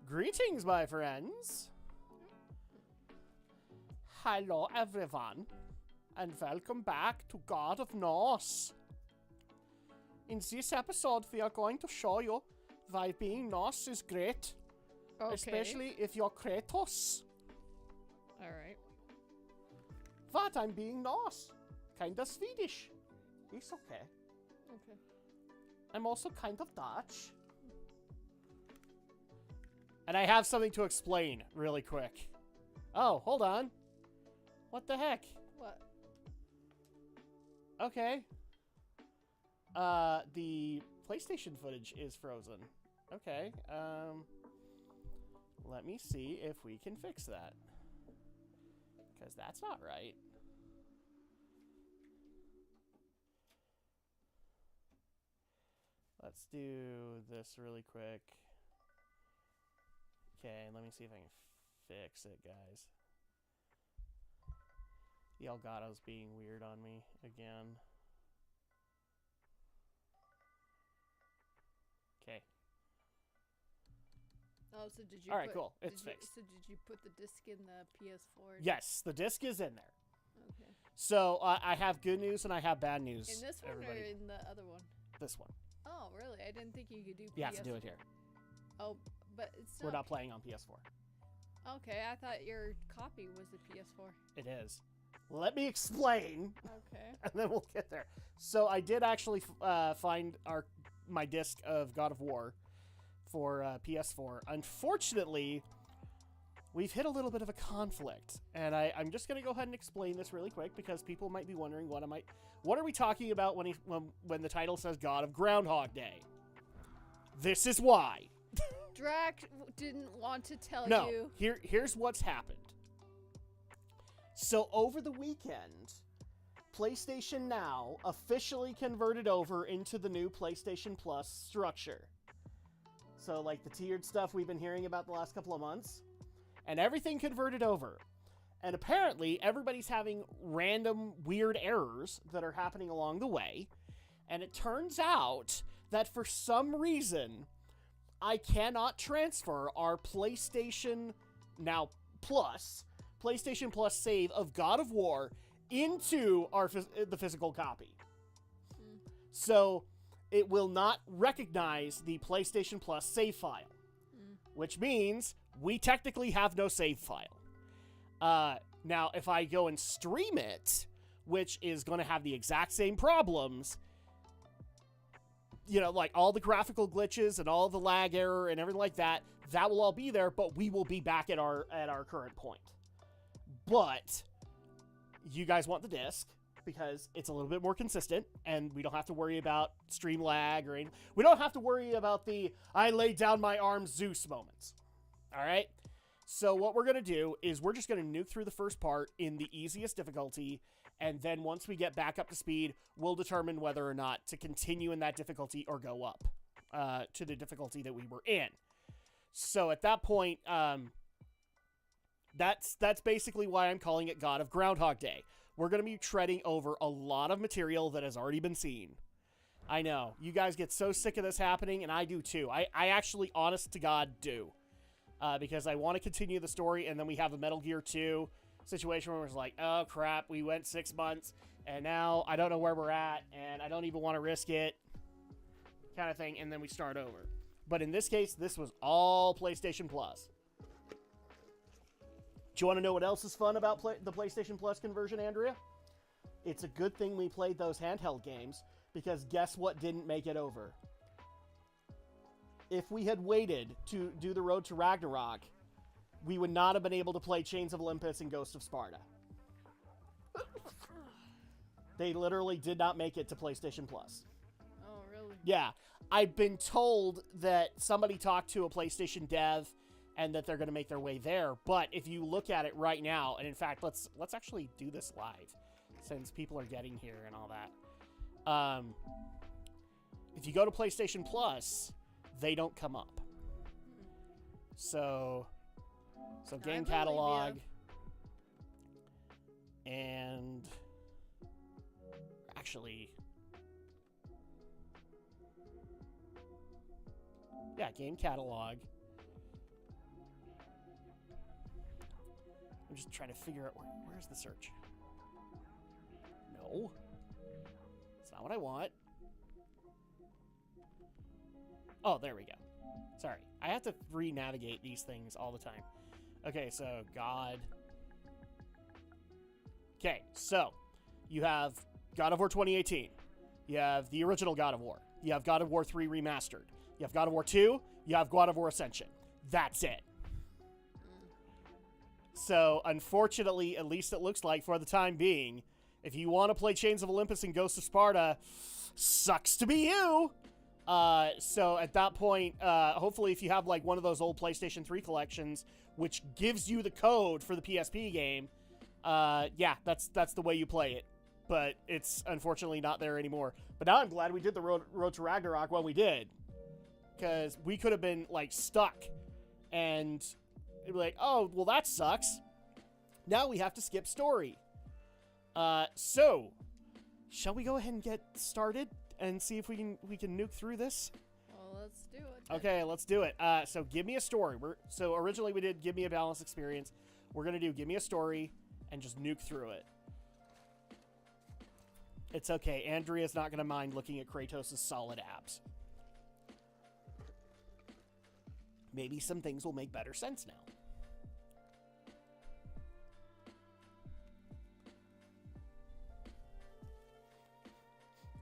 Greetings, my friends. Hello, everyone, and welcome back to God of Norse. In this episode, we are going to show you why being Norse is great, especially if you're Kratos. Alright. What? I'm being Norse. Kinda Swedish. It's okay. Okay. I'm also kind of Dutch. And I have something to explain really quick. Oh, hold on. What the heck? What? Okay. The PlayStation footage is frozen. Okay. Let me see if we can fix that. Because that's not right. Let's do this really quick. Okay, let me see if I can fix it, guys. The Elgato's being weird on me again. Okay. Oh, so did you? Alright, cool. It's fixed. So did you put the disc in the PS4? Yes, the disc is in there. Okay. So I have good news and I have bad news. In this one everybody. or in the other one? This one. Oh, really? I didn't think you could do PS4. You have to do it here. Oh, but it's not... We're not playing on PS4. Okay, I thought your copy was the PS4. It is. Let me explain. Okay. And then we'll get there. So I did actually find my disc of God of War for PS4. Unfortunately, we've hit a little bit of a conflict, and I'm just going to go ahead and explain this really quick because people might be wondering what are we talking about when the title says God of Groundhog Day. This is why. Drak didn't want to tell you. No, here's what's happened. So over the weekend, PlayStation Now officially converted over into the new PlayStation Plus structure. So like the tiered stuff we've been hearing about the last couple of months, and everything converted over. And apparently everybody's having random weird errors that are happening along the way. And it turns out that for some reason, I cannot transfer our PlayStation Plus save of God of War into the physical copy. So it will not recognize the PlayStation Plus save file, which means we technically have no save file. Now, if I go and stream it, which is going to have the exact same problems, you know, like all the graphical glitches and all the lag error and everything like that, that will all be there, but we will be back at our current point. But you guys want the disc because it's a little bit more consistent and we don't have to worry about stream lag or anything. We don't have to worry about the I laid down my arms Zeus moments. All right? So what we're going to do is we're just going to nuke through the first part in the easiest difficulty, and then once we get back up to speed, we'll determine whether or not to continue in that difficulty or go up to the difficulty that we were in. So at that point, that's basically why I'm calling it God of Groundhog Day. We're going to be treading over a lot of material that has already been seen. I know. You guys get so sick of this happening, and I do too. I actually, honest to God, do. Because I want to continue the story, and then we have a Metal Gear 2 situation where it's like, oh crap, we went 6 months, and now I don't know where we're at, and I don't even want to risk it, kind of thing, and then we start over. But in this case, this was all PlayStation Plus. Do you want to know what else is fun about the PlayStation Plus conversion, Andrea? It's a good thing we played those handheld games, because guess what didn't make it over? If we had waited to do the road to Ragnarok, we would not have been able to play Chains of Olympus and Ghost of Sparta. They literally did not make it to PlayStation Plus. Oh, really? Yeah. I've been told that somebody talked to a PlayStation dev and that they're going to make their way there. But if you look at it right now, and in fact, let's actually do this live since people are getting here and all that. If you go to PlayStation Plus, they don't come up. So game catalog and actually, yeah, game catalog I'm just trying to figure out where's the search. No. It's not what I want. Oh, there we go. Sorry. I have to re-navigate these things all the time. Okay, so God. Okay, so you have God of War 2018. You have the original God of War. You have God of War 3 Remastered. You have God of War 2. You have God of War Ascension. That's it. So, unfortunately, at least it looks like for the time being, if you want to play Chains of Olympus and Ghost of Sparta, sucks to be you. So at that point, hopefully if you have like one of those old PlayStation 3 collections, which gives you the code for the PSP game, yeah, that's the way you play it. But it's unfortunately not there anymore. But now I'm glad we did the Road to Ragnarok when we did. Because we could have been like stuck. And it'd be like, oh, well that sucks. Now we have to skip story. So, shall we go ahead and get started and see if we can nuke through this? Well, let's do it. Okay, let's do it. So give me a story. So originally we did give me a balanced experience. We're gonna do give me a story and just nuke through it. It's okay. Andrea's not gonna mind looking at Kratos' solid abs. Maybe some things will make better sense now.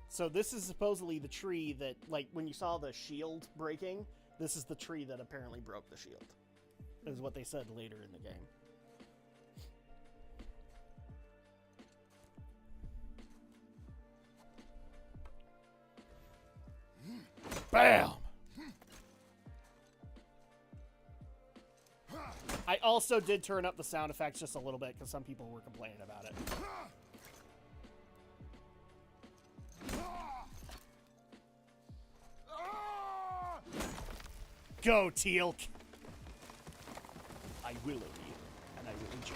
So this is supposedly the tree that, like, when you saw the shield breaking, this is the tree that apparently broke the shield. Is what they said later in the game. Bam! I also did turn up the sound effects just a little bit because some people were complaining about it. Go, Teal'c! I will obey you, and I will enjoy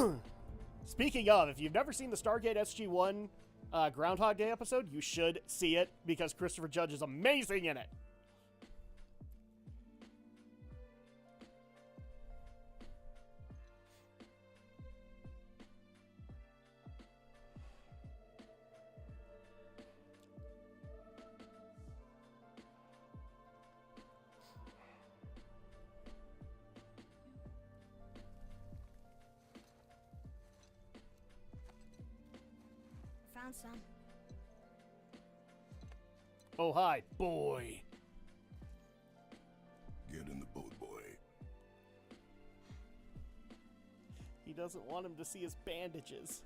it. Speaking of, if you've never seen the Stargate SG-1 Groundhog Day episode, you should see it because Christopher Judge is amazing in it. Found some. Oh, hi, boy. Get in the boat, boy. He doesn't want him to see his bandages.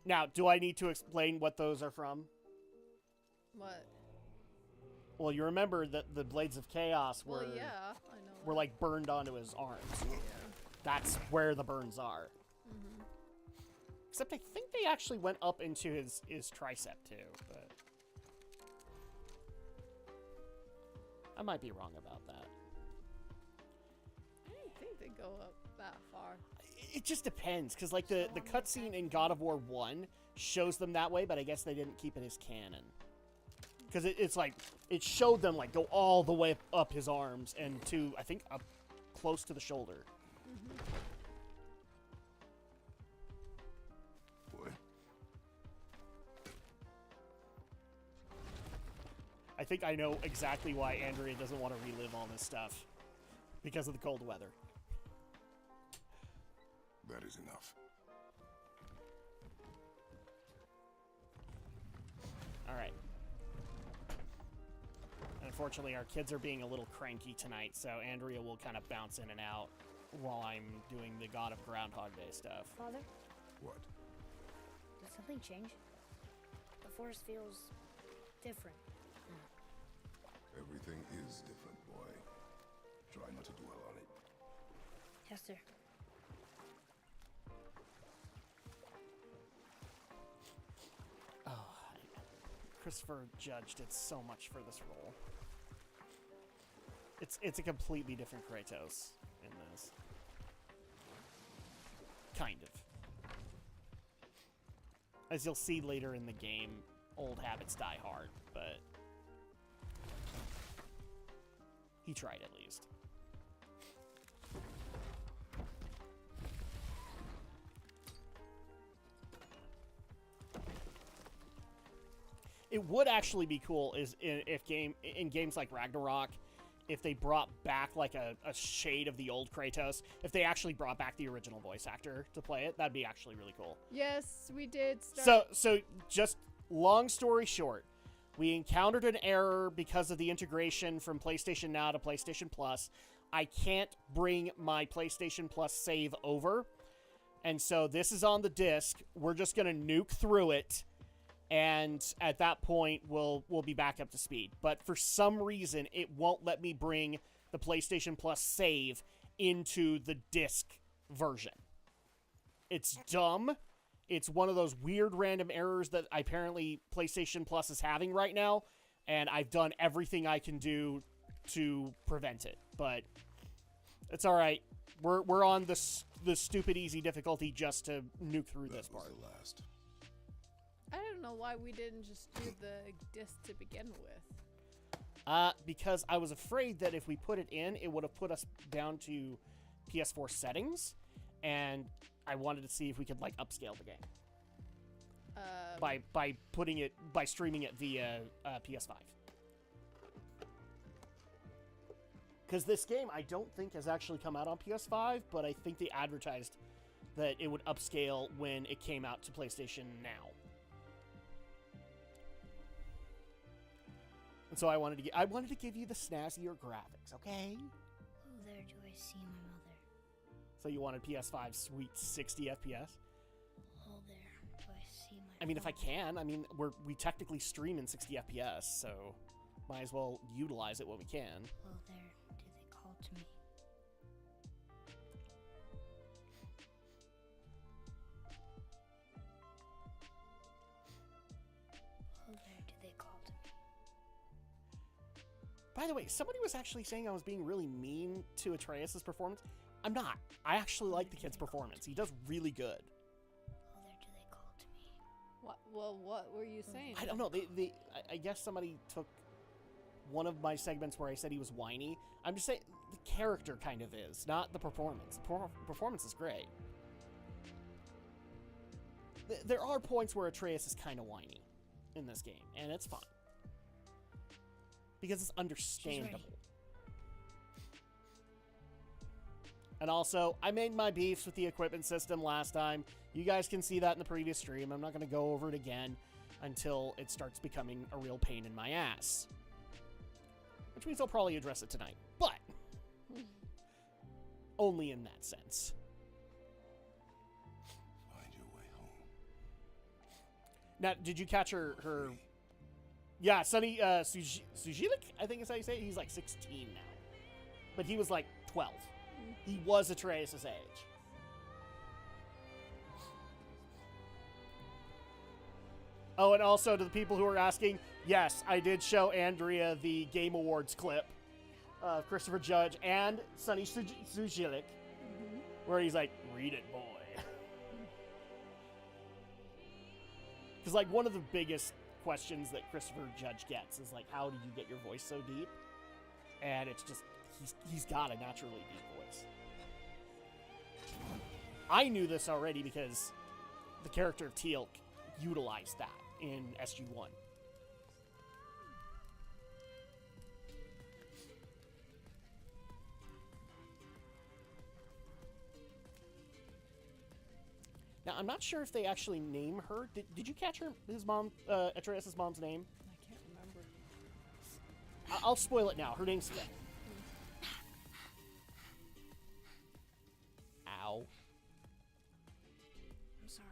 Now, do I need to explain what those are from? What? Well, you remember that the Blades of Chaos were, Well, yeah, I know. were like burned onto his arms. Yeah. That's where the burns are. Mm-hmm. Except I think they actually went up into his tricep too, but I might be wrong about that. I don't think they go up that far. It just depends, because like the cutscene in God of War 1 shows them that way, but I guess they didn't keep it as canon. Because it's like, it showed them like go all the way up his arms and to, I think, up close to the shoulder. Mm-hmm. Boy. I think I know exactly why Andrea doesn't want to relive all this stuff. Because of the cold weather. That is enough. Alright. Unfortunately, our kids are being a little cranky tonight, so Andrea will kind of bounce in and out while I'm doing the God of Groundhog Day stuff. Father, What? did something change? The forest feels different. Everything is different, boy. Try not to dwell on it. Yes, sir. Christopher Judge did so much for this role. It's a completely different Kratos in this. Kind of. As you'll see later in the game, old habits die hard, but he tried at least. It would actually be cool if in games like Ragnarok, if they brought back like a shade of the old Kratos, if they actually brought back the original voice actor to play it, that'd be actually really cool. Yes, we did start. So just long story short, we encountered an error because of the integration from PlayStation Now to PlayStation Plus. I can't bring my PlayStation Plus save over, and so this is on the disc. We're just gonna nuke through it. And at that point, we'll be back up to speed. But for some reason, it won't let me bring the PlayStation Plus save into the disc version. It's dumb. It's one of those weird random errors that apparently PlayStation Plus is having right now. And I've done everything I can do to prevent it. But it's all right. We're on the stupid easy difficulty just to nuke through this part. That was the last. I don't know why we didn't just do the disc to begin with. Because I was afraid that if we put it in, it would have put us down to PS4 settings, and I wanted to see if we could like upscale the game by streaming it via PS5. Because this game, I don't think has actually come out on PS5, but I think they advertised that it would upscale when it came out to PlayStation Now. And so I wanted to give you the snazzier graphics, okay? Oh, there do I see my mother. So you wanted PS5 sweet 60 FPS? Oh, there do I see my I mean, if I father. can, I mean, we technically stream in 60 FPS, so might as well utilize it when we can. Oh, there do they call to me. Oh, there do they call to me. By the way, somebody was actually saying I was being really mean to Atreus' performance. I'm not. I actually like the kid's performance. He does really good. Oh, there do they call to me. What were you saying? I don't know. I guess somebody took one of my segments where I said he was whiny. I'm just saying the character kind of is, not the performance. The performance is great. There are points where Atreus is kind of whiny in this game, and it's fine. Because it's understandable. And also, I made my beefs with the equipment system last time. You guys can see that in the previous stream. I'm not going to go over it again until it starts becoming a real pain in my ass. Which means I'll probably address it tonight. But only in that sense. Find your way home. Now, did you catch her Yeah, Sonny Sujilik, I think is how you say it. He's like 16 now. But he was like 12. He was Atreus' age. Oh, and also to the people who are asking, yes, I did show Andrea the Game Awards clip of Christopher Judge and Sonny Sujilik, where he's like, read it, boy. Because like one of the biggest questions that Christopher Judge gets is like, how do you get your voice so deep? And it's just, he's got a naturally deep voice. I knew this already because the character of Teal'c utilized that in SG-1. Now, I'm not sure if they actually name her. Did you catch his mom, Atreus' mom's name? I can't remember. I'll spoil it now. Her name's Faye. Ow. I'm sorry.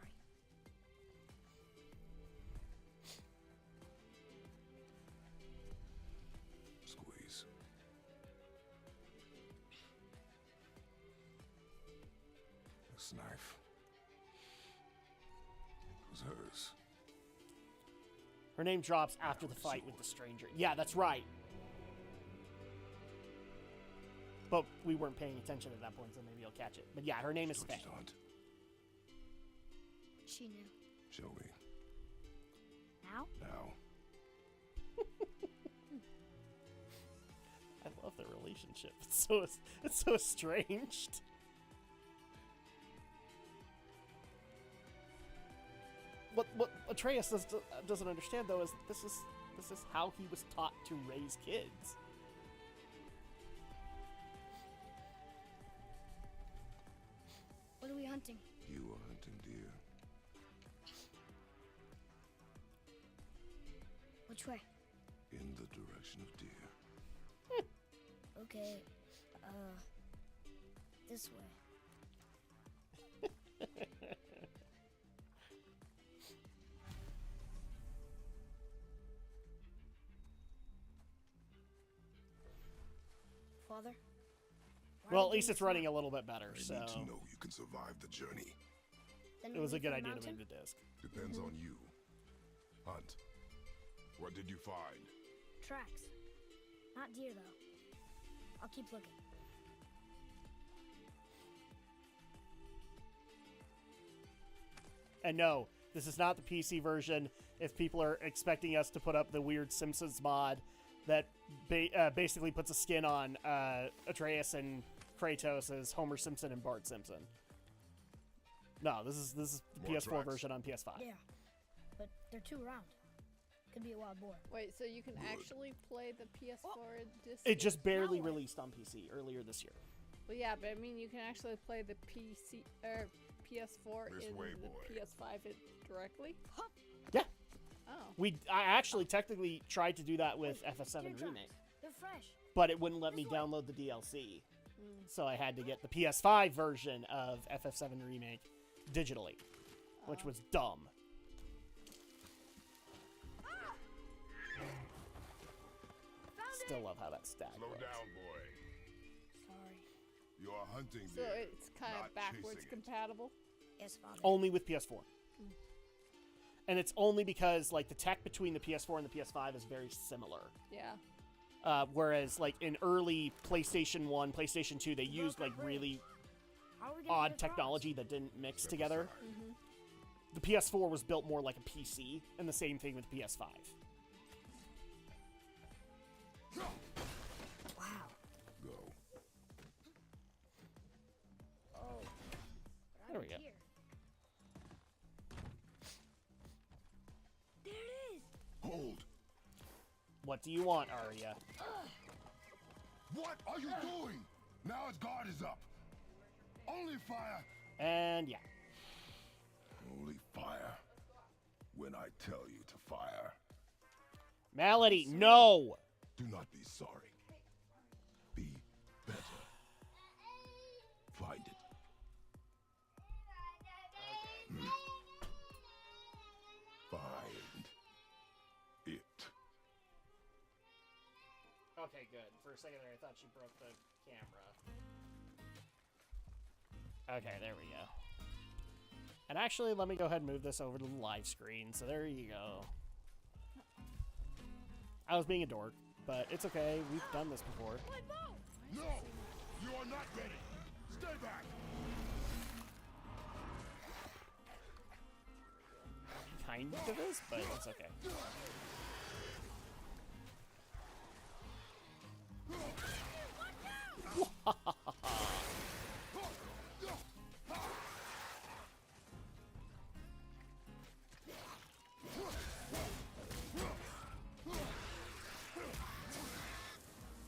Squeeze. This knife was hers. Her name drops after the fight with the stranger. Yeah, that's right. But we weren't paying attention at that point, so maybe you'll catch it. But yeah, her name is Faye. George's aunt. She knew. Joey. Now? Now. I love their relationship. It's so estranged. What Atreus doesn't understand though is this is how he was taught to raise kids. What are we hunting? You are hunting deer. Which way? In the direction of deer. Okay, this way. Father? Why Well, are at we least doing it's this running now? a little bit better, I so need to know you can survive the journey. Then it we was a leave good for the idea to mountain? move the disc. Depends on you. Hunt. What did you find? Tracks. Not deer, though. I'll keep looking. And no, this is not the PC version. If people are expecting us to put up the weird Simpsons mod that basically puts a skin on Atreus and Kratos as Homer Simpson and Bart Simpson. No, this is the More PS4 tracks. version on PS5. Yeah, but they're too round. Could be a wild boar. Wait, so you can actually play the PS4 disc? It just barely Now what? released on PC earlier this year. Well, yeah, but I mean, you can actually play the PC or PS4 This in way, the boy. PS5 directly. Yeah, Oh, I actually technically tried to do that with FF7 Deer tracks. Remake, They're fresh. but it wouldn't let me download the DLC. So I had to get the PS5 version of FF7 Remake digitally, which was dumb. Still love how that stack Slow looks. down, boy. Sorry. You are hunting so deer. it's kind not of backwards chasing it. compatible. Yes, Father. Only with PS4. And it's only because like the tech between the PS4 and the PS5 is very similar. Yeah. Whereas like in early PlayStation 1, PlayStation 2, they used like really How are we gonna odd get across? technology that didn't mix Step together. aside. Mm-hmm. The PS4 was built more like a PC, and the same thing with the PS5. Wow. Go. Oh. But There I'm we go. here. There it is. Hold. What do you want, Arya? What are you doing? Now his guard is up. Only fire. And yeah. Only fire. When I tell you to fire. Malady, no! Do not be sorry. Be better. Find it. Find it. Okay, good. For a second there, I thought she broke the camera. Okay, there we go. And actually, let me go ahead and move this over to the live screen. So there you go. I was being a dork, but it's okay. We've done this before. No! You are not ready! Stay back! Kind of is, but it's okay.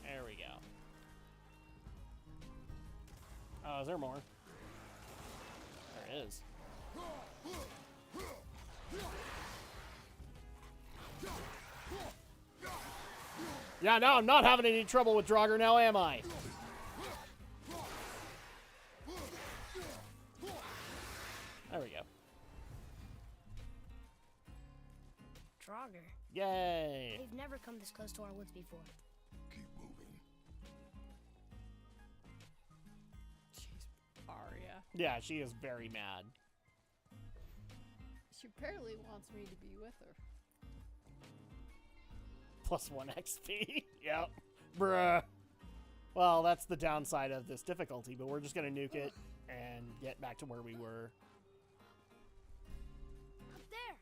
There we go. Oh, is there more? There is. Yeah, now I'm not having any trouble with Draugr now, am I? There we go. Draugr. Yay! They've never come this close to our woods before. Keep moving. Jeez, Arya. Yeah, she is very mad. She apparently wants me to be with her. +1 XP. Yep. Bruh. Well, that's the downside of this difficulty, but we're just gonna nuke it and get back to where we were. Up there.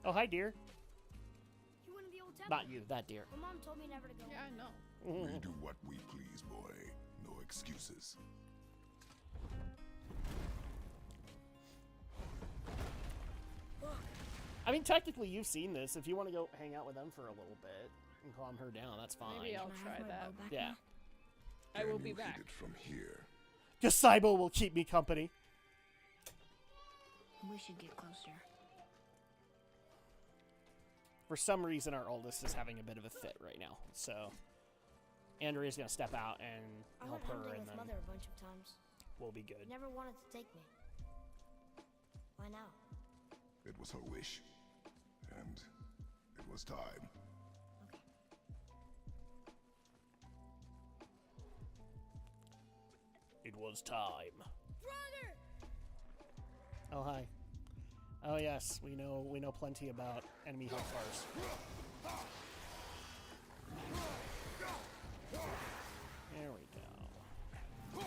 Oh, hi, deer. You went to the old temple. Not you, that deer. My mom told me never to go. Yeah, I know. We do what we please, boy. No excuses. I mean, technically, you've seen this. If you want to go hang out with them for a little bit and calm her down, that's fine. Maybe I'll Can I try have my that. bow back Yeah. now? I will Can be you hit back. it from here? Gasaibo will keep me company. We should get closer. For some reason, our oldest is having a bit of a fit right now. So, Andrea's going to step out and I help went her, hunting and with then Mother a bunch of times. we'll be good. Never wanted to take me. Why now? It was her wish. And it was time. Okay. It was time. Brother! Oh, hi. Oh, yes, we know plenty about enemy health bars. There we go.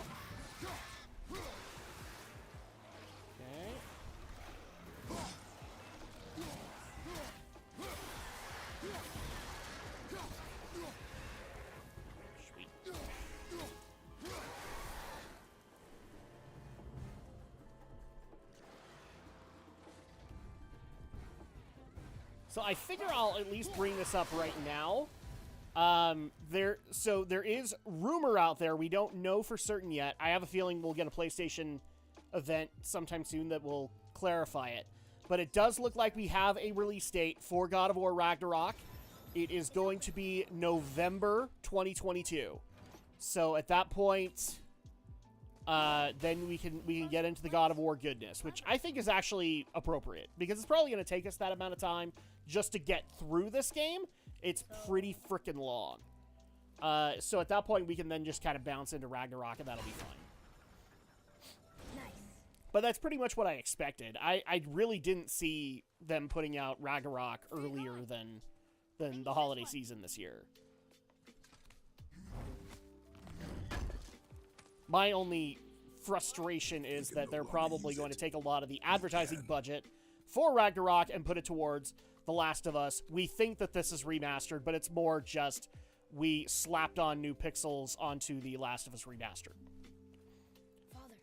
Okay. Sweet. So I figure I'll at least bring this up right now. There is rumor out there. We don't know for certain yet. I have a feeling we'll get a PlayStation event sometime soon that will clarify it. But it does look like we have a release date for God of War Ragnarok. It is going to be November 2022. So at that point, then we can get into the God of War goodness, which I think is actually appropriate because it's probably going to take us that amount of time just to get through this game. It's pretty freaking long. So at that point, we can then just kind of bounce into Ragnarok, and that'll be fine. Nice. But that's pretty much what I expected. I really didn't see them putting out Ragnarok earlier than the holiday season this year. My only frustration is that they're probably going to take a lot of the advertising budget for Ragnarok and put it towards The Last of Us. We think that this is remastered, but it's more just we slapped on new pixels onto The Last of Us remastered. Father,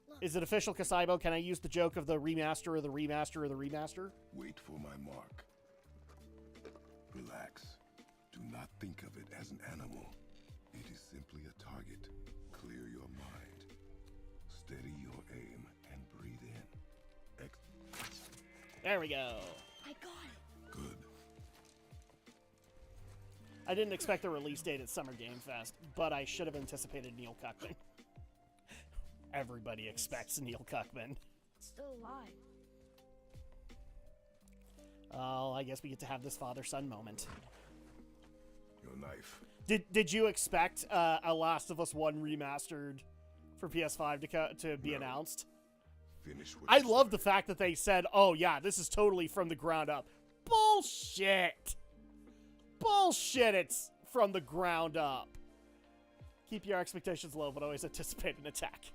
look. Is it official, Kasaibo? Can I use the joke of the remaster or the remaster or the remaster? Wait for my mark. Relax. Do not think of it as an animal. It is simply a target. Clear your mind. Steady your aim and breathe in. There we go. I got it. Good. I didn't expect the release date at Summer Game Fest, but I should have anticipated Neil Cuckman. Everybody expects Neil Cuckman. Still alive. Oh, I guess we get to have this father-son moment. Your knife. Did you expect a Last of Us 1 remastered for PS5 to be No. announced? Finish what I you love the started. fact that they said, oh yeah, this is totally from the ground up. Bullshit! Bullshit, it's from the ground up. Keep your expectations low, but always anticipate an attack.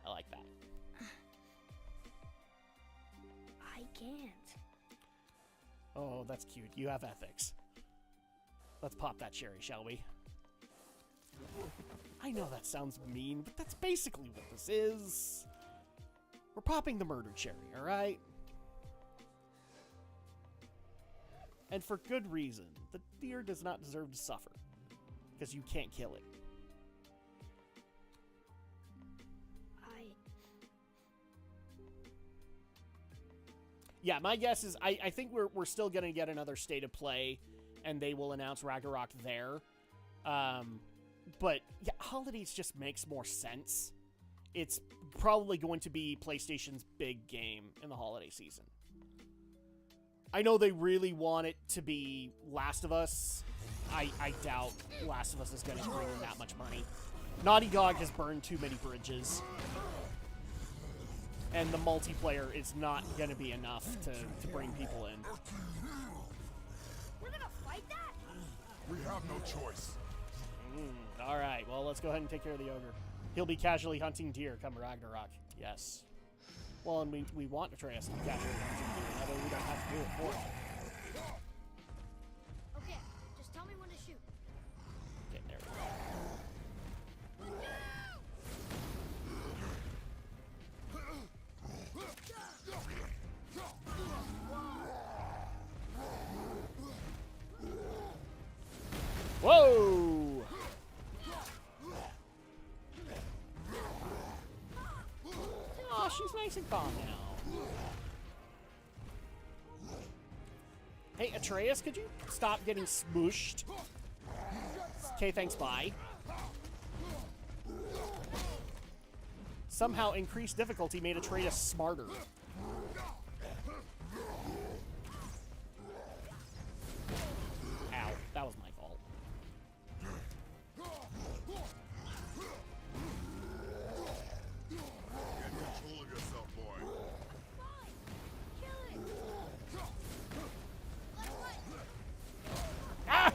I like that. I can't. Oh, that's cute. You have ethics. Let's pop that cherry, shall we? I know that sounds mean, but that's basically what this is. We're popping the murder cherry, alright? And for good reason. The deer does not deserve to suffer. Because you can't kill it. Yeah, my guess is I think we're still going to get another state of play, and they will announce Ragnarok there. But yeah, Holidays just makes more sense. It's probably going to be PlayStation's big game in the holiday season. I know they really want it to be Last of Us. I doubt Last of Us is going to bring in that much money. Naughty Dog has burned too many bridges. And the multiplayer is not going to be enough to bring people in. We're gonna fight that? We have no choice. All right, well, let's go ahead and take care of the ogre. He'll be casually hunting deer come Ragnarok. Yes. Well, and we want Atreus to capture the Dungeon, that way we don't have to do it for him. Okay, just tell me when to shoot. Okay, there we go. Whoa! Oh, she's nice and calm now. Hey, Atreus, could you stop getting smooshed? Okay, thanks, bye. Somehow increased difficulty made Atreus smarter. Ow, that was my fault. Get control of yourself, boy. Ah!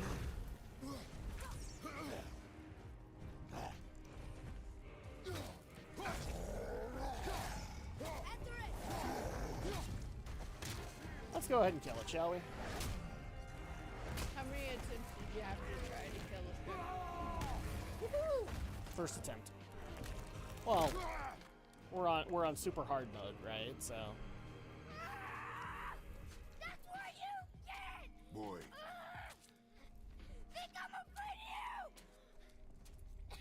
Let's go ahead and kill it, shall we? How many attempts did you have to try to kill this thing? First attempt. Well, we're on super hard mode, right? So. That's what you get! Boy, Think I'm afraid of you!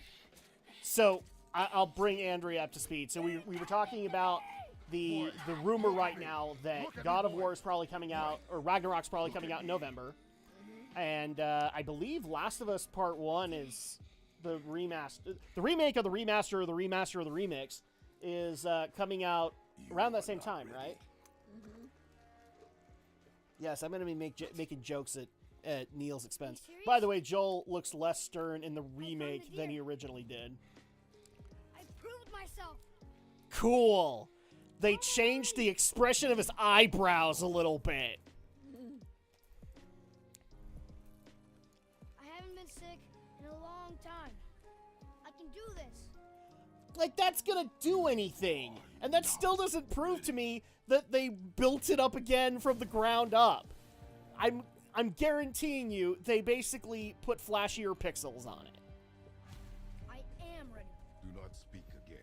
So I'll bring Andrea up to speed. So we were talking about the rumor right now that God of War is probably coming out, or Ragnarok's probably coming out in November, and I believe Last of Us Part 1 is the remaster, the remake of the remaster, or the remaster of the remix is coming out around that same time, right? Yes, I'm going to be making jokes at Neil's expense. By the way, Joel looks less stern in the remake than he originally did. I proved myself! Cool. They changed the expression of his eyebrows a little bit. I haven't been sick in a long time. I can do this. Like, that's gonna do anything. And that still doesn't prove to me that they built it up again from the ground up. I'm guaranteeing you they basically put flashier pixels on it. I am ready. do not speak again.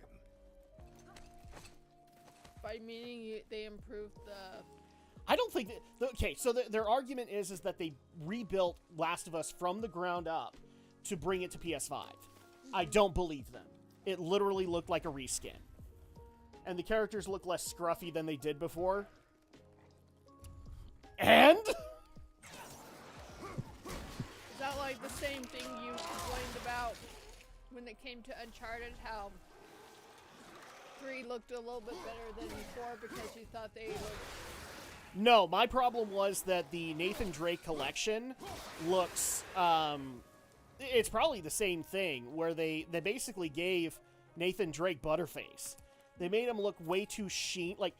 By meaning they improved the... I don't think that... Okay, so their argument is that they rebuilt Last of Us from the ground up to bring it to PS5. I don't believe them. It literally looked like a reskin. And the characters look less scruffy than they did before. And? Is that like the same thing you complained about when it came to Uncharted, how 3 looked a little bit better than 4 because you thought they looked... No, my problem was that the Nathan Drake collection looks, it's probably the same thing, where they basically gave Nathan Drake Butterface. They made him look way too sheen, like,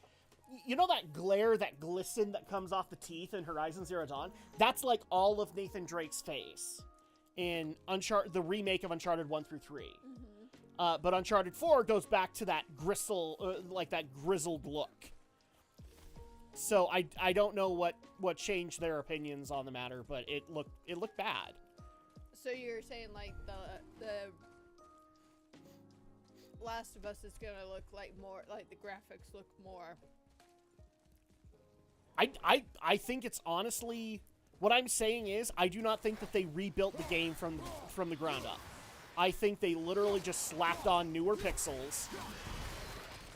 you know that glare, that glisten that comes off the teeth in Horizon Zero Dawn? That's like all of Nathan Drake's face in the remake of Uncharted 1 through 3. But Uncharted 4 goes back to that like that grizzled look. So I don't know what changed their opinions on the matter, but it looked bad. So you're saying like the Last of Us is gonna look like more like the graphics look more. I think it's honestly, what I'm saying is I do not think that they rebuilt the game from the ground up. I think they literally just slapped on newer pixels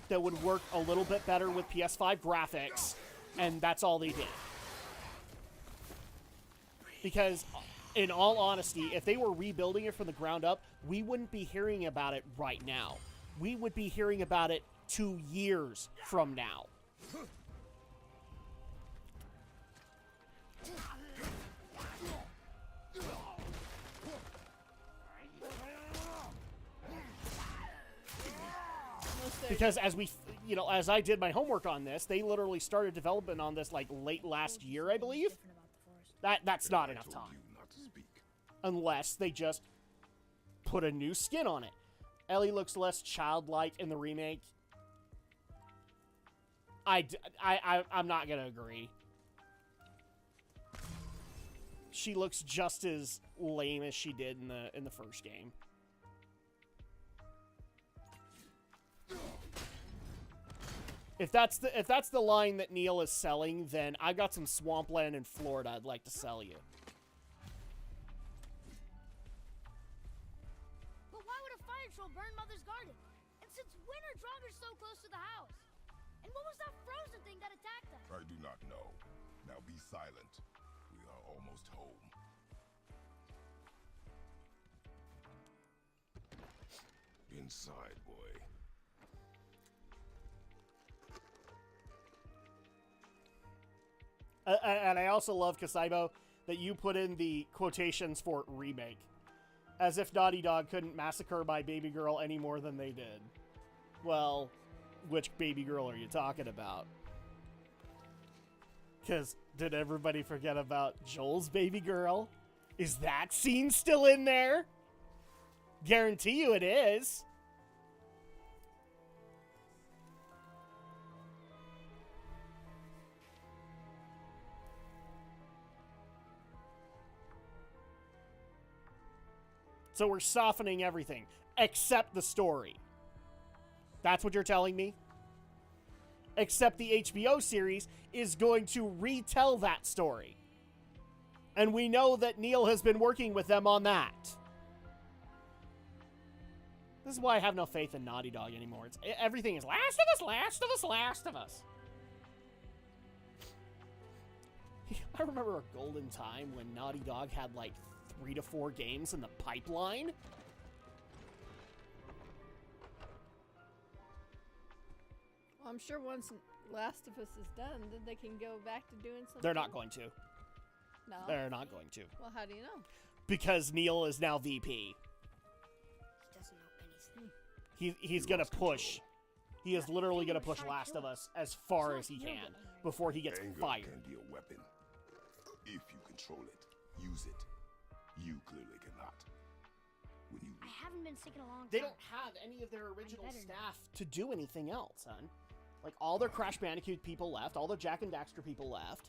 that would work a little bit better with PS5 graphics, and that's all they did. Because, in all honesty, if they were rebuilding it from the ground up, we wouldn't be hearing about it right now. We would be hearing about it 2 years from now. Because as I did my homework on this, they literally started development on this like late last year, I believe. That's not enough time. Not to speak. Unless they just put a new skin on it. Ellie looks less childlike in the remake. I'm not gonna agree. She looks just as lame as she did in the first game. If that's the line that Neil is selling, then I've got some swampland in Florida I'd like to sell you. But why would a fire troll burn Mother's garden? And since when are Draugrs so close to the house? And what was that frozen thing that attacked us? I do not know. Now be silent. We are almost home. Inside, boy. And I also love, Kasaibo, that you put in the quotations for remake. As if Naughty Dog couldn't massacre my baby girl any more than they did. Well, which baby girl are you talking about? Because did everybody forget about Joel's baby girl? Is that scene still in there? Guarantee you it is. So we're softening everything, except the story. That's what you're telling me? Except the HBO series is going to retell that story. And we know that Neil has been working with them on that. This is why I have no faith in Naughty Dog anymore. Everything is Last of Us, Last of Us, Last of Us. I remember a golden time when Naughty Dog had like 3 to 4 games in the pipeline. Well, I'm sure once Last of Us is done, then they can go back to doing something. They're not going to. No. They're not going to. Well, how do you know? Because Neil is now VP. He doesn't know anything. He's gonna push. He is literally gonna push Last of Us as far as he can before he gets Anger fired. can be a weapon. If you control it, use it. You clearly cannot. When you I haven't been sick in a long time. They don't have any of their original better now. staff to do anything else, son. Like, all their Crash Bandicoot people left, all their Jak and Daxter people left,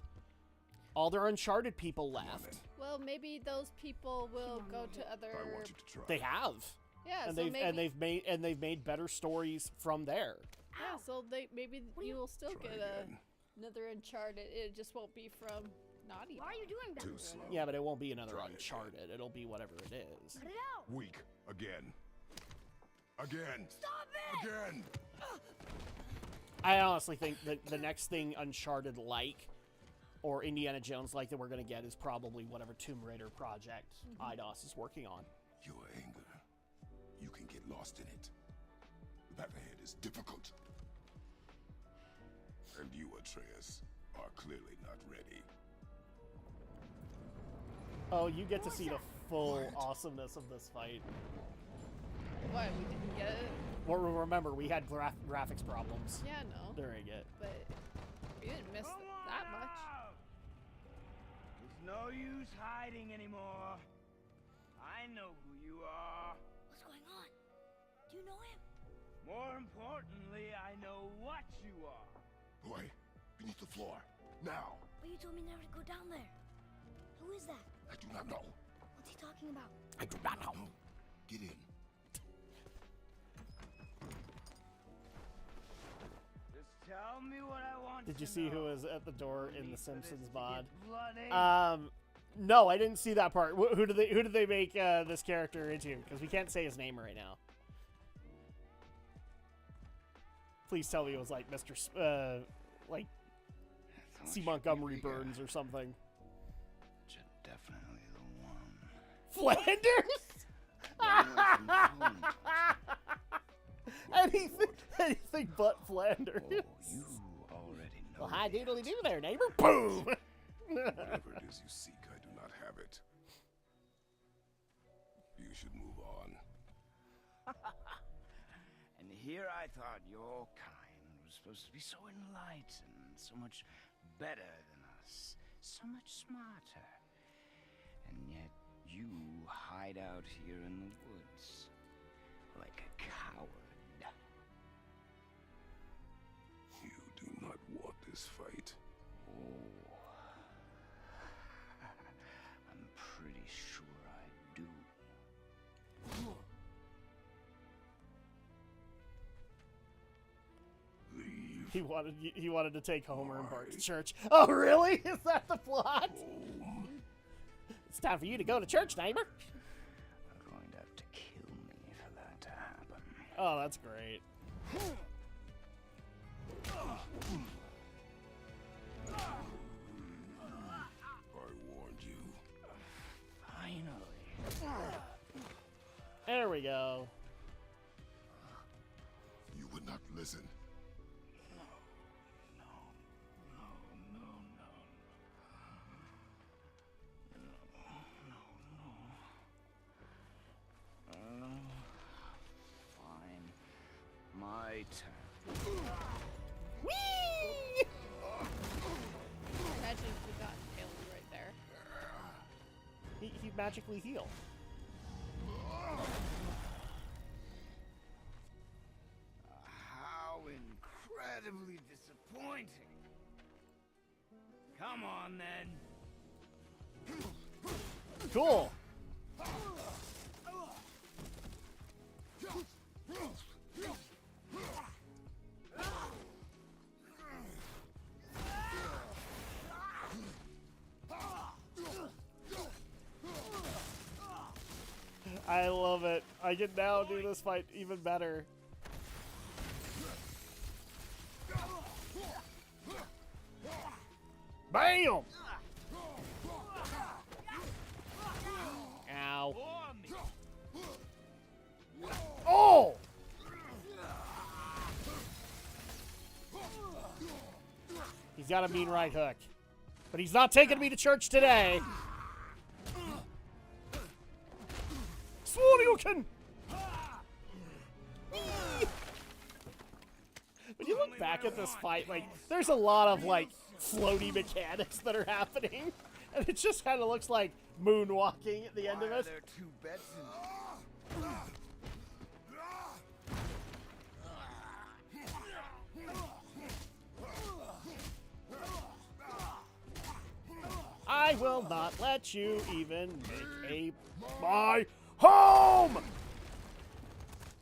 all their Uncharted people left. Well, maybe those people will go to I other. want you to try. They have. Yeah, And so they've made better stories from there. Yeah, so maybe you will still Try get again. another Uncharted. It just won't be from Naughty. Why are you doing that? Too slow. Yeah, but it won't be another Try it. Uncharted. It'll be whatever it is. Cut it out. Weak. Again. Again. Stop it! Again. I honestly think that the next thing Uncharted like, or Indiana Jones like that we're going to get is probably whatever Tomb Raider project Eidos is working on. Your anger. You can get lost in it. The path ahead is difficult. And you, Atreus, are clearly not ready. Oh, you get to see the full awesomeness of this fight. What? We didn't get it? Well, remember, we had graphics problems Yeah, no. during it. But we didn't miss that much. There's no use hiding anymore. I know who you are. What's going on? Do you know him? More importantly, I know what you are. Boy, beneath the floor. Now. But you told me never to go down there. Who is that? I do not know. What's he talking about? I do not know. No. Get in. Just tell me what I want Did you to see know. who was at the door in Need the for Simpsons this to mod? get bloody. No, I didn't see that part. Who did they make this character into? Because we can't say his name right now. Please tell me it was like Mr. Like C. Montgomery Burns or something. Definitely the one. Flanders? anything but Flanders. Oh, you already know. Well, hi the doodly answer. doo there, neighbor. Boom! Whatever it is you seek, I do not have it. You should move on. And here I thought your kind was supposed to be so enlightened, so much better than us, so much smarter. And yet you hide out here in the woods like a coward. You do not this fight? Oh. I'm pretty sure I do. Leave. He wanted to take Homer and Bart to church. Oh, really? Is that the plot? It's time for you to go to church, neighbor. You're going to have to kill me for that to happen. Oh, that's great. I warned you. Finally. There we go. You would not listen. Fine. My turn. Whee! Imagine if we got killed right there. He magically healed. How incredibly disappointing. Come on, then. Cool. I love it. I can now do this fight even better. Bam! Ow. Oh! He's got a mean right hook. But he's not taking me to church today. Sworyuken! When you look back at this fight, like, there's a lot of, like, floaty mechanics that are happening. And it just kind of looks like moonwalking at the end of Why are it. there two beds in I will not let you even make my home!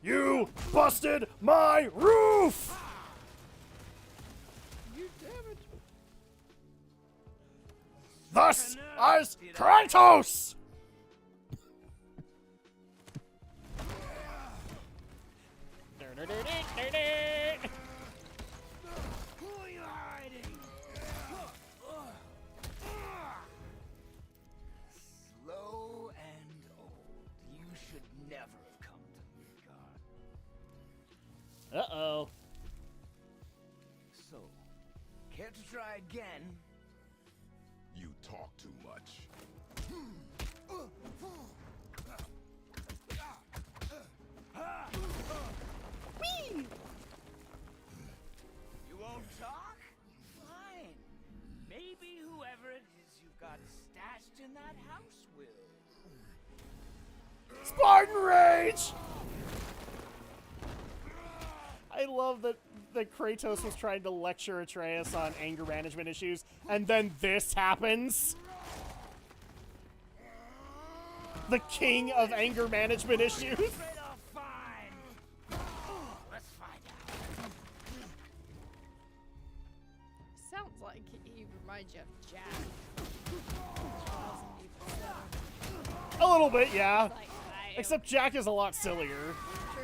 You busted my roof! You damn it. Thus as Kratos! Who are you hiding? Slow and old. You should never have come to Midgard. Uh-oh. So, care to try again? You talk too much. You won't talk? Fine. Maybe whoever it is you've got stashed in that house will. Spartan Rage! I love that Kratos was trying to lecture Atreus on anger management issues, and then this happens. The king of anger management issues. Straight off fine. Let's find out. Sounds like he reminds you of Jack. A little bit, yeah. Like, Except Jack is a lot sillier. true.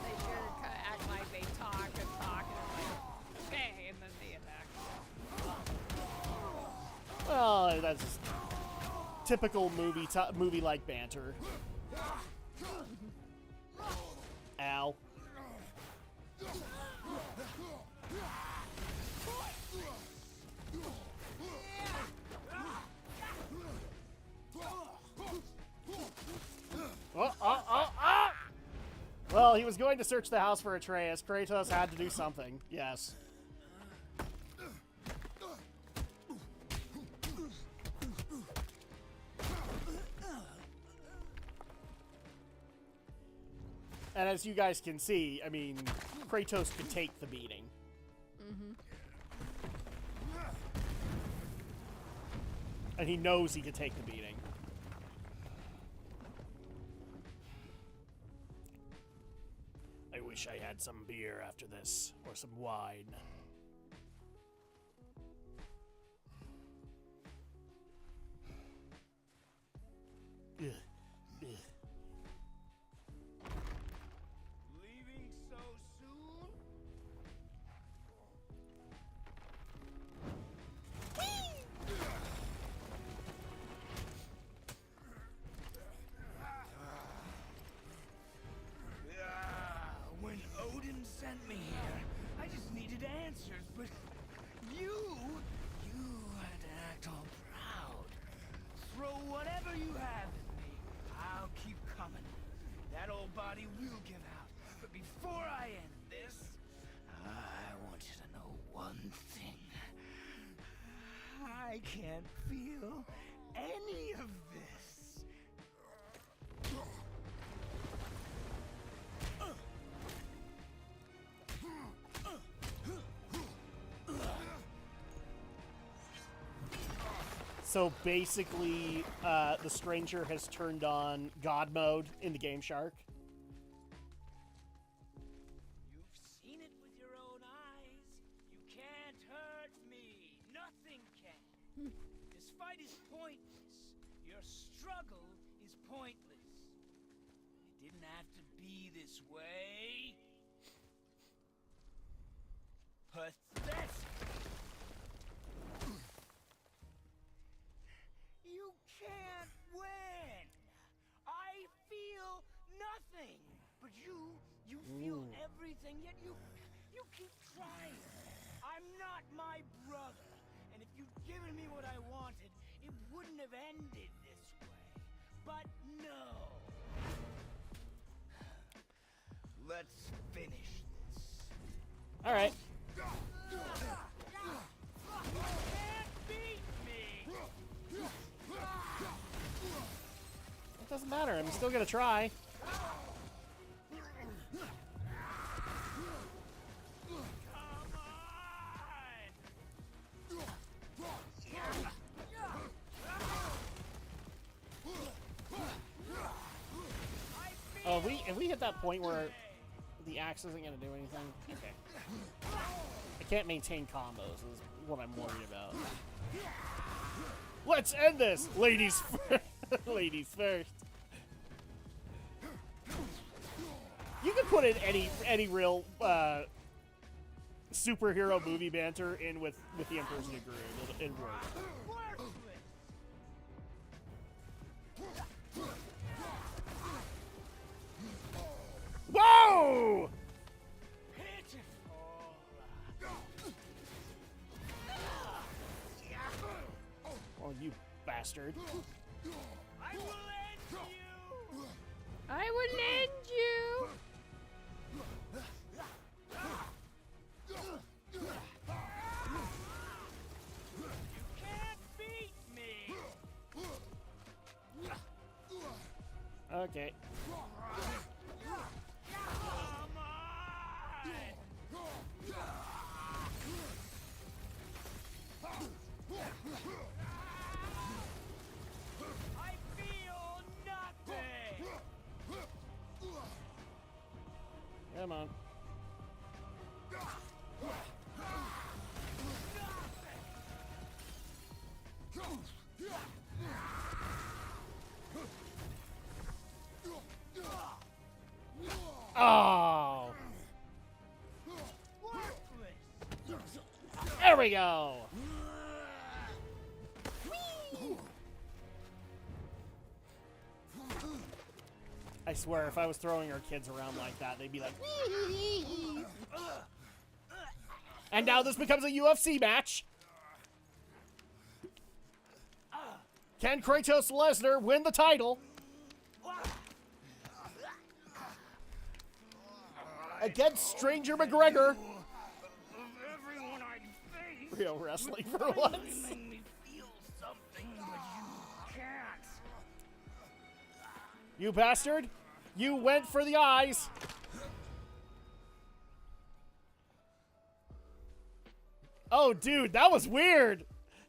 They sure kind of act like they talk and like, okay, and then they attack. Well, that's just typical movie-like banter. Ow. Well, he was going to search the house for Atreus. Kratos had to do something. Yes. And as you guys can see, I mean, Kratos could take the beating. And he knows he can take the beating. I wish I had some beer after this, or some wine. Ugh. Ugh. Leaving so soon? When Odin sent me here, I just needed answers, but you had to act all proud. Throw whatever you have at me. I'll keep coming. That old body will give out. But before I end this, I want you to know one thing. I can't feel any of this. So basically, the stranger has turned on God mode in the Game Shark. You've seen it with your own eyes. You can't hurt me. Nothing can. This fight is pointless. Your struggle is pointless. It didn't have to be this way. Pathetic. You can't win. I feel nothing. But you feel everything, yet you keep trying. I'm not my brother. And if you'd given me what I wanted, it wouldn't have ended this way. But no. Let's finish this. All right. You can't beat me. It doesn't matter. I'm still gonna try. Oh, have we hit that point where the axe isn't gonna do anything? Okay. I can't maintain combos is what I'm worried about. Let's end this, ladies first. Ladies first. You can put in any real superhero movie banter in with the Emperor's New Groove. It'll work. Whoa! Oh, you bastard. I will end you! I will end you. You can't beat me! Okay. Come on! I feel nothing! Come on. Oh! There we go! I swear, if I was throwing our kids around like that, they'd be like, "Wee." And now this becomes a UFC match. Can Kratos Lesnar win the title? Against Stranger McGregor. Of everyone I'd face, Real wrestling for once. make me feel something, but you can't. You bastard! You went for the eyes! Oh, dude, that was weird!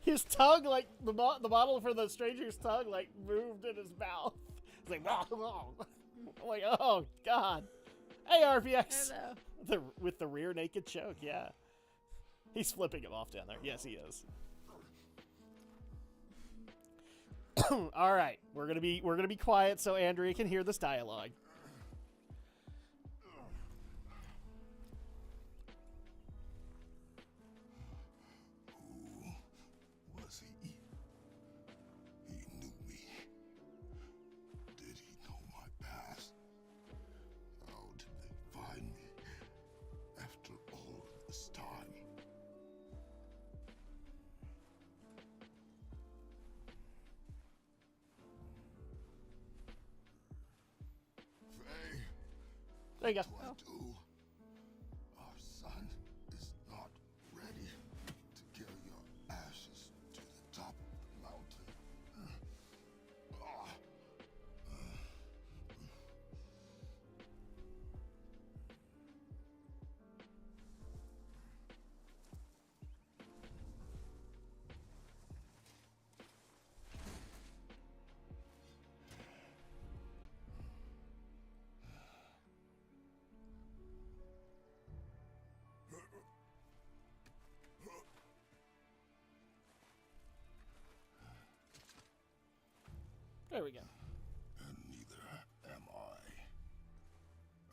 His tongue, like, the model for the stranger's tongue, like, moved in his mouth. It's like, I'm like, oh, God. Hey, RPX. Hello. With the rear naked choke, yeah. He's flipping him off down there. Yes, he is. All right, we're gonna be quiet so Andrea can hear this dialogue. Who was he? He knew me. Did he know my past? How did they find me after all this time? Faye, There you go. what do I do? Our son is not ready to carry your ashes to the top of the mountain. Ah. There we go. And neither am I.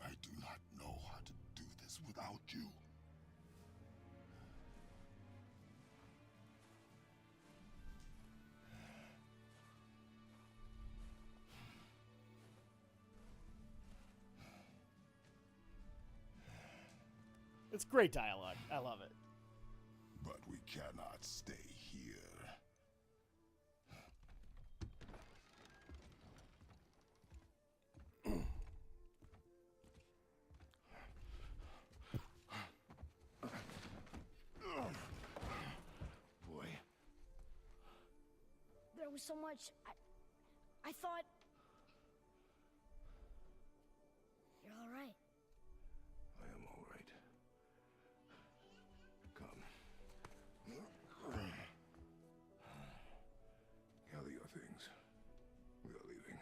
I do not know how to do this without you. It's great dialogue. I love it. But we cannot stay here. Boy, There was so much. I thought. You're all right. I am all right. Come. Gather your things. We are leaving.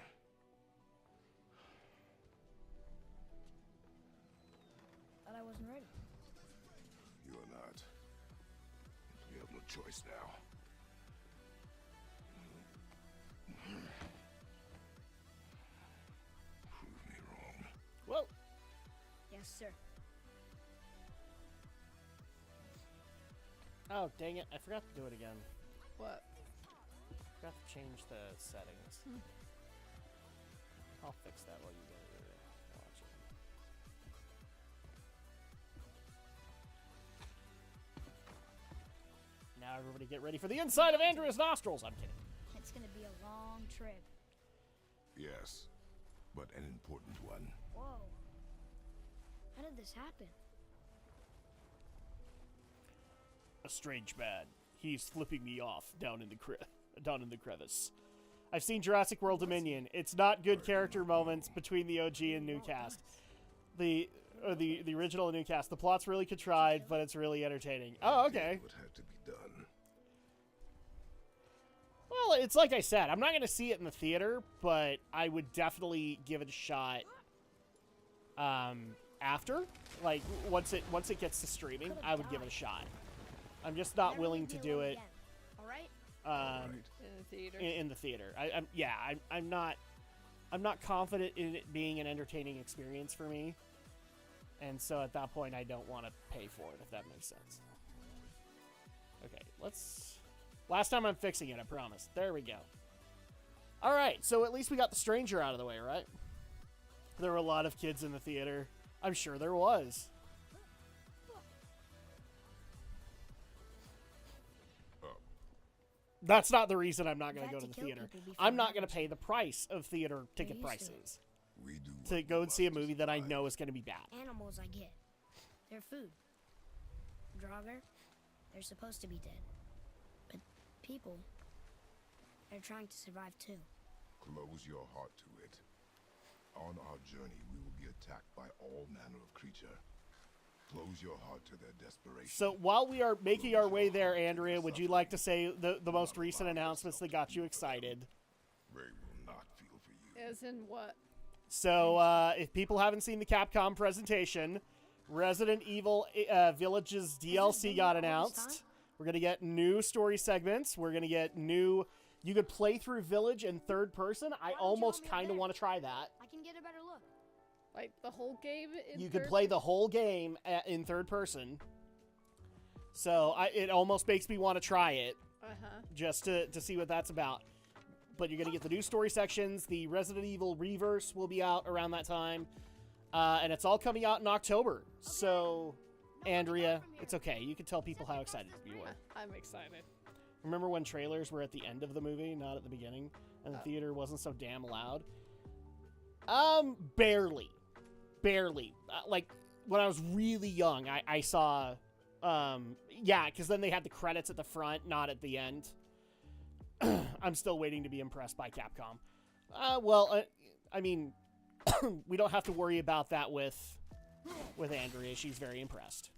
Thought I wasn't ready. You are not. We have no choice now. Prove me wrong. Whoa. Yes, sir. Oh, dang it. I forgot to do it again. What? Forgot to change the settings. I'll fix that while you guys are watching. Now everybody get ready for the inside of Andrea's nostrils. I'm kidding. It's gonna be a long trip. Yes, but an important one. Whoa. How did this happen? A strange man. He's flipping me off down in the crevice. I've seen Jurassic World Dominion. It's not good character moments between the OG and new cast. The original and new cast. The plot's really contrived, but it's really entertaining. Oh, okay. What had to be done? Well, it's like I said. I'm not going to see it in the theater, but I would definitely give it a shot. After, like once it gets to streaming, I would give it a shot. I'm just not willing to do it. All right. In the theater. In the theater. I'm not confident in it being an entertaining experience for me, and so at that point I don't want to pay for it, if that makes sense. Okay, last time I'm fixing it, I promise. There we go. All right, so at least we got the stranger out of the way, right? There were a lot of kids in the theater. I'm sure there was. That's not the reason I'm not going to go to the theater. I'm not going to pay the price of theater ticket prices We do to go and see a movie that I know is going to be bad. Animals I get. They're food. Draugr, they're supposed to be dead. But people, they're trying to survive too. Close your heart to it. On our journey, we will be attacked by all manner of creature. Close your heart to their desperation. So while we are making our way there, Andrea, would you like to say the most recent announcements that got you excited? They will not feel for you. As in what? So if people haven't seen the Capcom presentation, Resident Evil Village's DLC got announced. We're going to get new story segments. We're going to get new... You could play through Village in third person. I almost kind of want to try that. I can get a better look. Like the whole game in You could third play the whole game in third person. So it almost makes me want to try it. Just to see what that's about. But you're going to get the new story sections. The Resident Evil Reverse will be out around that time. And it's all coming out in October. So, Andrea, it's okay. You can tell people how excited you were. I'm excited. Remember when trailers were at the end of the movie, not at the beginning? And the theater wasn't so damn loud? Barely. Barely. Like, when I was really young, I saw... yeah, because then they had the credits at the front, not at the end. I'm still waiting to be impressed by Capcom. I mean, we don't have to worry about that with Andrea. She's very impressed.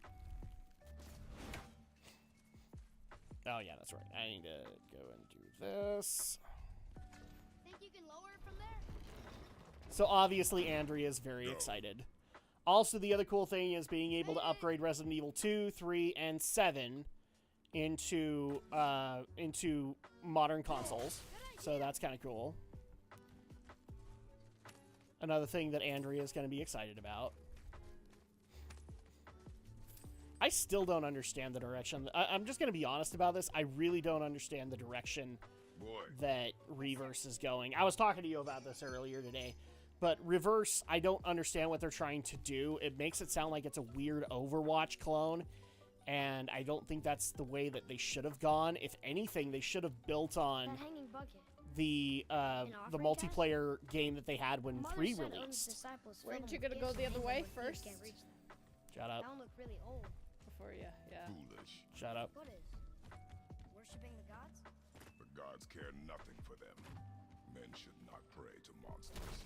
Oh, yeah, that's right. I need to go and do this. Think you can lower it from there? So, obviously, Andrea is very excited. Also, the other cool thing is being able to upgrade Resident Evil 2, 3, and 7 into modern consoles. So that's kind of cool. Another thing that Andrea is going to be excited about. I still don't understand the direction. I'm just going to be honest about this. I really don't understand the direction that Reverse is going. I was talking to you about this earlier today. But Reverse, I don't understand what they're trying to do. It makes it sound like it's a weird Overwatch clone. And I don't think that's the way that they should have gone. If anything, they should have built on the multiplayer game that they had when 3 released. Weren't you gonna go the other way first? Shut up. Don't look really old. Before you, yeah. Foolish. Shut up. What is? Worshipping the gods? The gods care nothing for them. Men should not pray to monsters.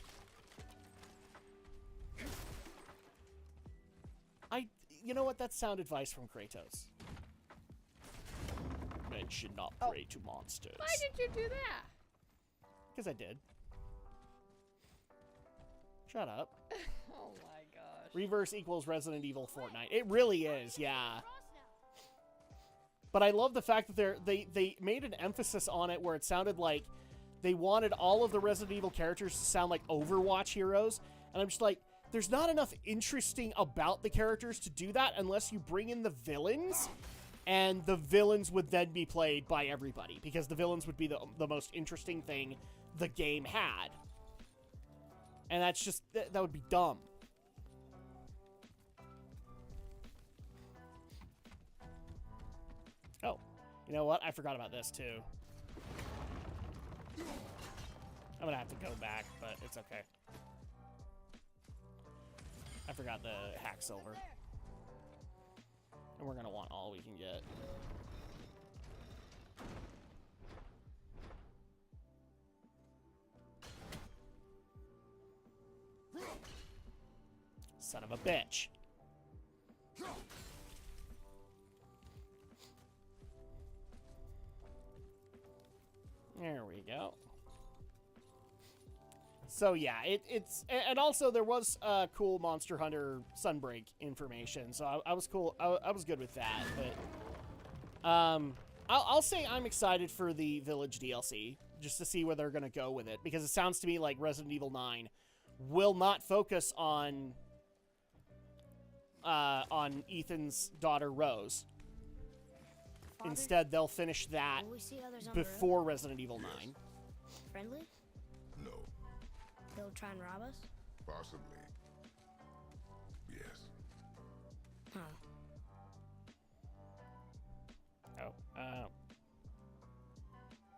You know what? That's sound advice from Kratos. Men should not pray to monsters. Why did you do that? Because I did. Shut up. Oh my gosh. Reverse equals Resident Evil Fortnite. It really is, yeah. But I love the fact that they made an emphasis on it where it sounded like they wanted all of the Resident Evil characters to sound like Overwatch heroes. And I'm just like, there's not enough interesting about the characters to do that unless you bring in the villains. And the villains would then be played by everybody. Because the villains would be the most interesting thing the game had. And that's just, that would be dumb. Oh, you know what? I forgot about this too. I'm gonna have to go back, but it's okay. I forgot the hack silver. And we're gonna want all we can get. Son of a bitch. There we go. So yeah, it's and also there was cool Monster Hunter Sunbreak information, so I was cool. I was good with that, but I'll say I'm excited for the Village DLC just to see where they're gonna go with it, because it sounds to me like Resident Evil 9 will not focus on Ethan's daughter Rose. Father, Instead, they'll finish that will we see others on the road? before Resident Evil 9. Friendly? No, They'll try and rob us? possibly. Yes. Huh.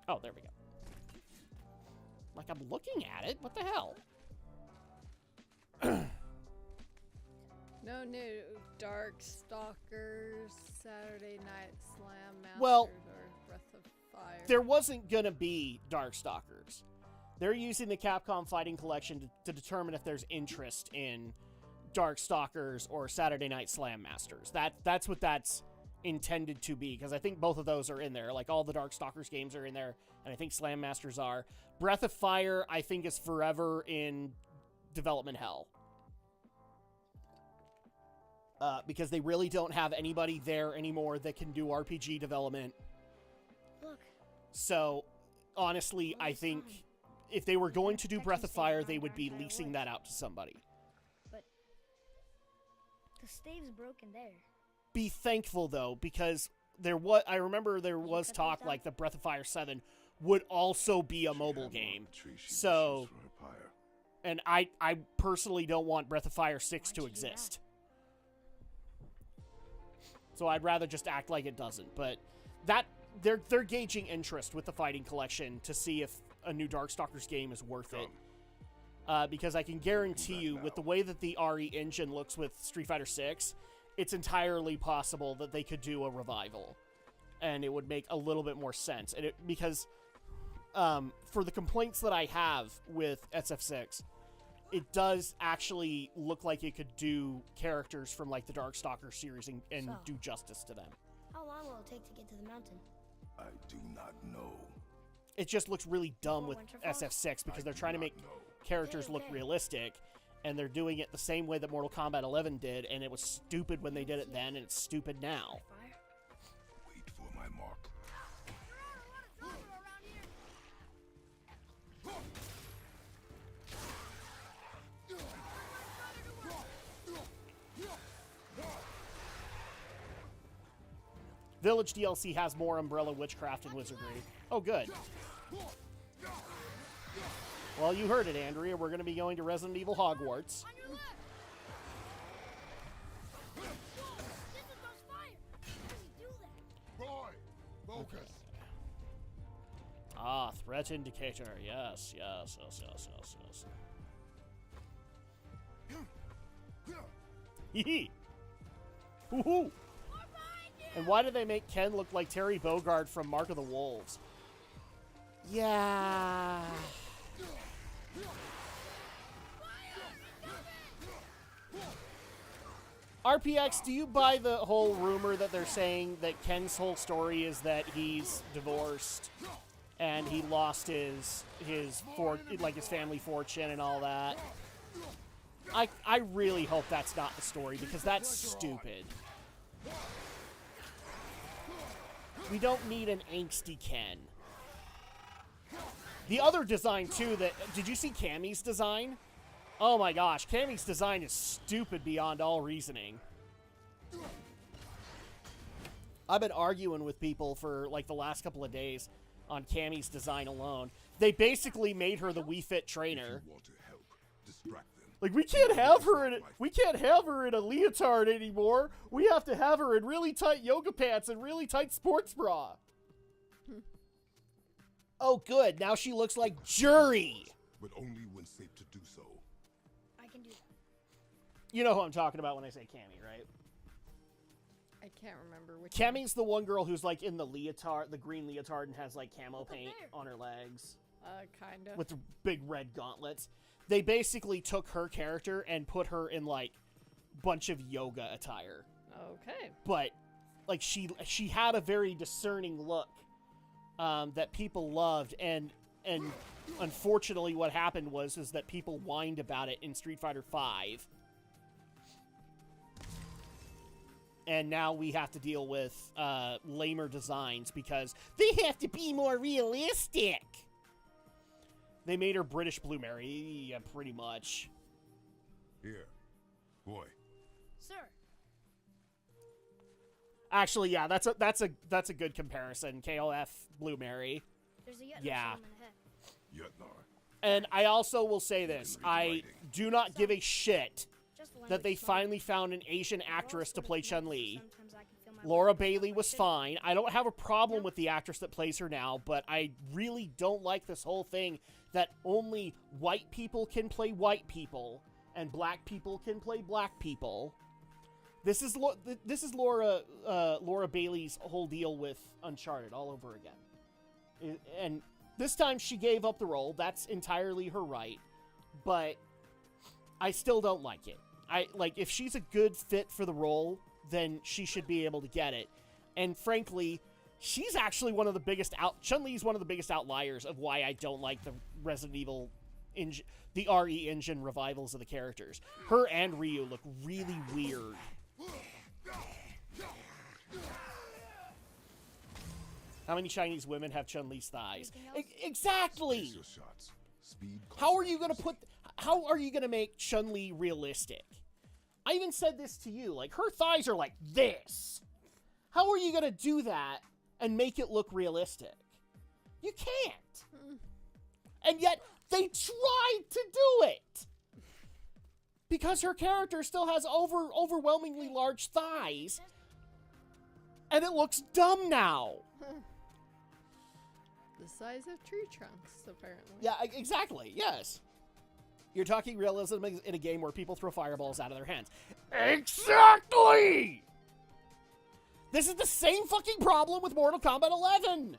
Oh, there we go. Like, I'm looking at it. What the hell? No new Dark Stalkers, Saturday Night Slam Masters, Well, or Breath of Fire. There wasn't gonna be Darkstalkers. They're using the Capcom Fighting Collection to determine if there's interest in Darkstalkers or Saturday Night Slam Masters. That's what that's intended to be, because I think both of those are in there. Like, all the Darkstalkers games are in there, and I think Slam Masters are. Breath of Fire, I think, is forever in development hell. Because they really don't have anybody there anymore that can do RPG development. Look. So, honestly, I think if they were going to do Breath of Fire, they would be leasing that out to somebody. But the stave's broken there. Be thankful, though, because I remember there was talk like the Breath of Fire 7 would also be a mobile game. So, and I personally don't want Breath of Fire 6 to exist. So I'd rather just act like it doesn't. But that they're gauging interest with the Fighting Collection to see if a new Darkstalkers game is worth it. Because I can guarantee you, with the way that the RE engine looks with Street Fighter 6, it's entirely possible that they could do a revival, and it would make a little bit more sense. And because for the complaints that I have with SF6, it does actually look like it could do characters from like the Darkstalker series and do justice to them. How long will it take to get to the mountain? I do not know. It just looks really dumb with SF6 because they're trying to make characters look realistic, and they're doing it the same way that Mortal Kombat 11 did, and it was stupid when they did it then, and it's stupid now. Wait for my mark. Village DLC has more Umbrella Witchcraft and Wizardry. Oh, good. Well, you heard it, Andrea. We're going to be going to Resident Evil Hogwarts. Focus. Okay. Ah, threat indicator. Yes. Hee hoo. And why did they make Ken look like Terry Bogard from Mark of the Wolves? Yeah. RPX, do you buy the whole rumor that they're saying that Ken's whole story is that he's divorced and he lost his family fortune and all that? I really hope that's not the story, because that's stupid. We don't need an angsty Ken. The other design, too, did you see Cammy's design? Oh my gosh, Cammy's design is stupid beyond all reasoning. I've been arguing with people for, like, the last couple of days on Cammy's design alone. They basically made her the Wii Fit trainer. If you want to help, distract them. Like, we can't have her in a leotard anymore. We have to have her in really tight yoga pants and really tight sports bra. Oh, good. Now she looks like Jury. But only when safe to do so. I can do that. You know who I'm talking about when I say Cammy, right? I can't remember which. Cammy's the one girl who's like in the leotard, the green leotard, and has like camo paint on her legs. Kinda. With the big red gauntlets. They basically took her character and put her in like bunch of yoga attire. Okay. But like she had a very discerning look that people loved, and unfortunately what happened was that people whined about it in Street Fighter V. And now we have to deal with lamer designs because they have to be more realistic. They made her British Blue Mary, yeah, pretty much. Here, boy. Sir. Actually, yeah, that's a good comparison. KOF Blue Mary. There's a Yetnar Yeah. Solomon ahead. Yetnar. And I also will say this: I do not give a shit Just the that language they smart. finally found an Asian actress to play Chun-Li. Sometimes I can feel my Laura words Bailey sound was like fine. I don't have a problem with the actress that plays her now, but I really don't like this whole thing that only white people can play white people and black people can play black people. This is Laura Bailey's whole deal with Uncharted all over again. And this time she gave up the role. That's entirely her right. But I still don't like it. if she's a good fit for the role, then she should be able to get it. And frankly, she's actually one of the biggest Chun-Li's one of the biggest outliers of why I don't like the Resident Evil the RE Engine revivals of the characters. Her and Ryu look really weird. How many Chinese women have Chun-Li's thighs? Exactly. Your shots. Speed. How are you gonna make Chun-Li realistic? I even said this to you. Like, her thighs are like this. How are you gonna do that and make it look realistic? You can't. And yet they tried to do it because her character still has overwhelmingly large thighs, and it looks dumb now. The size of tree trunks, apparently. Yeah, exactly. Yes. You're talking realism in a game where people throw fireballs out of their hands. Exactly! This is the same fucking problem with Mortal Kombat 11.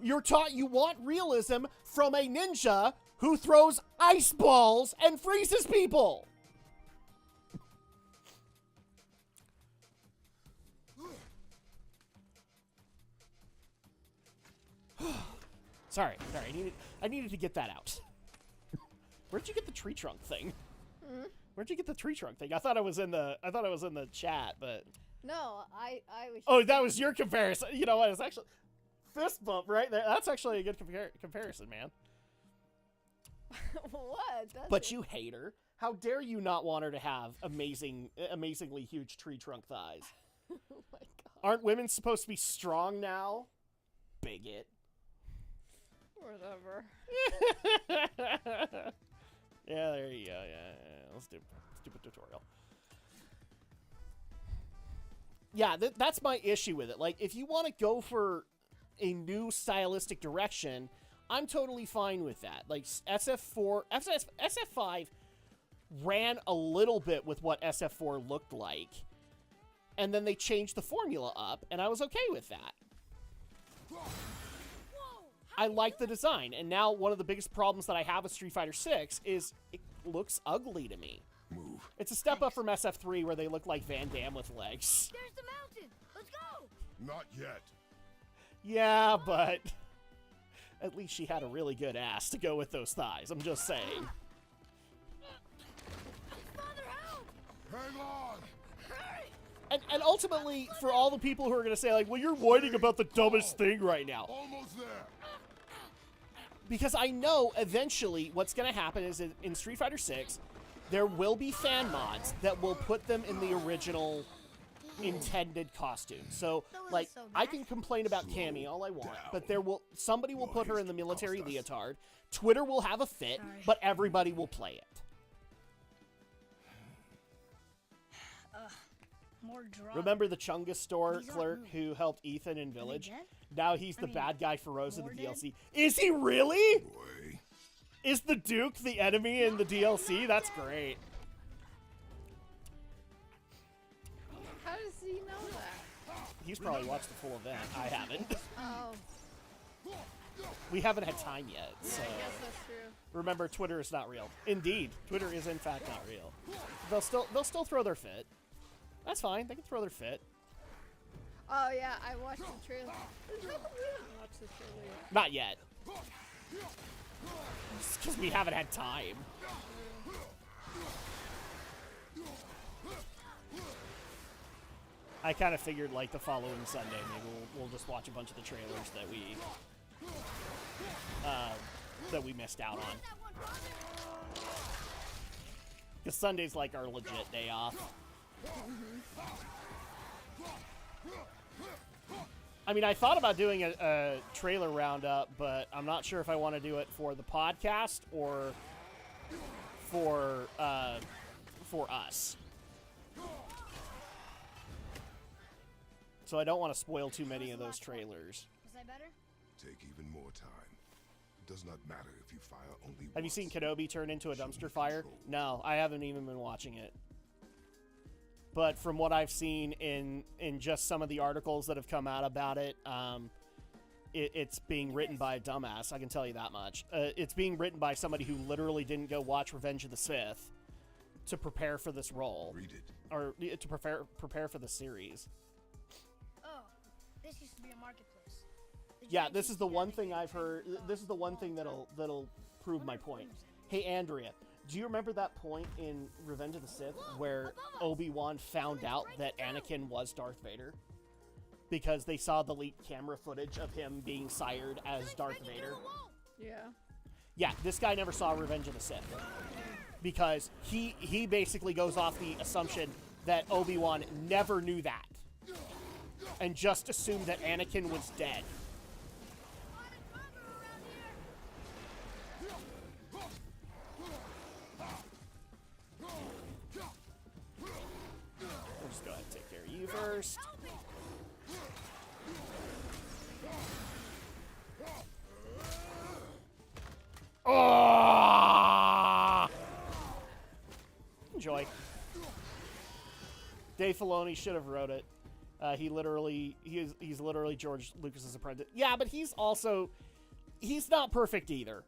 You want realism from a ninja who throws ice balls and freezes people. Sorry. I needed to get that out. Where'd you get the tree trunk thing? Where'd you get the tree trunk thing? I thought it was in the chat, but No, I was. oh, that was your comparison. You know what? It's actually fist bump right there. That's actually a good comparison, man. What? But you hate her. How dare you not want her to have amazingly huge tree trunk thighs? Oh my god. Aren't women supposed to be strong now? Bigot. Whatever. Yeah, there you go. Yeah. Let's do stupid tutorial. Yeah, that's my issue with it. Like, if you want to go for a new stylistic direction, I'm totally fine with that. Like, SF5 ran a little bit with what SF4 looked like, and then they changed the formula up, and I was okay with that. I like the design, and now one of the biggest problems that I have with Street Fighter 6 is it looks ugly to me. Move. It's a step up from SF3 where they look like Van Damme with legs. There's the mountain. Let's go. Not yet. Yeah, but at least she had a really good ass to go with those thighs. I'm just saying. Father, help! Hang on. And ultimately, for all the people who are going to say, like, well, you're whining about the dumbest thing right now. Almost there. Because I know eventually what's going to happen is in Street Fighter 6, there will be fan mods that will put them in the original intended costume. So, like, I can complain about Cammy all I want, but somebody will put her in the military leotard. Twitter will have a fit, but everybody will play it. More drama. Remember the Chungus store clerk who helped Ethan in Village? Now he's the bad guy for Rose in the DLC. Is he really? Boy. Is the Duke the enemy in the DLC? That's great. How does he know that? He's probably watched the full event. I haven't. Oh, We haven't had time yet, so... I guess that's true. Remember, Twitter is not real. Indeed, Twitter is in fact not real. They'll still throw their fit. That's fine. They can throw their fit. Oh yeah, I watched the trailer. There's no reason to watch the trailer yet. Not yet. Because we haven't had time. I kind of figured, like, the following Sunday, maybe we'll just watch a bunch of the trailers that we missed out on. Because Sunday's like our legit day off. I mean, I thought about doing a trailer roundup, but I'm not sure if I want to do it for the podcast or for us. So I don't want to spoil too many of those trailers. Was I better? Take even more time. It does not matter if you fire only Have you seen Kenobi turn into a dumpster fire? No, I haven't even been watching it. But from what I've seen in just some of the articles that have come out about it, it's being written by a dumbass. I can tell you that much. It's being written by somebody who literally didn't go watch Revenge of the Sith to prepare for this role, Read it. or to prepare for the series. Oh, this used to be a marketplace. The Yeah, giants this is used the to one gather thing here I've to trade heard. with This is the one walls thing out. that'll prove my point. Hey, Andrea, do you remember that point in Revenge of the Sith where Obi-Wan found out that Anakin was Darth Vader? Because they saw the leaked camera footage of him being sired as Darth Vader. Yeah. Yeah, this guy never saw Revenge of the Sith. Because he basically goes off the assumption that Obi-Wan never knew that. And just assumed that Anakin was dead. We'll just go ahead and take care of you first. Oh! Enjoy. Dave Filoni should have wrote it. He's literally George Lucas's apprentice. Yeah, but he's not perfect either.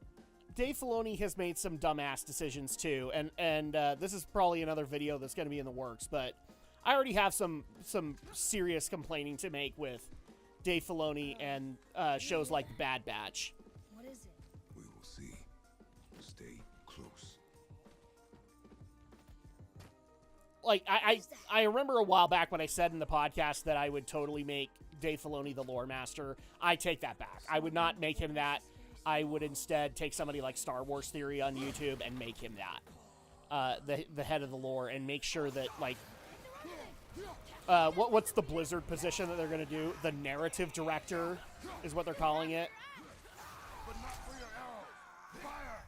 Dave Filoni has made some dumbass decisions too, and this is probably another video that's going to be in the works. But I already have some serious complaining to make with Dave Filoni and shows like Bad Batch. What is it? We will see. Stay close. Like I remember a while back when I said in the podcast that I would totally make Dave Filoni the lore master. I take that back. I would not make him that. I would instead take somebody like Star Wars Theory on YouTube and make him that, the head of the lore, and make sure that like, what's the Blizzard position that they're gonna do? The narrative director is what they're calling it. But not for your arrow. Fire!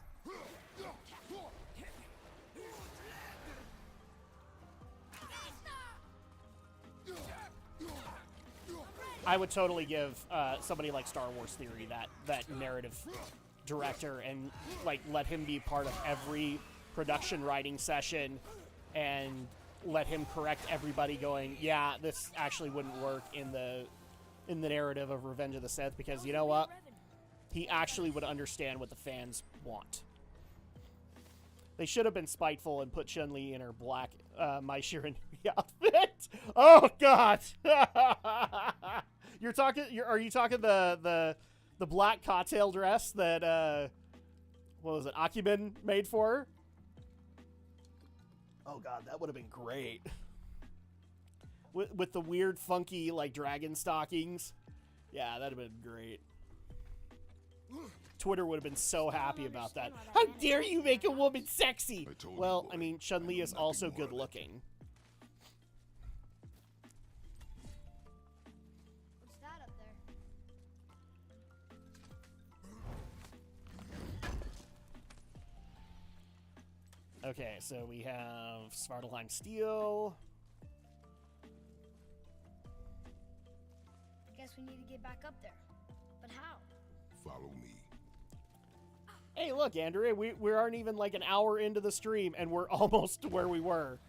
I would totally give somebody like Star Wars Theory that narrative director, and like let him be part of every production writing session, and let him correct everybody going, yeah, this actually wouldn't work in the narrative of Revenge of the Sith, because you know what? He actually would understand what the fans want. They should have been spiteful and put Chun-Li in her black Mai Shiranui outfit. Oh God! Are you talking the black cocktail dress that what was it, Akimen made for her? Oh God, that would have been great. With the weird, funky like dragon stockings. Yeah, that'd have been great. Twitter would have been so happy about that. How dare you make a woman sexy? Well, I mean, Chun-Li is also good looking. What's that up there? Okay, so we have Svartalheim Steel. I guess we need to get back up there. But how? Follow me. Hey, look, Andrea, we aren't even like an hour into the stream, and we're almost where we were.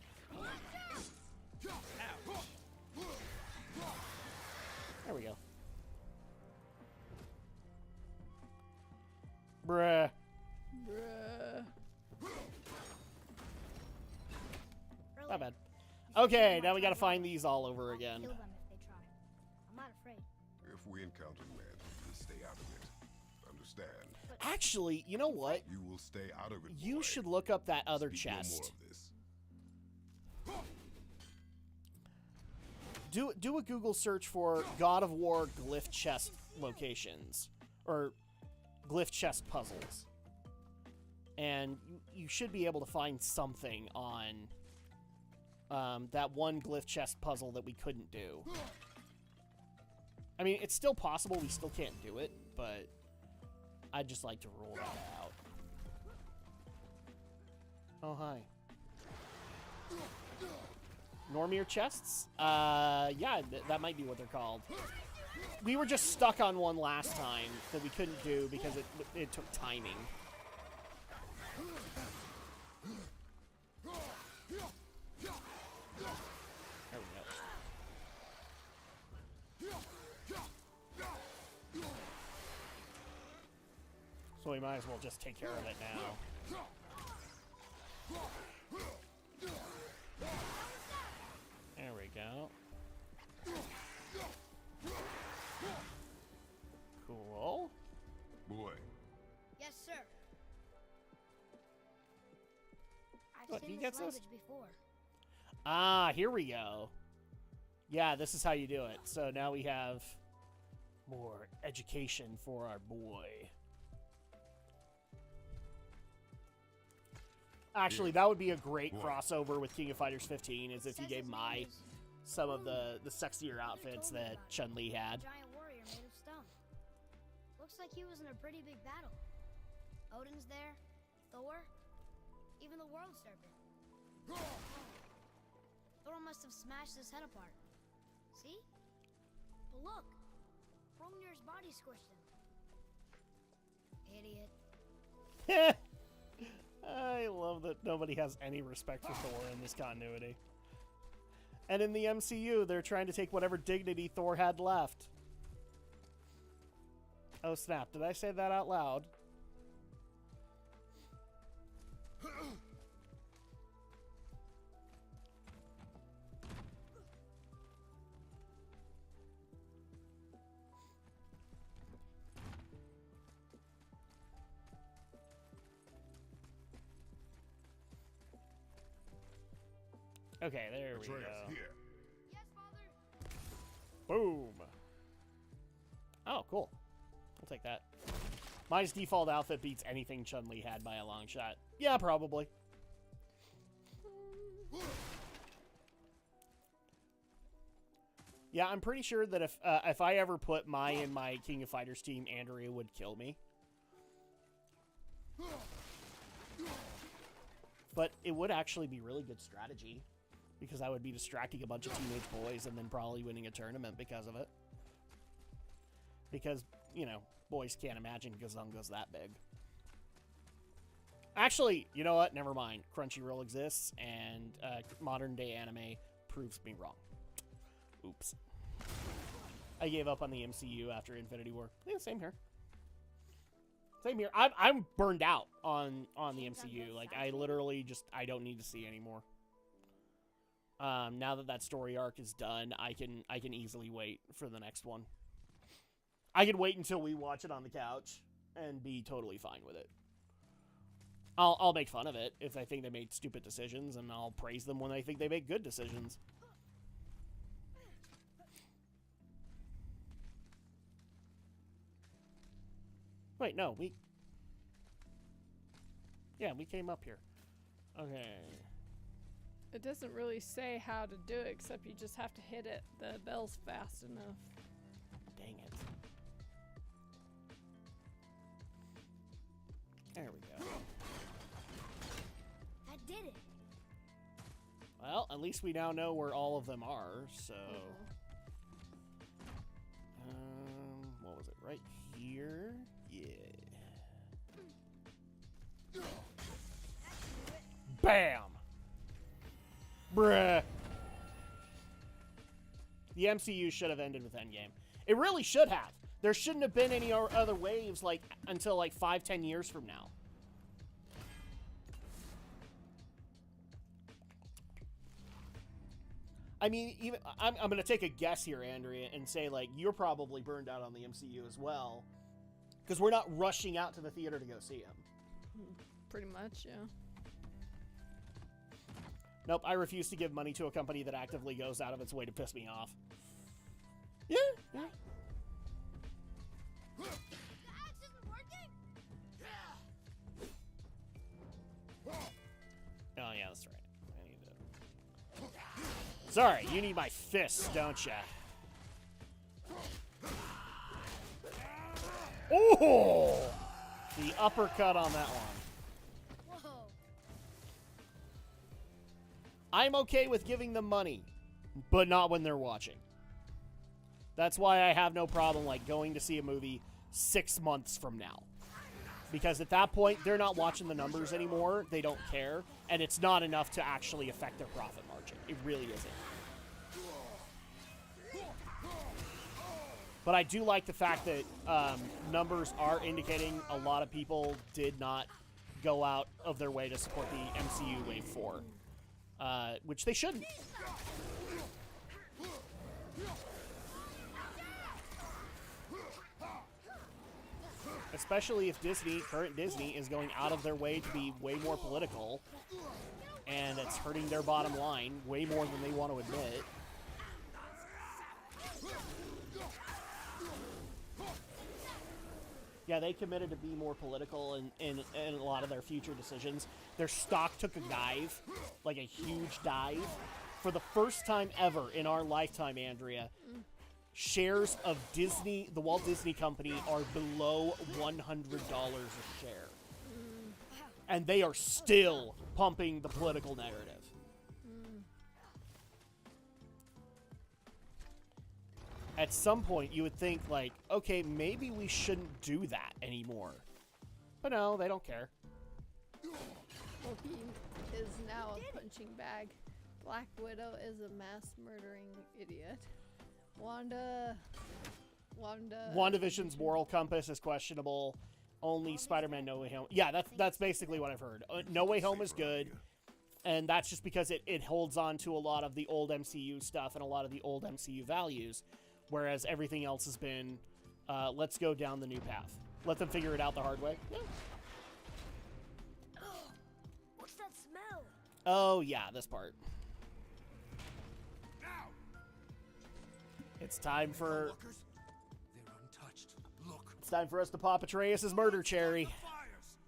There we go. Bruh. Bruh. Not bad. Okay, now we gotta find these all over again. Kill them if they try. I'm not afraid. If we encounter land, we stay out of it. Understand? Actually, you know what? You will stay out of it. You boy. should look up that other Speak no more chest. of this. Do a Google search for God of War glyph chest locations, or glyph chest puzzles, and you should be able to find something on that one glyph chest puzzle that we couldn't do. I mean, it's still possible, we still can't do it, but I'd just like to rule that out. Oh, hi. Normir chests? Yeah, that might be what they're called. We were just stuck on one last time that we couldn't do because it took timing. There we go. So we might as well just take care of it now. go. Cool. Boy, Yes, sir. I've What, seen he this gets this? language before. Ah, here we go. Yeah, this is how you do it. So now we have more education for our boy. Actually, that would be a great Boy. crossover with King of Fighters 15, is if you Says gave his my name is some of the sexier outfits that Chun-Li had. a giant warrior made of stone. Looks like he was in a pretty big battle. Odin's there, Thor, even the World Serpent. Thor must have smashed his head apart. See? But look, Hrungnir's body squished him. Idiot. I love that nobody has any respect for Thor in this continuity. And in the MCU, they're trying to take whatever dignity Thor had left. Oh snap, did I say that out loud? Okay, there we Atreus, go. here. Yes, Father. Boom. Oh, cool. I'll take that. Mine's default outfit beats anything Chun-Li had by a long shot. Yeah, probably. Yeah, I'm pretty sure that if I ever put Mai in my King of Fighters team, Andrea would kill me. But it would actually be really good strategy, because I would be distracting a bunch of teenage boys and then probably winning a tournament because of it. Because, you know, boys can't imagine Gazunga's that big. Actually, you know what? Never mind. Crunchyroll exists, and modern day anime proves me wrong. Oops. I gave up on the MCU after Infinity War. Yeah, same here. Same here. I'm burned out on the MCU. Like, I literally just, I don't need to see anymore. Now that that story arc is done, I can easily wait for the next one. I can wait until we watch it on the couch and be totally fine with it. I'll make fun of it if I think they made stupid decisions, and I'll praise them when I think they make good decisions. Wait, no, yeah, we came up here. Okay. It doesn't really say how to do it, except you just have to hit it, the bells fast enough. Dang it. There we go. That did it. Well, at least we now know where all of them are, so... what was it? Right here? Yeah. BAM! Bruh. The MCU should have ended with Endgame. It really should have. There shouldn't have been any other waves like until like 5-10 years from now. I mean, even I'm going to take a guess here, Andrea, and say like you're probably burned out on the MCU as well, because we're not rushing out to the theater to go see him. Pretty much, yeah. Nope, I refuse to give money to a company that actively goes out of its way to piss me off. Yeah, yeah. The axe isn't working. Oh, yeah, that's right. I need to... Sorry, you need my fists, don't ya? Oh! The uppercut on that one. Whoa. I'm okay with giving them money, but not when they're watching. That's why I have no problem like going to see a movie 6 months from now. Because at that point, they're not watching the numbers anymore. They don't care. And it's not enough to actually affect their profit margin. It really isn't. But I do like the fact that numbers are indicating a lot of people did not go out of their way to support the MCU Wave 4. Which they shouldn't. especially if current Disney, is going out of their way to be way more political, and it's hurting their bottom line way more than they want to admit. Yeah, they committed to be more political in a lot of their future decisions. Their stock took a dive, like a huge dive. For the first time ever in our lifetime, Andrea, shares of Disney, the Walt Disney Company, are below $100 a share. And they are still pumping the political narrative. At some point, you would think, like, okay, maybe we shouldn't do that anymore. But no, they don't care. Well, he is now a punching bag. Black Widow is a mass murdering idiot. WandaVision's moral compass is questionable. Only Spider-Man No Way Home. Yeah, that's basically what I've heard. No Way Home is good. And that's just because it holds on to a lot of the old MCU stuff and a lot of the old MCU values. Whereas everything else has been, let's go down the new path. Let them figure it out the hard way. Yeah. What's that smell? Oh, yeah, this part. It's time for... They're untouched. Look. It's time for us to pop Atreus' murder cherry.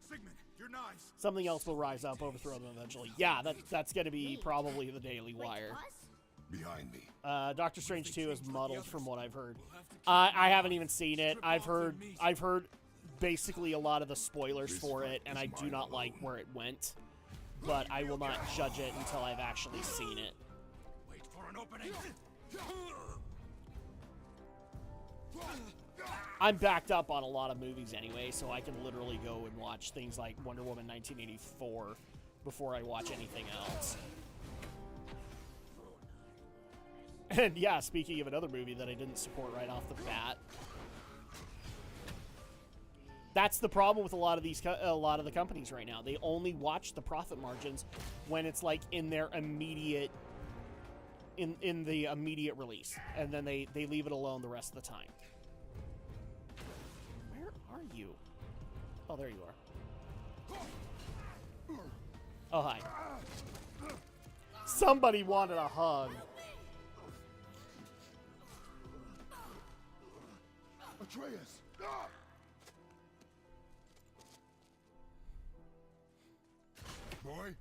Sigmund, you're nice. Something else will rise up, overthrow them eventually. Yeah, that's going to be probably the Daily Wire. Behind me. Doctor Strange 2 is muddled from what I've heard. I haven't even seen it. I've heard basically a lot of the spoilers for it, and I do not like where it went. But I will not judge it until I've actually seen it. Wait for an opening. I'm backed up on a lot of movies anyway, so I can literally go and watch things like Wonder Woman 1984 before I watch anything else. And yeah, speaking of another movie that I didn't support right off the bat, that's the problem with a lot of the companies right now. They only watch the profit margins when it's like in their immediate in the immediate release, and then they leave it alone the rest of the time. Where are you? Oh, there you are. Oh, hi. Somebody wanted a hug. Atreus! Boy?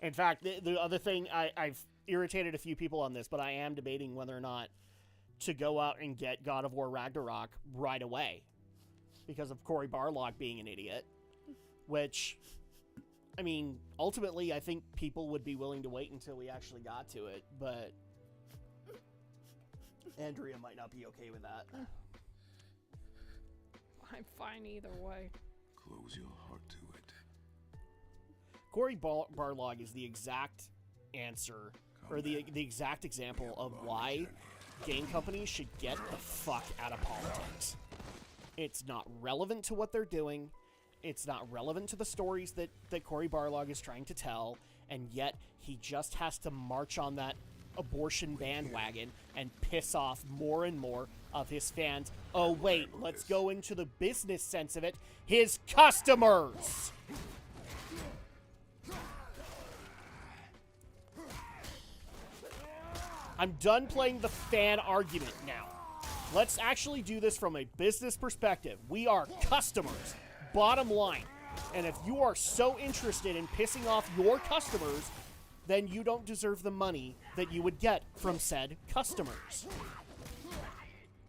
In fact, the other thing, I've irritated a few people on this, but I am debating whether or not to go out and get God of War Ragnarok right away. Because of Cory Barlog being an idiot. Which... I mean, ultimately, I think people would be willing to wait until we actually got to it, but Andrea might not be okay with that. I'm fine either way. Close your heart to it. Cory Barlog is the exact answer, or the exact example of why game companies should get the fuck out of politics. It's not relevant to what they're doing. It's not relevant to the stories that Cory Barlog is trying to tell, and yet he just has to march on that abortion bandwagon and piss off more and more of his fans. Oh, wait, let's go into the business sense of it. His customers! I'm done playing the fan argument now. Let's actually do this from a business perspective. We are customers. Bottom line. And if you are so interested in pissing off your customers, then you don't deserve the money that you would get from said customers.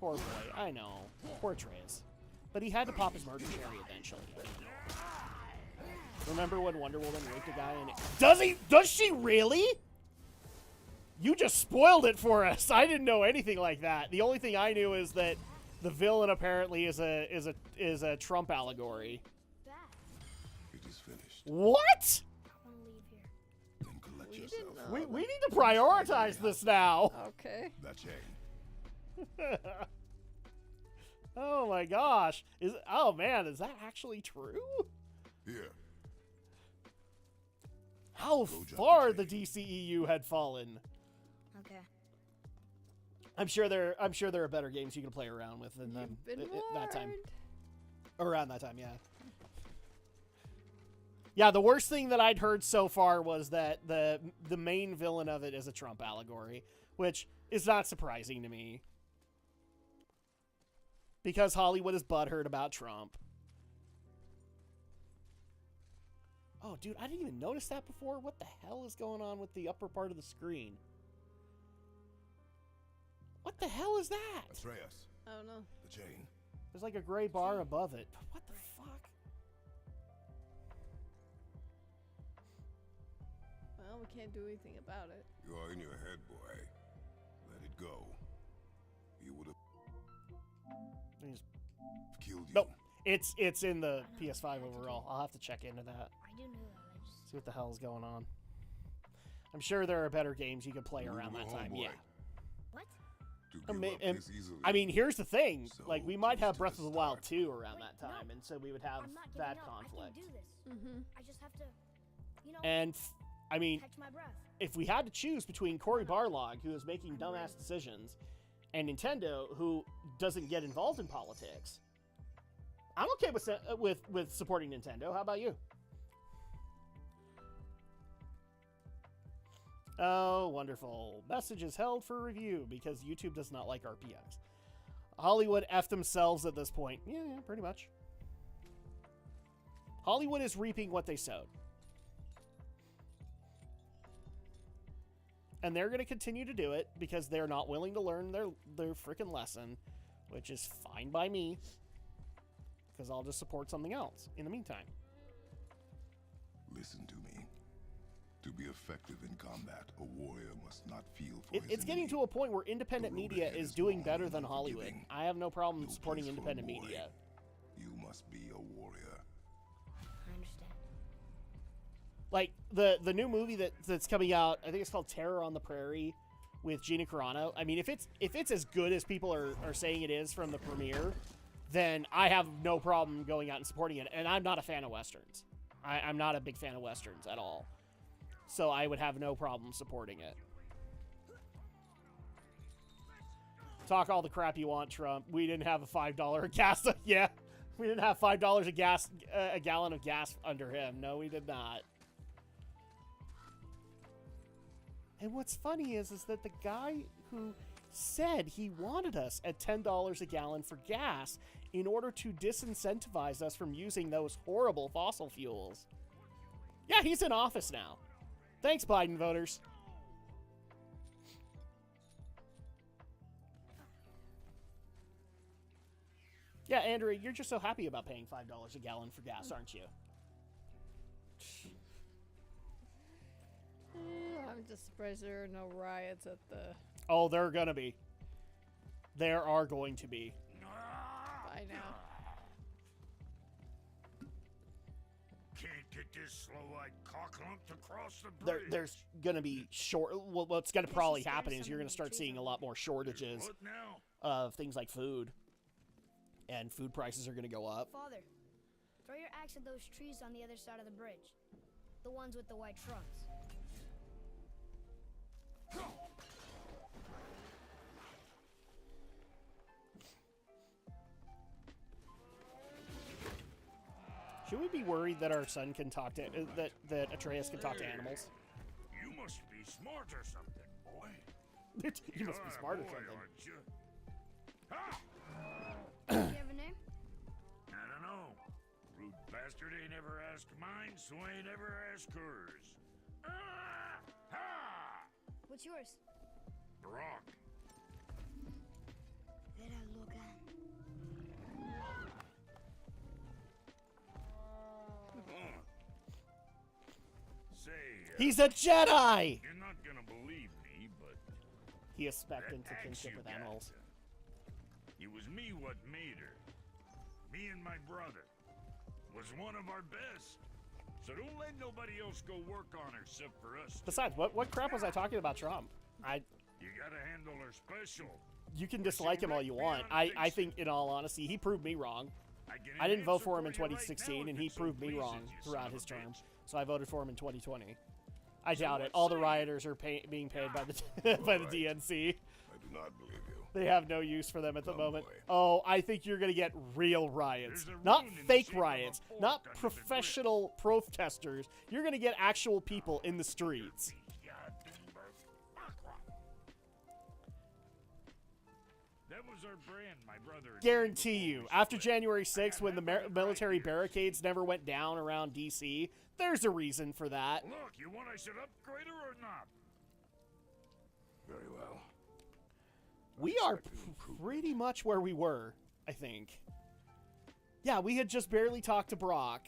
Poor boy. I know. Poor Atreus. But he had to pop his murder cherry eventually. Remember when Wonder Woman raped a guy and Does she really? You just spoiled it for us. I didn't know anything like that. The only thing I knew is that the villain apparently is a Trump allegory. It is finished. What? I want to leave here. Then collect We yourself. didn't know. We need to prioritize this now. Okay. That chain. Oh my gosh. Oh man, is that actually true? Here. How how far the DCEU had fallen. Okay. I'm sure there are better games you can play around with than them Been that time. warned. Around that time, yeah. Yeah, the worst thing that I'd heard so far was that the main villain of it is a Trump allegory, which is not surprising to me. Because Hollywood is butthurt about Trump. Oh, dude, I didn't even notice that before. What the hell is going on with the upper part of the screen? What the hell is that? Atreus, I don't know. the chain. There's like a gray bar above it. But what the fuck? Well, we can't do anything about it. You are in your head, boy. Let it go. You would have killed you. Nope. It's in the PS5 overall. I'll have to check into that. I do know that. I just... See what the hell is going on. I'm sure there are better games you could play around that time. Yeah. What? To give up this easily. I mean, here's the thing. So Like, we might have close to Breath the of the Wild start. 2 around that Wait, time, no. and so we would have I'm not giving that up. conflict. I can do this. Mm-hmm. I just have to, you know, And, I mean, catch my breath. if we had to choose between Cory Barlog, who is making dumbass decisions, and Nintendo, who doesn't get involved in politics, I'm okay with supporting Nintendo. How about you? Oh, wonderful. Message is held for review because YouTube does not like RPX. Hollywood F themselves at this point. Yeah, pretty much. Hollywood is reaping what they sowed. And they're going to continue to do it because they're not willing to learn their freaking lesson, which is fine by me. Because I'll just support something else in the meantime. Listen to me. To be effective in combat, a warrior must not feel for his It's getting enemy. to a point where independent The road media ahead is is doing long better and than Hollywood. unforgiving. I have no problem No supporting place for a independent boy. media. You must be a warrior. I understand. Like the new movie that's coming out, I think it's called Terror on the Prairie with Gina Carano. I mean, if it's as good as people are saying it is from the premiere, then I have no problem going out and supporting it. And I'm not a fan of Westerns. I'm not a big fan of Westerns at all. So I would have no problem supporting it. Talk all the crap you want, Trump. We didn't have a $5 a gas. Yeah, we didn't have $5 a gas, a gallon of gas under him. No, we did not. And what's funny is that the guy who said he wanted us at $10 a gallon for gas in order to disincentivize us from using those horrible fossil fuels. Yeah, he's in office now. Thanks, Biden voters. Yeah, Andrew, you're just so happy about paying $5 a gallon for gas, aren't you? I'm just surprised there are no riots at the Oh, there are gonna be. There are going to be. by now. Can't get this slow-eyed cocklump to cross the bridge. There's gonna be what's gonna Guess probably you scared happen is some you're of gonna the start trees seeing a over lot there. more shortages What now? of things like food, and food prices are gonna go up. Father, throw your axe at those trees on the other side of the bridge. The ones with the white trunks. Should we be worried that our son can talk to that Atreus can talk to animals? You must be smart or something, boy. You must be You're a smart or boy, something. aren't you? Ha! Do you have a name? I don't know. Rude bastard ain't ever asked mine, so ain't ever asked hers. Ah! Ha! What's yours? Brock. Vera Logan. Say, He's a Jedi! you're not gonna believe me, but He is spec'd that into axe kinship you with got, animals. It was me what made her. Me and my brother. Was one of our best. So don't let nobody else go work on her except for us. two. Besides, what crap was I talking about Trump? You gotta handle her special. You can dislike him all you want. I think, in all honesty, he proved me wrong. Get I an didn't vote answer for him in you right 2016, now and if he it so proved me pleases wrong you, throughout son his of a term. bitch. So I voted for him in 2020. I doubt it. All the rioters are being paid by the by the DNC. I do not believe you. They have no use for them at the Oh, moment. boy. Oh, I think you're gonna get real riots, There's a not rune in the fake shape of a riots, fork not under the professional protesters. You're gonna get actual people in the streets. That was our brand, my brother. Guarantee you, after January 6th, when the military barricades never went down around DC, there's a reason for that. Look, you want I should upgrade her or not? Very well. We are pretty much where we were, I think. Yeah, we had just barely talked to Brock,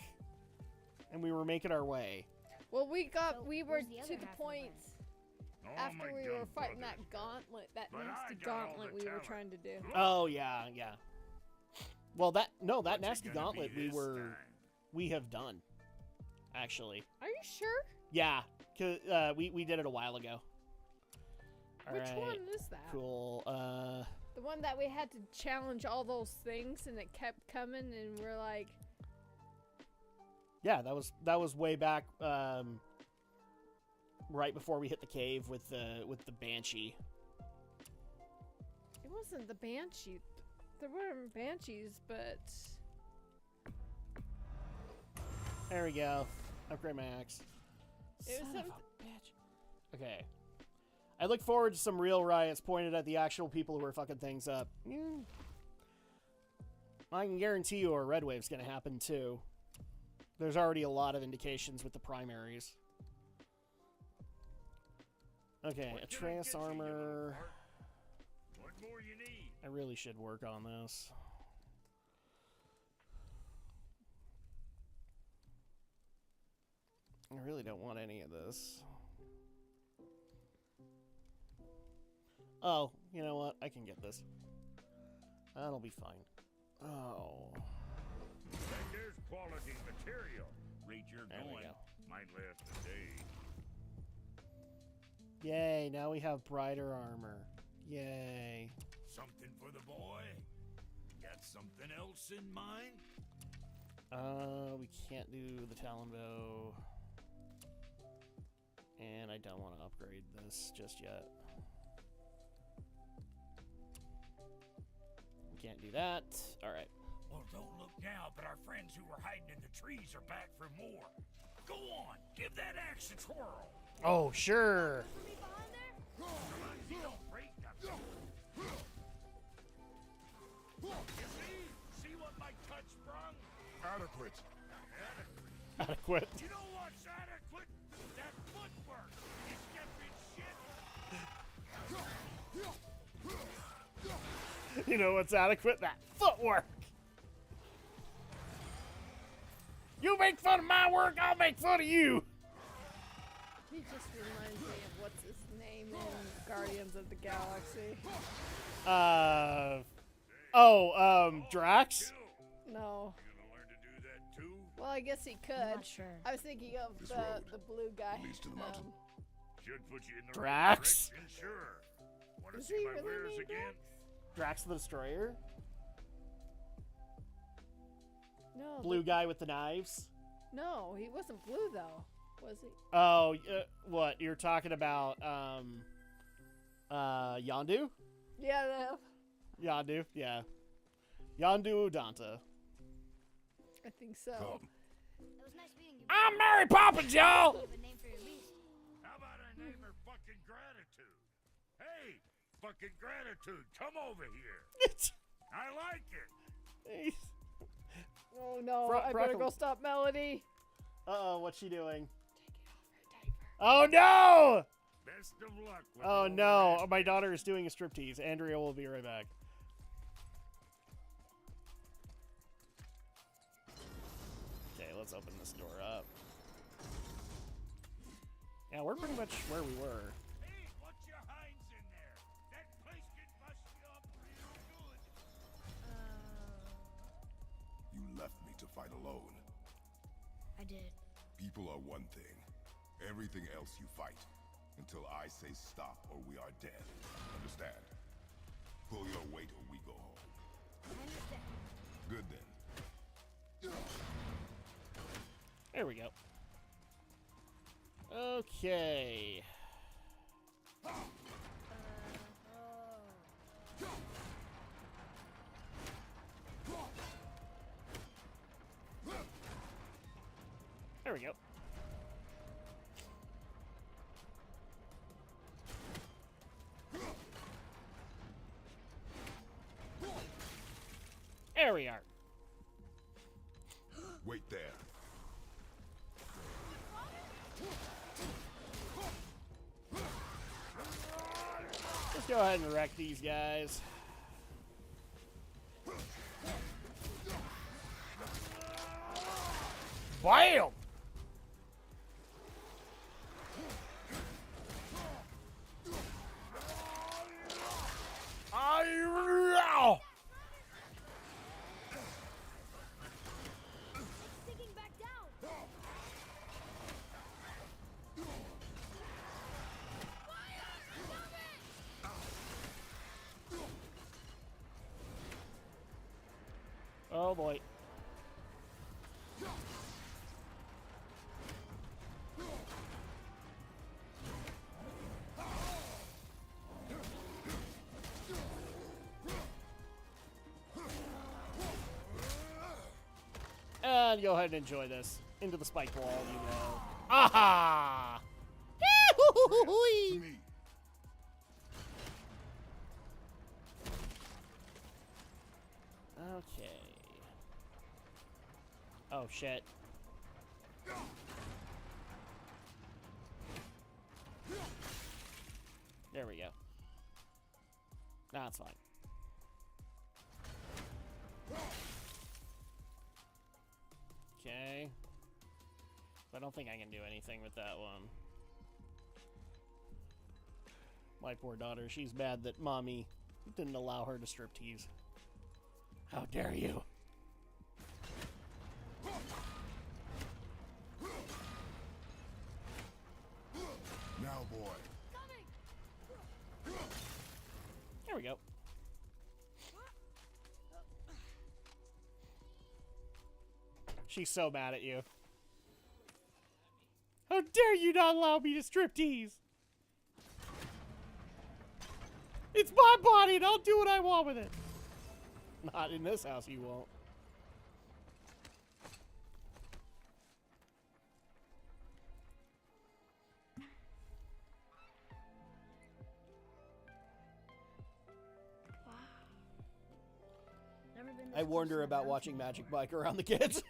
and we were making our way. Well, we So, were where's the to other the half of the point Oh, after my we were dumb fighting brother. that gauntlet, that But I nasty got all gauntlet the we were talent. trying to do. Oh, yeah, yeah. Well, that What's it nasty gonna gauntlet be this time? we have done, actually. Are you sure? Yeah, 'cause, we did it a while ago. All Which right, one is that? cool. The one that we had to challenge all those things and it kept coming and we're like, Yeah, that was way back, right before we hit the cave with the banshee. it wasn't the banshee. There weren't banshees, but There we go. Upgrade my axe. It was Son of some- a bitch. Okay. I look forward to some real riots pointed at the actual people who are fucking things up. I can guarantee you a red wave's gonna happen too. There's already a lot of indications with the primaries. Okay, What can I Atreus get you, you little armor. fart? What more you need? I really should work on this. I really don't want any of this. Oh, you know what? I can get this. That'll be fine. Oh. That there's quality material. Rate you're There we going. go. Might last a day. Yay, now we have brighter armor. Yay. Something for the boy? Got something else in mind? We can't do the Talon Bow. And I don't want to upgrade this just yet. We can't do that. Alright. Well, don't look now, but our friends who were hiding in the trees are back for more. Go on, give that axe a twirl. Oh, sure. Come on, you don't break nothing. You see what my touch sprung? Adequate. Adequate. You know what's adequate? That footwork. You stepping shit. You know what's adequate? That footwork. You make fun of my work, I'll make fun of you. he just reminds me of what's his name in Guardians of the Galaxy. Drax? No. You gonna learn to do that too? Well, I guess he could. I'm not sure. I was thinking of This road the blue guy. leads to the mountain. Should put you in the Drax? right direction, sure. Wanna Is see he my really wares named again? Drax the Destroyer? No. Blue guy with the knives? No, he wasn't blue though, was he? Oh, what? You're talking about, Yondu? Yeah, Yondu, yeah. Yondu Udanta. I think so. Come. It was nice meeting you. I'm Mary Poppins, y'all! You have a name for your beast. How about I name her fucking Gratitude? Hey, fucking Gratitude, come over here. I like it. Oh no, Bro- I better Broccoli. go stop Melody. Uh-oh, what's she doing? Take it off her diaper. Oh, no! Best of luck with Oh, all no. that. My daughter is doing a striptease. Andrea will be right back. Okay, let's open this door up. Yeah, we're pretty much where we were. Hey, what's your hinds in there? That place can bust you up real good. You left me to fight alone. I did. People are one thing. Everything else you fight. Until I say stop or we are dead. Understand? Pull your weight or we go home. I understand. Good then. There we go. Okay. There we go. There we are. Wait there. Let's go ahead and wreck these guys. Bam! Sinking back down. Oh boy. And go ahead and enjoy this. Into the spike wall, you know. Aha! To me. Okay. Oh shit. There we go. That's fine. Okay. I don't think I can do anything with that one. My poor daughter, she's mad that mommy didn't allow her to striptease. How dare you? Now, boy. There we go. She's so mad at you. How dare you not allow me to striptease? It's my body and I'll do what I want with it. Not in this house, you won't. Never been this I warned close her to about a watching mountain Magic before. Mike around the kids.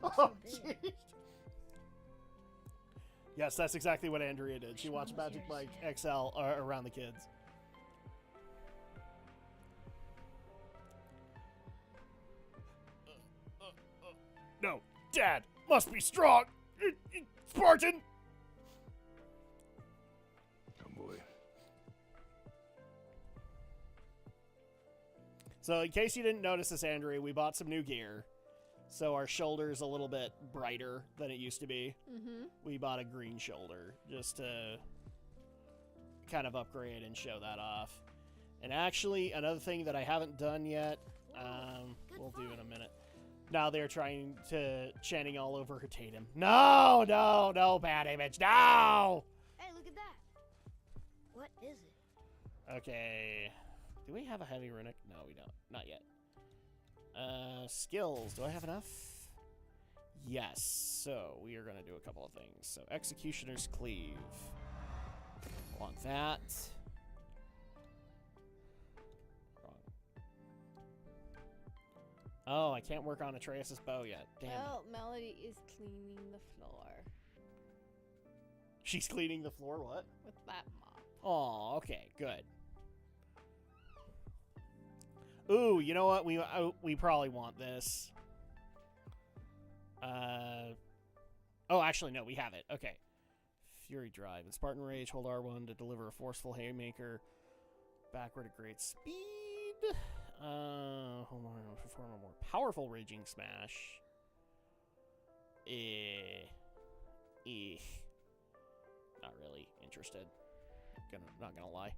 Oh, jeez. Yes, that's exactly what Andrea did. She watched Magic Mike XL around the kids. No, Dad must be strong. Spartan. Come, boy. So, in case you didn't notice this, Andrea, we bought some new gear. So our shoulder's a little bit brighter than it used to be. Mm-hmm. We bought a green shoulder just to kind of upgrade and show that off. And actually, another thing that I haven't done yet, we'll do in a minute. Now they're trying to chanting all over her Tatum. No, no, no, bad image, no! Hey, look at that. What is it? Okay. Do we have a heavy runic? No, we don't. Not yet. Skills. Do I have enough? Yes. So, we are going to do a couple of things. So, Executioner's Cleave. Want that. Wrong. Oh, I can't work on Atreus' bow yet. Damn it. Well, Melody is cleaning the floor She's cleaning the floor, what? with that mop. Oh, okay. Good. Ooh, you know what? We probably want this. Oh, actually, no, we have it. Okay. Fury Drive. In Spartan Rage, hold R1 to deliver a forceful haymaker backward at great speed. Hold on, perform a more powerful Raging Smash. Not really interested. Not gonna lie.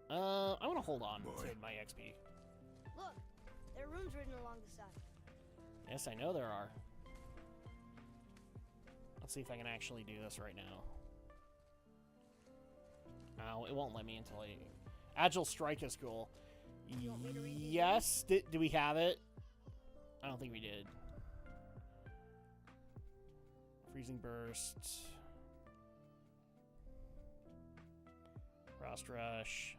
I want to hold on Boy. to my XP. Look, there are runes written along the side. Yes, I know there are. Let's see if I can actually do this right now. Oh, it won't let me until I... Agile Strike is cool. You want me to read these Yes. Do we have it? I don't think we did. Freezing Burst. Frost Rush.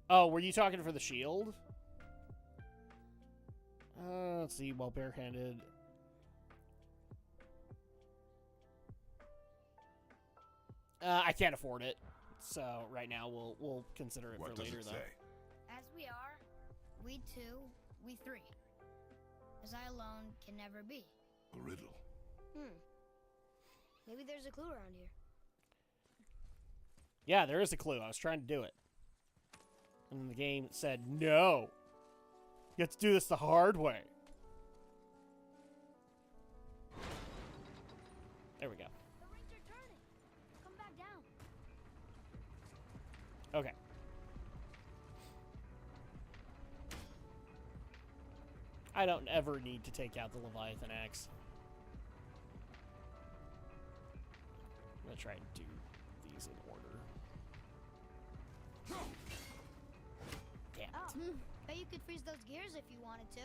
Oh, were you talking for the shield? Let's see. While barehanded. I can't afford it, so right now we'll consider it What for does later, it though. say? As we are, we two, we three. As I alone can never be. A riddle. Maybe there's a clue around here. Yeah, there is a clue. I was trying to do it, and then the game said no. You have to do this the hard way. There we go. The rings are turning. Come back down. Okay. I don't ever need to take out the Leviathan Axe. I'm gonna try and do these in order. Damn it. Oh, bet you could freeze those gears if you wanted to.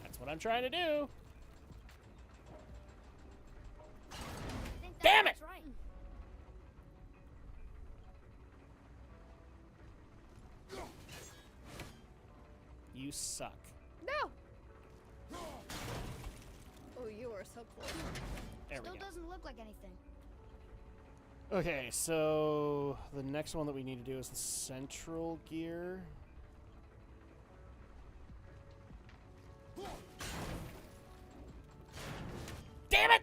That's what I'm trying to do. I think Damn that's it! right. You suck. No! Oh, you are so close. There we Still go. doesn't look like anything. Okay, so the next one that we need to do is the central gear. Damn it!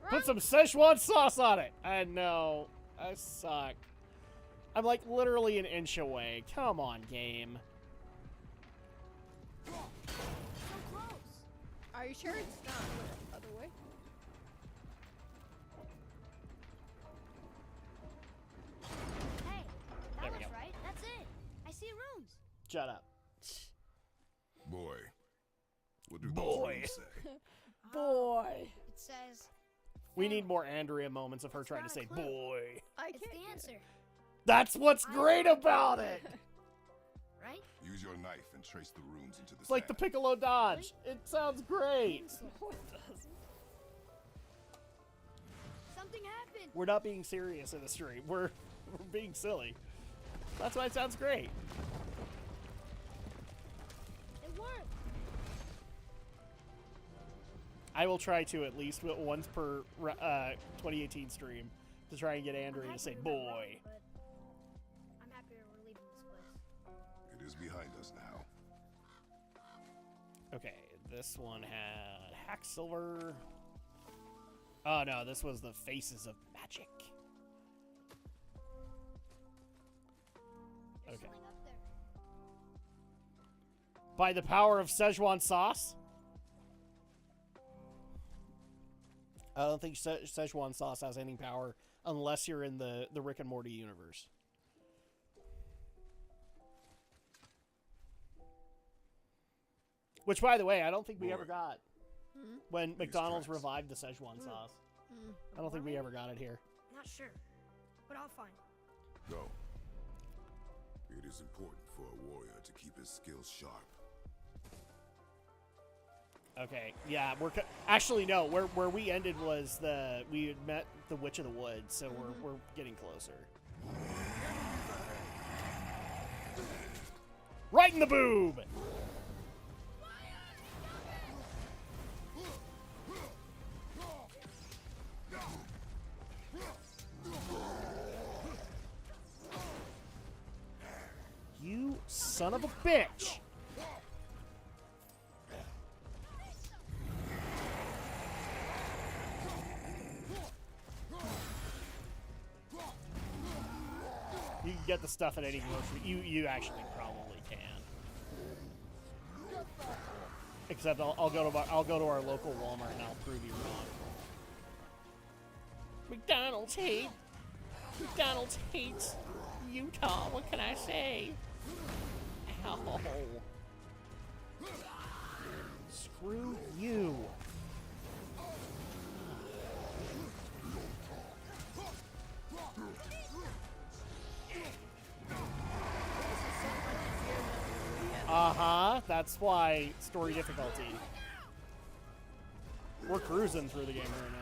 Put some Szechuan sauce on it. I know. I suck. I'm like literally an inch away. Come on, game. So close. Are you sure it's not the other way? Hey, that There we was go. right. That's it. I see runes. Shut up. Boy. What do Boy. those runes say? Boy. It says We need more Andrea moments of her trying to not a say clue. boy. I it's can't the get it. answer, That's what's great about it. right? Use your knife and trace the runes into the It's like the sand. Piccolo Dodge. It sounds great. Something happened. We're not being serious in the stream. We're being silly. That's why it sounds great. It worked. I will try to at least once per 2018 stream to try and get Andrea to say boy. But I'm happy we're leaving this place. It is behind us now. Okay, this one had Hacksilver. Oh no, this was the Faces of Magic. There's Okay. something up there. By the power of Szechuan sauce? I don't think Szechuan sauce has any power unless you're in the Rick and Morty universe. Which, by the way, I don't think we ever got when McDonald's tracks. revived the Szechuan sauce. I don't think we ever got it here. Not sure, but I'll find. Go. It is important for a warrior to keep his skills sharp. Okay, yeah, actually no. Where we ended was we had met the Witch of the Woods, so we're getting closer. Right in the boob. You son of a bitch. You can get the stuff at any grocery. You actually probably can. Except I'll go to our local Walmart and I'll prove you wrong. McDonald's hates Utah. What can I say? Ow. Uh-huh. That's why story difficulty. We're cruising through the game right now.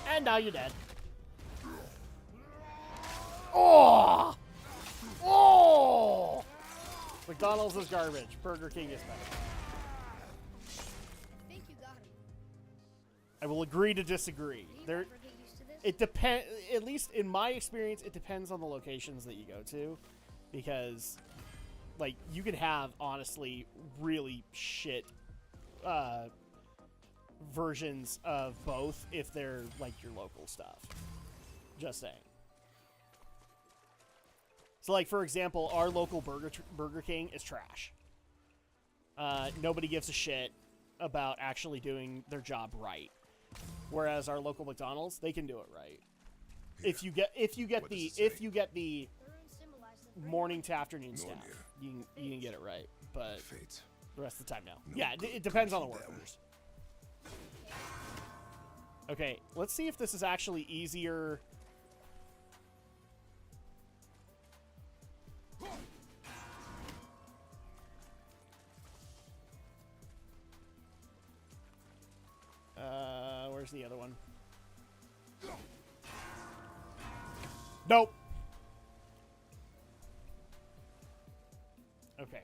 And now you're dead. Oh! Oh! McDonald's is garbage. Burger King is better. I think you got him. I will agree to disagree. Do you There, ever get used to this? it depends. At least in my experience, it depends on the locations that you go to, because, like, you can have honestly really shit versions of both if they're like your local stuff. Just saying. So, like, for example, our local Burger King is trash. Nobody gives a shit about actually doing their job right. Whereas our local McDonald's, they can do it right. If you get the morning to afternoon staff, you can get it right. But Fate. the rest of the time, no. Yeah, it depends on the workers. Okay, let's see if this is actually easier. Where's the other one? Nope. Okay.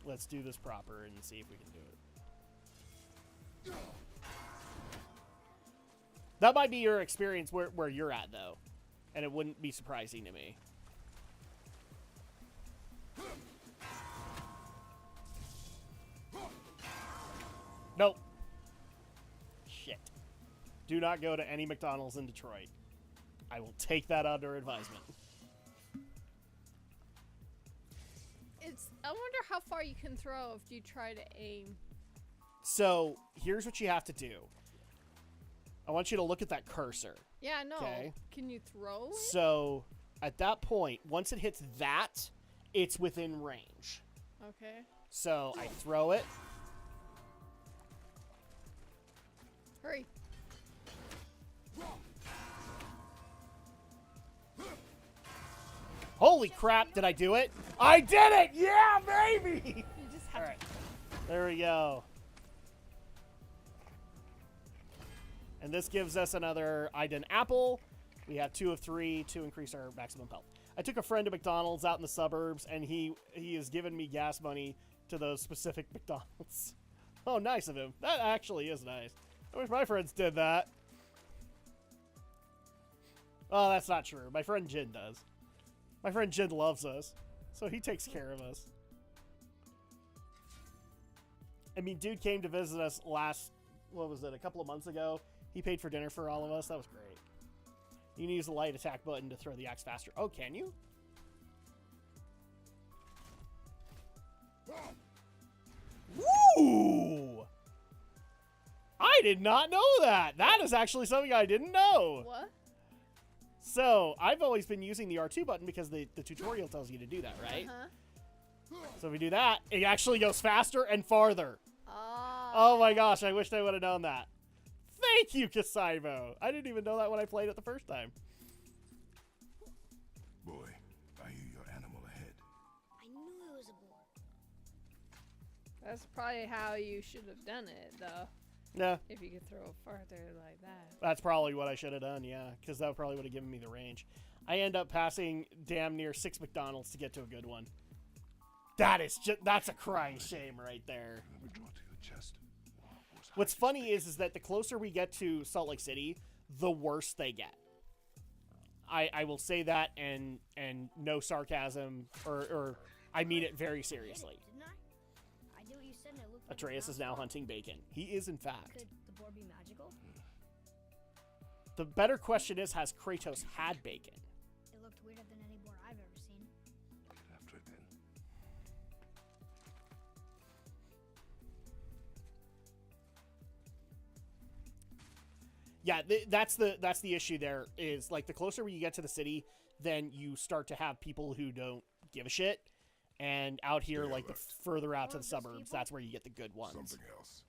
Let's do this proper and see if we can do it. That might be your experience where you're at, though. And it wouldn't be surprising to me. Nope. Shit. Do not go to any McDonald's in Detroit. I will take that under advisement. I wonder how far you can throw if you try to aim. So, here's what you have to do. I want you to look at that cursor. Yeah, no. Okay. Can you throw it? So, at that point, once it hits that, it's within range. Okay. So, I throw it. Hurry. Holy crap, did I do it? I did it! Yeah, baby! You just have Alright, there we go. And this gives us another Iden apple. We have 2 of 3 to increase our maximum health. I took a friend to McDonald's out in the suburbs, and he has given me gas money to those specific McDonald's. Oh, nice of him. That actually is nice. I wish my friends did that. Oh, that's not true. My friend Jin does. My friend Jin loves us, so he takes care of us. I mean, dude came to visit us a couple of months ago. He paid for dinner for all of us. That was great. You can use the light attack button to throw the axe faster. Oh, can you? Woo! I did not know that. That is actually something I didn't know. What? So, I've always been using the R2 button because the tutorial tells you to do that, right? Uh-huh. So if we do that, it actually goes faster and farther. Ah. Oh my gosh, I wished I would have known that. Thank you, Kasaibo. I didn't even know that when I played it the first time. Boy, I hear your animal ahead. I knew it was a boar. That's probably how you should have done it, though. Yeah, If you could throw it farther like that. that's probably what I should have done, yeah. Because that probably would have given me the range. I end up passing damn near 6 McDonald's to get to a good one. That's a crying shame right there. Withdraw to your chest. What's funny is that the closer we get to Salt Lake City, the worse they get. I will say that and no sarcasm, or I mean it very seriously. Didn't I? I did what you said and it looked like Atreus is now hunting bacon. He is, in fact. Could the boar be magical? The better question is, has Kratos had bacon? It looked weirder than any boar I've ever seen. Get after it then. Yeah, that's the issue there, is like the closer you get to the city, then you start to have people who don't give a shit. And out here, Stay like the alert. further out to All the of those suburbs, people? that's where you get the good ones. Something else.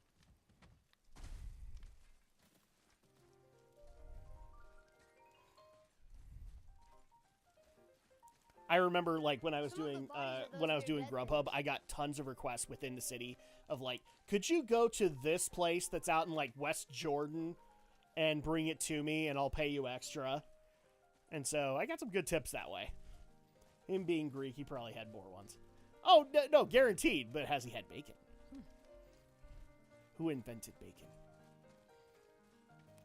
I remember, like, when I was Some of the doing bodies are those when I was near doing dead Grubhub, things. I got tons of requests within the city of like, could you go to this place that's out in like West Jordan and bring it to me, and I'll pay you extra. And so I got some good tips that way. Him being Greek, he probably had more ones. Oh no, guaranteed. But has he had bacon? Who invented bacon?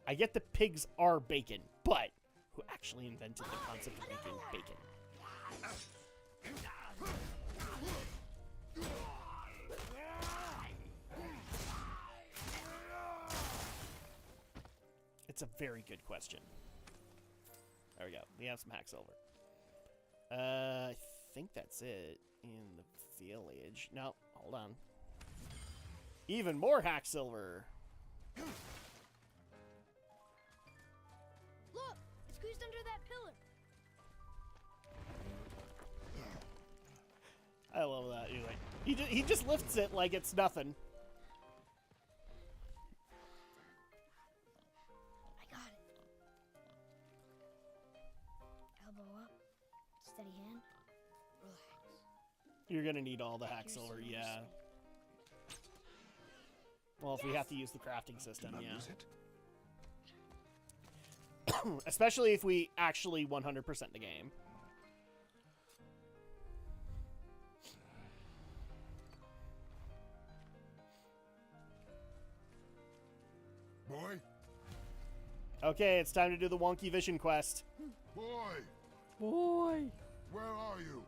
I get the pigs are bacon, but who actually invented the concept of making bacon? It's a very good question. There we go. We have some hack silver. I think that's it in the village. No, hold on. Even more hack silver. Look! It's squeezed under that pillar. I love that. He just lifts it like it's nothing. I got it. Elbow up. Steady hand. Relax. You're gonna need all the hack Your silver, silver yeah. spade. Well, if we have to use the crafting system, Did I yeah. lose it? Especially if we actually 100% the game. Boy? Okay, it's time to do the Wonky Vision quest. Boy! Boy. Where are you?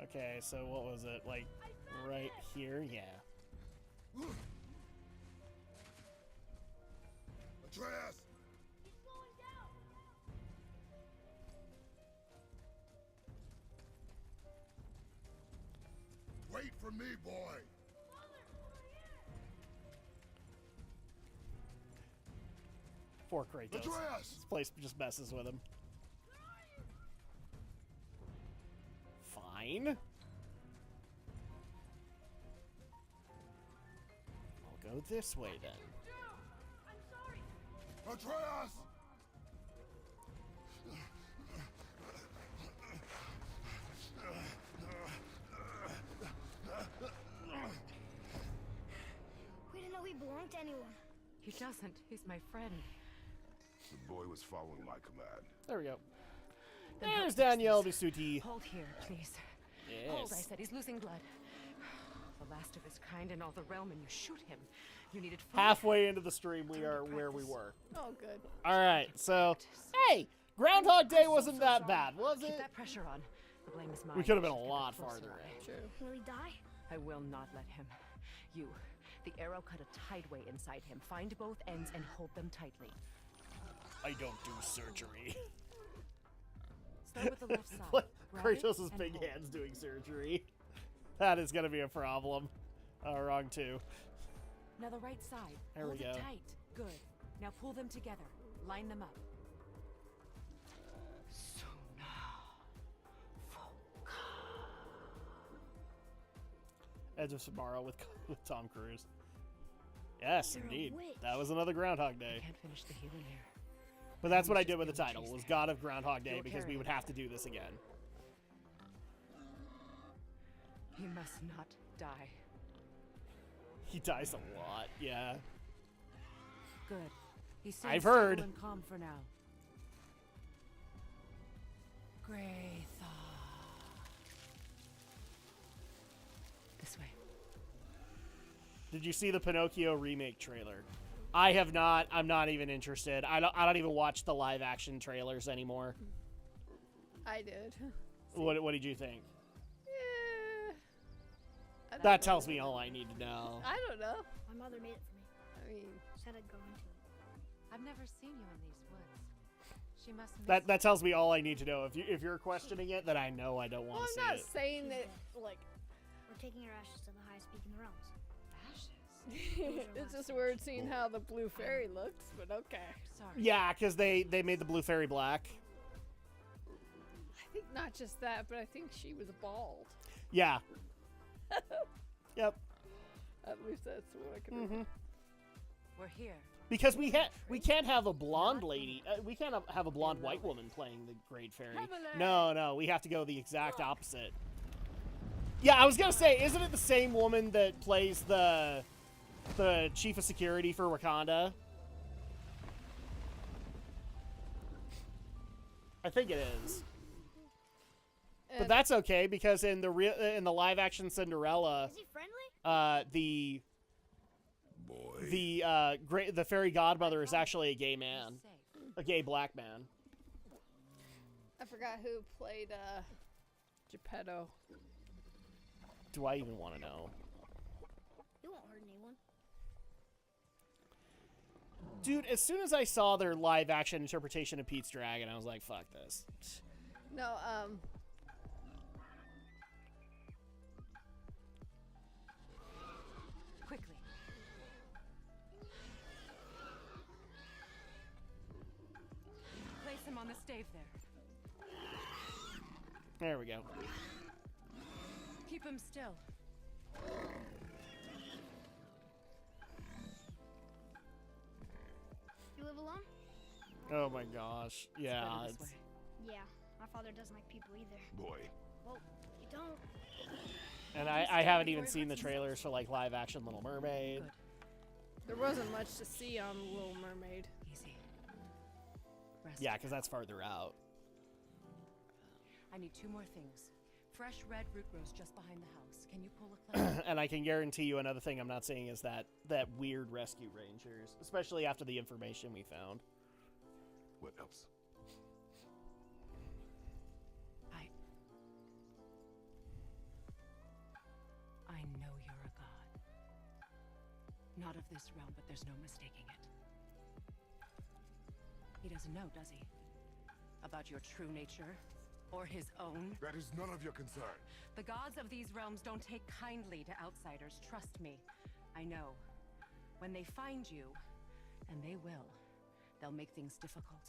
Okay, so what was it? Like, right here? Yeah. Atreus! Wait for me, boy! Poor Kratos. Atreus! This place just messes with him. Fine. I'll go this way then. Atreus! We didn't know he belonged to anyone. He doesn't. He's my friend. The boy was following my command. There we go. Then There's help Danielle fix Bisuti. Hold here, please. Hold, I Yes. said. He's losing blood. The last of his kind in all the realm, and you shoot him. You needed food. Halfway into the stream, we Time to are where we practice. were. Oh, good. All right, so hey, Groundhog Day wasn't that bad, was Keep it? that pressure on. The blame is mine. We could have been I a should keep lot closer farther eye. in. True. Will he die? I will not let him. You. The arrow cut a tideway inside him. Find both ends and hold them tightly. I don't do surgery. Start with the left side. Like Grab it Kratos' and big hold. hands doing surgery. That is gonna be a problem. Wrong too. Now the right side. There we Hold it go. tight. Good. Now pull them together. Line them up. So now. Edge of Tomorrow with Tom Cruise. Yes, You're a indeed. witch. That was another Groundhog I Day. can't finish the healing here. But that's what I Just did with the barely title, chased was that. God of Groundhog Day, You'll because carry we would it. have to do this again. He must not die. He dies a lot, yeah. Good. He seems I've stable heard. and calm for now. Grey This way. Did you see the Pinocchio remake trailer? I have not. I'm not even interested. I don't even watch the live action trailers anymore. I did. What did you think? Yeah. I don't That know. tells me all I need to know. I don't know. My mother made it for me. I mean, Said I'd go into it. I've never seen you in these woods. She must miss That tells me all I need to know. If you're questioning it, then I know I don't well, want to I'm not see it. saying that, like, We're taking her ashes to the highest peak in the realms. ashes. it's just weird seeing how the blue fairy looks, but okay. Sorry. Yeah, because they made the blue fairy black. I think not just that, but I think she was bald. Yeah. Yep. At least that's what I can remember. We're here. Because we can't have a blonde lady. We can't have a blonde white woman playing the Great Fairy. No, we have to go the exact opposite. Yeah, I was gonna say, isn't it the same woman that plays the chief of security for Wakanda? I think it is. But that's okay because in the live action Cinderella, Is he friendly? the fairy godmother is actually a gay man, a gay black man. I forgot who played Geppetto. Do I even want to know? You won't hurt anyone. Dude, as soon as I saw their live action interpretation of Pete's Dragon, I was like, fuck this. No, Quickly. Place him on the stave there. There we go. Keep him still. You live alone? Oh my gosh. Yeah. Better this It's, way. Yeah. My father doesn't like people either. Boy, Well, you don't. and I haven't even seen the trailers for like live action Little Mermaid. Good. there wasn't much to see on Little Mermaid. Easy. Rest. Yeah, because that's farther out. I need 2 more things. Fresh red root rose just behind the house. Can you pull a cloud? And I can guarantee you another thing I'm not seeing is that weird rescue rangers, especially after the information we found. what else? I know you're a god. Not of this realm, but there's no mistaking it. He doesn't know, does he? About your true nature? Or his own? That is none of your concern. The gods of these realms don't take kindly to outsiders, trust me. I know. When they find you, and they will, they'll make things difficult.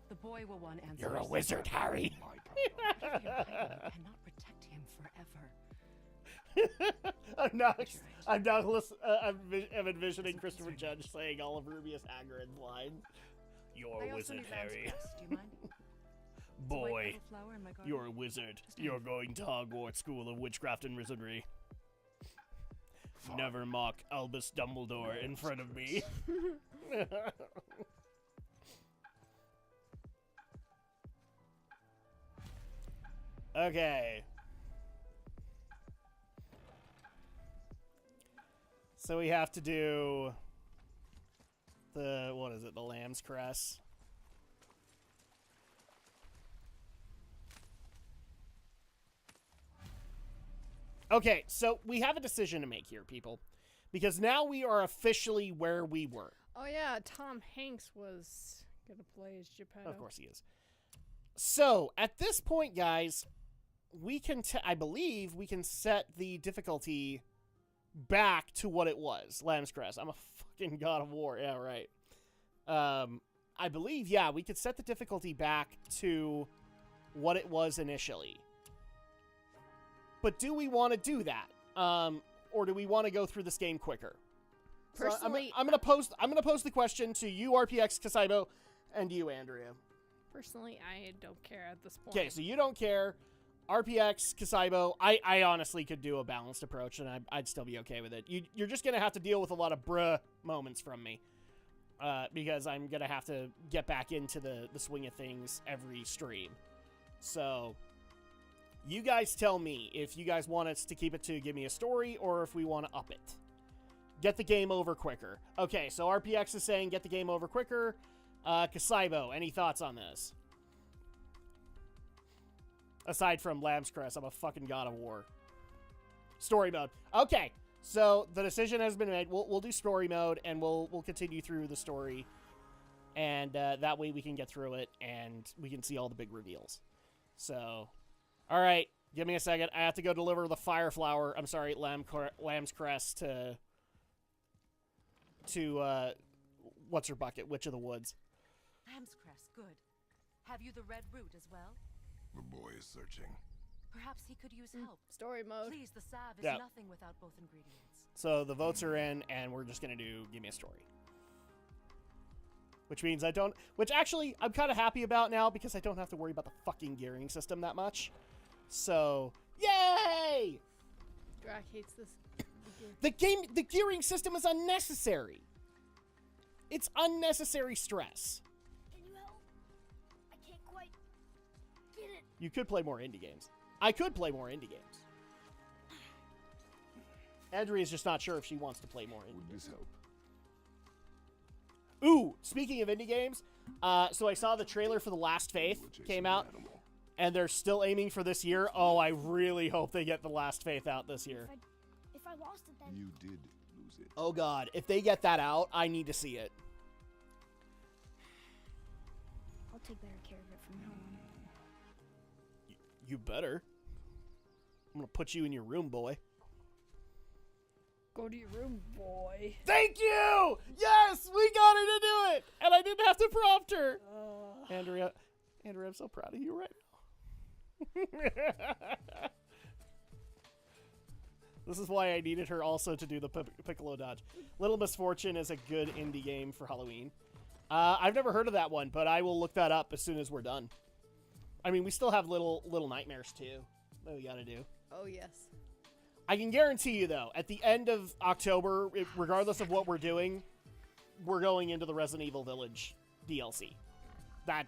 The boy will want answers. You're a wizard, Harry. My You cannot protect him forever. I'm envisioning Christopher Judge saying all of Rubius Hagrid's lines. You're I a also wizard, need Harry. lamb's crest. Do you mind? Boy, White flower in my garden. you're a wizard. You're going to Hogwarts School of Witchcraft and Wizardry. Fine. Never mock Albus Dumbledore in front of me. Okay. So we have to do the, what is it, the Lamb's Crest. Okay, so we have a decision to make here, people. Because now we are officially where we were. Oh yeah, Tom Hanks was gonna play as Geppetto. Of course he is. So, at this point, guys, we can, I believe, we can set the difficulty back to what it was. Lamb's Crest. I'm a fucking god of war. Yeah, right. I believe, yeah, we could set the difficulty back to what it was initially. But do we want to do that? Or do we want to go through this game quicker? Personally, so I'm gonna pose the question to you, RPX Kasaibo, and you, Andrea. Personally, I don't care at this point. Okay, so you don't care. RPX, Kasaibo, I honestly could do a balanced approach, and I'd still be okay with it. You're just going to have to deal with a lot of bruh moments from me. Because I'm going to have to get back into the swing of things every stream. So, you guys tell me if you guys want us to keep it to give me a story, or if we want to up it. Get the game over quicker. Okay, so RPX is saying get the game over quicker. Kasaibo, any thoughts on this? Aside from Lamb's Crest, I'm a fucking god of war. Story mode. Okay, so the decision has been made. We'll do story mode, and we'll continue through the story. And that way we can get through it, and we can see all the big reveals. So, all right, give me a second. I have to go deliver the fire flower. I'm sorry, Lamb's Crest to what's her bucket? Witch of the Woods. Lamb's crest, good. Have you the red root as well? The boy is searching. Perhaps he could use help. Story mode. Please, the salve is Yeah. nothing without both ingredients. So the votes are in, and we're just gonna do give me a story. Which means I don't. Which actually, I'm kind of happy about now because I don't have to worry about the fucking gearing system that much. So, yay! Drak hates this. The gearing system is unnecessary. It's unnecessary stress. Can you help? I can't quite get it. You could play more indie games. I could play more indie games. Andrea's just not sure if she wants to play more indie Would games. this help? Ooh, speaking of indie games, so I saw the trailer for The Last Faith You were chasing came an out, animal. and they're still aiming for this year. Oh, I really hope they get The Last Faith out this year. If I lost it, then You did lose it. Oh god, if they get that out, I need to see it. I'll take better care of it from now on. You better. I'm gonna put you in your room, boy. Go to your room, boy. Thank you! Yes, we got her to do it! And I didn't have to prompt her. Andrea, I'm so proud of you right now. This is why I needed her also to do the Piccolo dodge. Little Misfortune is a good indie game for Halloween. I've never heard of that one, but I will look that up as soon as we're done. I mean, we still have Little Nightmares too that we gotta do. Oh, yes. I can guarantee you, though, at the end of October, regardless of what we're doing, we're going into the Resident Evil Village DLC. That,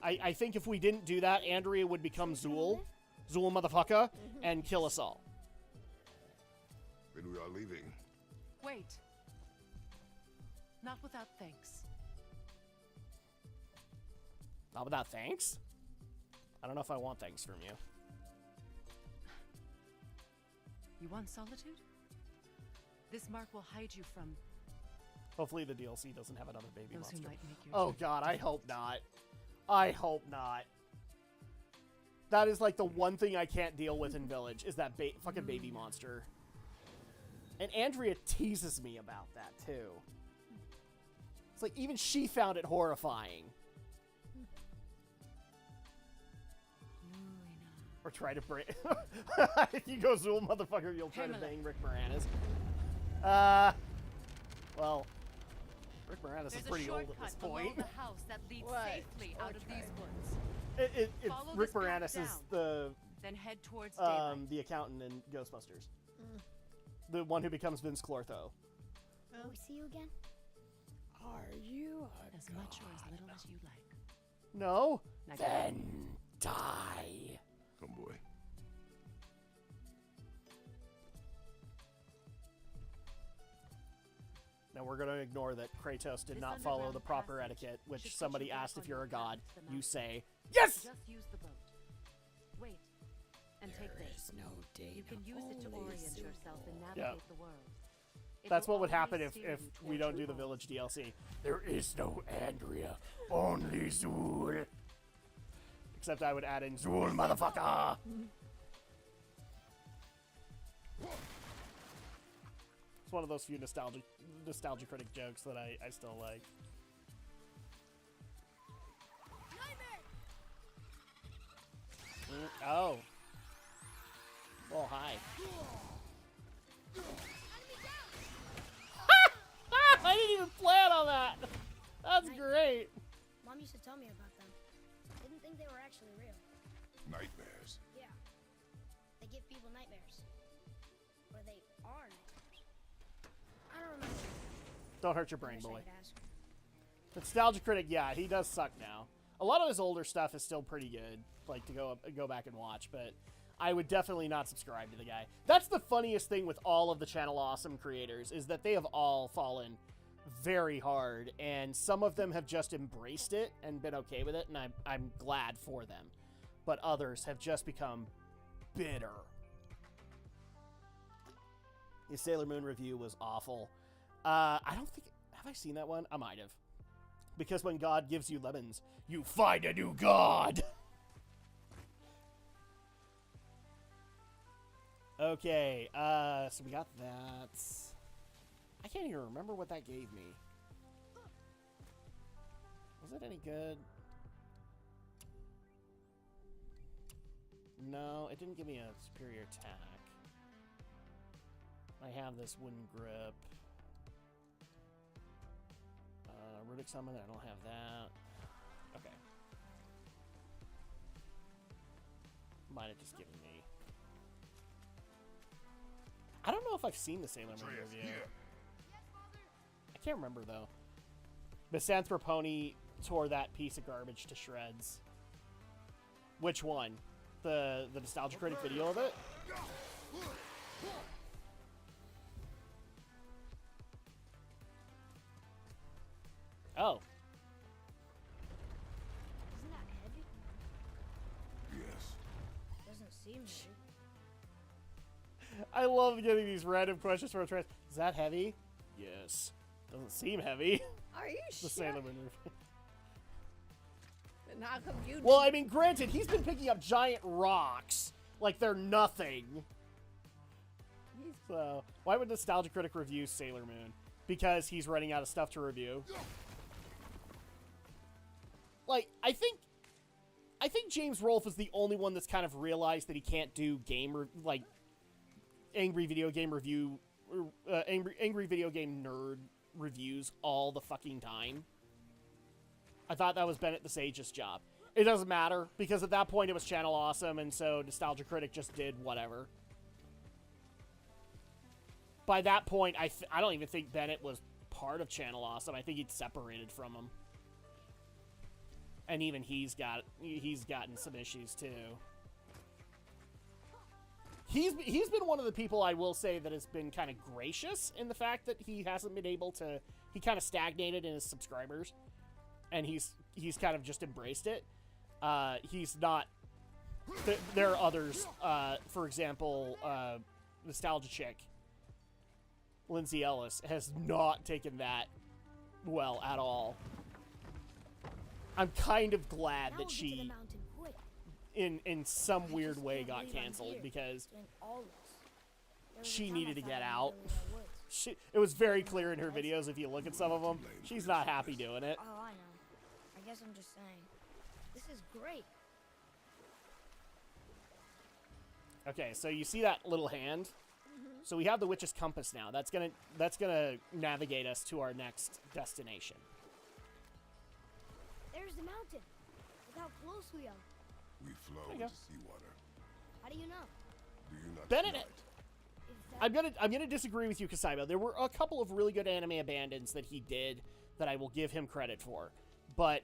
I think if we didn't do that, Andrea would become Zool motherfucker, and kill us all. Then we are leaving. Wait. Not without thanks. Not without thanks? I don't know if I want thanks from you. You want solitude? This mark will hide you from Hopefully the DLC doesn't have another baby those who monster. might make your Oh journey god, I difficult. hope not. I hope not. That is like the one thing I can't deal with in Village, is that fucking baby monster. And Andrea teases me about that, too. It's like, even she found it horrifying. Or try to break... If you go Zool, motherfucker, you'll try to bang Rick Moranis. Well... Rick Moranis is pretty old at this point. The house that leads What? safely out of these woods. Follow Rick this path Moranis is down. the Then head towards daylight. the accountant in Ghostbusters. The one who becomes Vince Clortho. Will we see you again? Are you As much or as little as you like. No? Now Then die. Come, boy. Now we're going to ignore that Kratos did This not follow the underground proper passage etiquette, which should put somebody you back asked if on you're a your path god. to the You mountain. say, yes! Just use the boat. Wait. And take this. You can use it to orient yourself and navigate the world. It That's will what would happen always if steer you we towards don't do your the goal. Village DLC. There is no Andrea, only Zool. Except I would add in Zool, motherfucker! It's one of those few nostalgia critic jokes that I still like. Oh. Oh, hi. I didn't even plan on that. That's great. Mom used to tell me about them. Didn't think they were actually real. Nightmares. Yeah. They give people nightmares. Or they are nightmares. I don't remember. Don't hurt your I brain, wish I boy. could ask. Nostalgia critic, yeah, he does suck now. A lot of his older stuff is still pretty good, like to go back and watch, but I would definitely not subscribe to the guy. That's the funniest thing with all of the Channel Awesome creators, is that they have all fallen very hard, and some of them have just embraced it and been okay with it, and I'm glad for them. But others have just become bitter. His Sailor Moon review was awful. I don't think... Have I seen that one? I might have. Because when God gives you lemons, you find a new god! Okay, so we got that. I can't even remember what that gave me. Was it any good? No, it didn't give me a superior attack. I have this wooden grip. Rudic summon, I don't have that. Okay. Might have just given me... I don't know if I've seen the Sailor Moon review. I can't remember, though. Misanthroponi tore that piece of garbage to shreds. Which one? The Nostalgia Critic video of it? Oh. Isn't that heavy? Yes. Doesn't seem heavy. I love getting these random questions from a trans. Is that heavy? Yes. Doesn't seem heavy. Are you The sure? Sailor Moon review. And how come you Well, I mean, granted, he's been picking up giant rocks like they're nothing. So, why would Nostalgia Critic review Sailor Moon? Because he's running out of stuff to review. Like, I think James Rolfe is the only one that's kind of realized that he can't do angry video game review, angry video game nerd reviews all the fucking time. I thought that was Bennett the Sage's job. It doesn't matter, because at that point it was Channel Awesome, and so Nostalgia Critic just did whatever. By that point, I don't even think Bennett was part of Channel Awesome. I think he'd separated from him. And even he's gotten some issues too. He's been one of the people, I will say, that has been kind of gracious in the fact that he hasn't been able to... He kind of stagnated in his subscribers. And he's kind of just embraced it. He's not... There are others. For example, Nostalgia Chick, Lindsay Ellis, has not taken that well at all. I'm kind of glad that she, in some weird way, got canceled because she needed to get out. It was very clear in her videos, if you look at some of them, she's not happy doing it. Oh, I know. I guess I'm just saying. This is great. Okay, so you see that little hand? So we have the Witch's Compass now. That's gonna navigate us to our next destination. There's the mountain. Look how close we are. We flow you go. into seawater. How do you know? Do you not Bennett, smell it? Is that I'm gonna disagree with you, Kasaiba. There were a couple of really good anime abandons that he did that I will give him credit for, but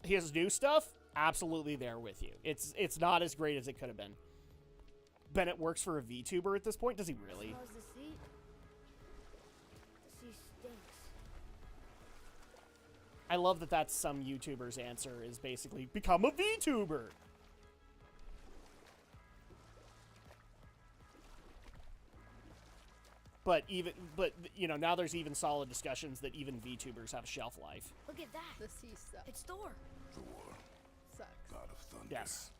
his new stuff, absolutely there with you. It's not as great as it could have been. Bennett works for a VTuber at this point. Does he really? smells the sea? The sea stinks. I love that that's some YouTuber's answer is basically become a VTuber. But you know, now there's even solid discussions that even VTubers have a shelf life. Look at that. The sea stuff It's Thor. Thor, sucks. god of thunder. Yes.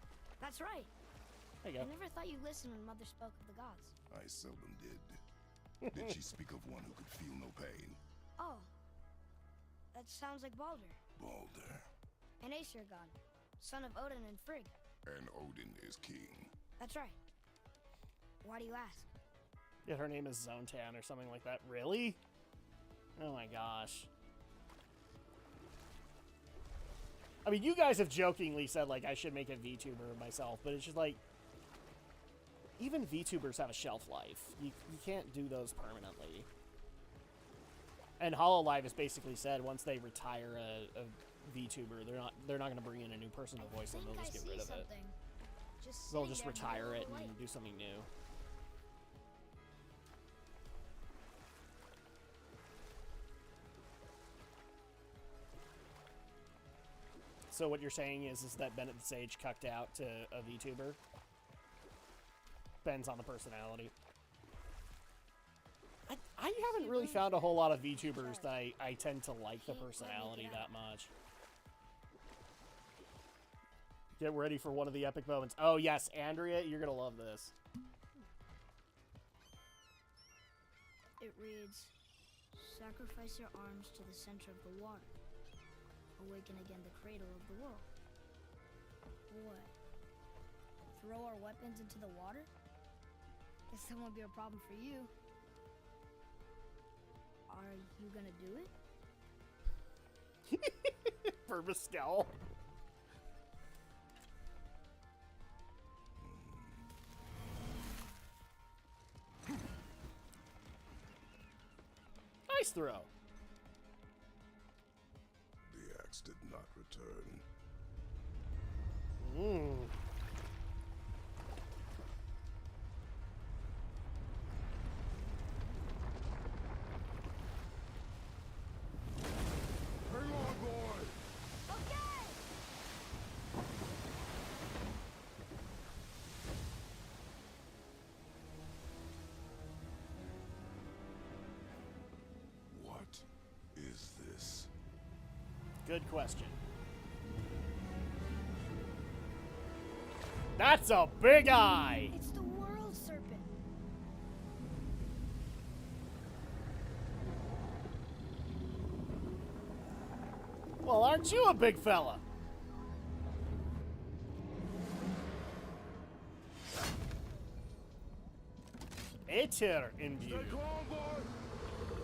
That's right. There you I go. never thought you listened when Mother spoke of the gods. I seldom did. Did she speak of one who could feel no pain? Oh. That sounds like Balder. Balder. An Aesir god. Son of Odin and Frigg. And Odin is king. That's right. Why do you ask? Yeah, her name is Zontan or something like that. Really? Oh my gosh. I mean, you guys have jokingly said, like, I should make a VTuber myself, but it's just like, even VTubers have a shelf life. You can't do those permanently. And HoloLive has basically said once they retire a VTuber, they're not going to bring in a new person to voice them. They'll just get rid of it. They'll just retire it and do something new. So what you're saying is that Bennett the Sage cucked out to a VTuber? Depends on the personality. I haven't really found a whole lot of VTubers that I tend to like the personality that much. Get ready for one of the epic moments. Oh yes, Andrea, you're gonna love this. It reads, sacrifice your arms to the center of the water. Awaken again the cradle of the world. What? throw our weapons into the water? Guess that won't be a problem for you. Are you gonna do it? Purvis scowl. Nice throw. The axe did not return. Hang on, boy! Okay! What is this? Good question. That's a big eye! It's the World Serpent. Well, aren't you a big fella? Aether imbue. Stay calm, boy!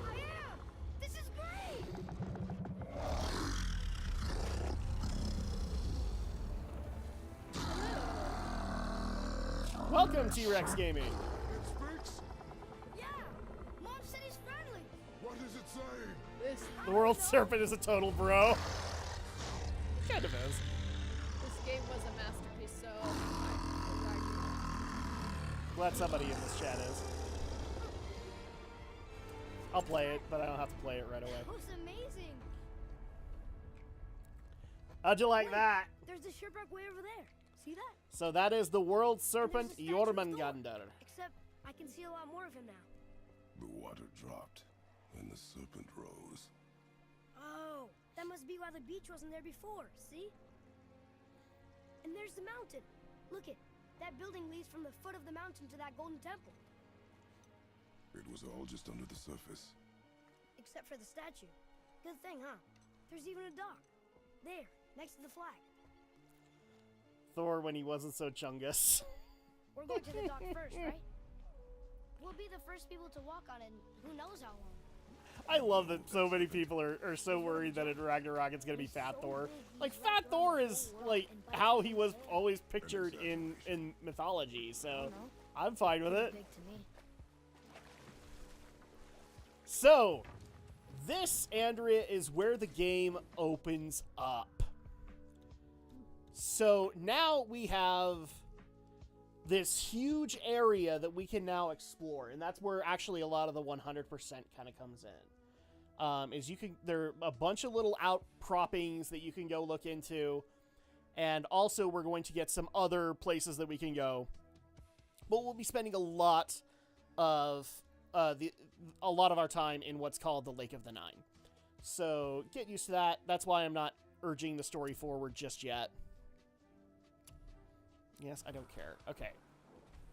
I am! This is great! Welcome, T-Rex Gaming. It speaks? Yeah! Mom said he's friendly! What is it saying? This The World Serpent is a total bro. Kind of is. game was a masterpiece, so Glad somebody in this chat is. I'll play it, but I don't have to play it right away. That was amazing! How'd you like Wait, that? There's a shipwreck way over there. See that? So that is the World Serpent And there's a statue of Thor. Jormungandr. Except I can see a lot more of him now. The water dropped, and the serpent rose. Oh, that must be why the beach wasn't there before, see? And there's the mountain. Look it. That building leads from the foot of the mountain to that golden temple. It was all just under the surface. Except for the statue. Good thing, huh? There's even a dock. There, next to the flag. Thor when he wasn't so chungus. We're going to the dock first, right? We'll be the first people to walk on it in who knows how long. I love that so many people are so worried that in Ragnarok it's gonna be Fat Thor. Like, Fat Thor is, like, how he was always pictured in mythology, so I'm fine with it. Big to me. So, this, Andrea, is where the game opens up. So, now we have this huge area that we can now explore, and that's where actually a lot of the 100% kind of comes in. There are a bunch of little outcroppings that you can go look into, and also we're going to get some other places that we can go. But we'll be spending a lot of our time in what's called the Lake of the Nine. So get used to that. That's why I'm not urging the story forward just yet. Yes, I don't care. Okay.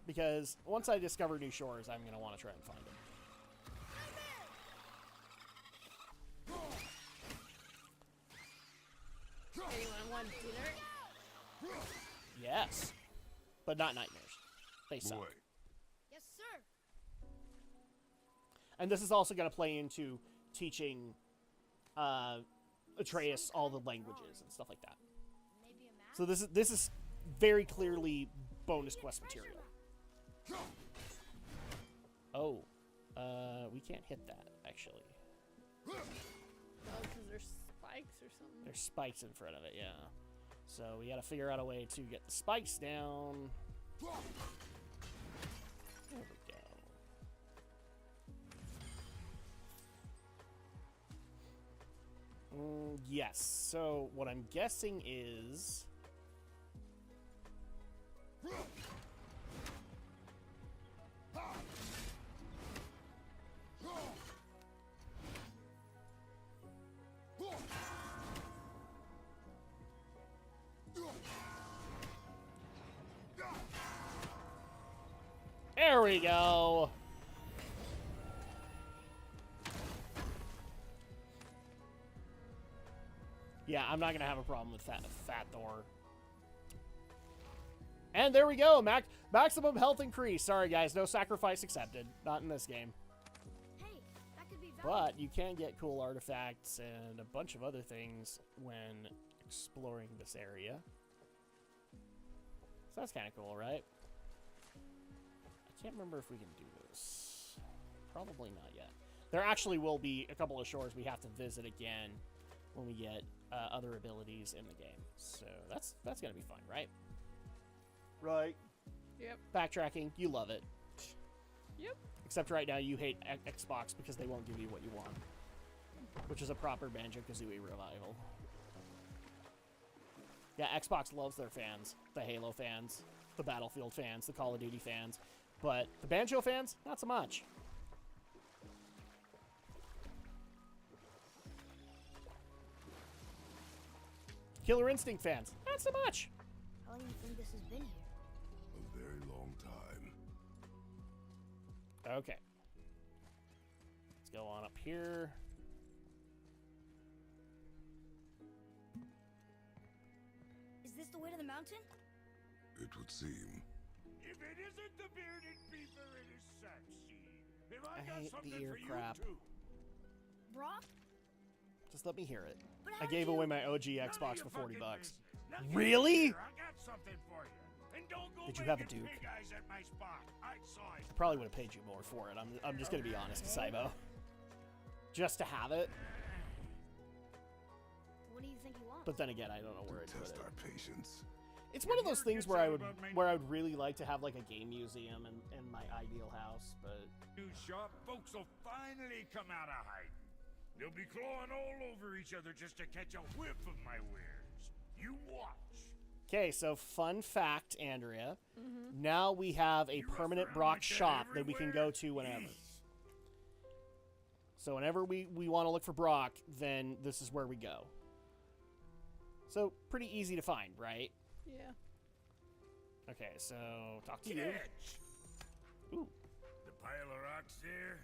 Because once I discover new shores, I'm going to want to try and find them. anyone want dinner? Yes. But not nightmares. They suck. Boy, Yes, sir. And this is also going to play into teaching Atreus all the languages and stuff like that. Maybe a map? So this is very clearly bonus quest material. Oh, we can't hit that actually. Oh, because there's spikes or something. There's spikes in front of it, yeah. So we got to figure out a way to get the spikes down. There we go. Yes. So what I'm guessing is. There we go. Yeah, I'm not gonna have a problem with Fat Thor. And there we go. Maximum health increase. Sorry, guys. No sacrifice accepted. Not in this game. Hey, that could be valuable. But you can get cool artifacts and a bunch of other things when exploring this area. So that's kind of cool, right? I can't remember if we can do this. Probably not yet. There actually will be a couple of shores we have to visit again when we get other abilities in the game. So that's going to be fun, right? Right. Yep. Backtracking, you love it. Yep. Except right now you hate Xbox because they won't give you what you want. Which is a proper Banjo-Kazooie revival. Yeah, Xbox loves their fans. The Halo fans, the Battlefield fans, the Call of Duty fans. But the Banjo fans, not so much. Killer Instinct fans, not so much. How long do you think this has been here? A very long time. Okay. Let's go on up here. Is this the way to the mountain? It would seem. If it isn't the bearded beaver, it is Sapseed. Have I I got hate the something ear for crap. you too? Brock? Just let me hear it. But I how gave did you... away my OG None of Xbox your for $40 fucking bucks. business. Now get Really? here, I got something for you. And don't go Did you have a making Duke? big eyes at my spot. I saw it. Probably would have paid you more for it. I'm just gonna be honest, Saibo. Just to have it. What do you think you want? But then again, I don't know where I'd put Test it. our patience. It's one of those things where I would really like to have like a game museum in my ideal house, but New shop, folks will finally come out of hiding. They'll be clawing all over each other just to catch a whiff of my wares. You watch. okay. So fun fact, Andrea. Now we have a You rough permanent around Brock like that shop that we can everywhere? go to whenever. Yes. So whenever we want to look for Brock, then this is where we go. So pretty easy to find, right? Yeah. Okay, so talk to you. Catch. Ooh. The pile of rocks there.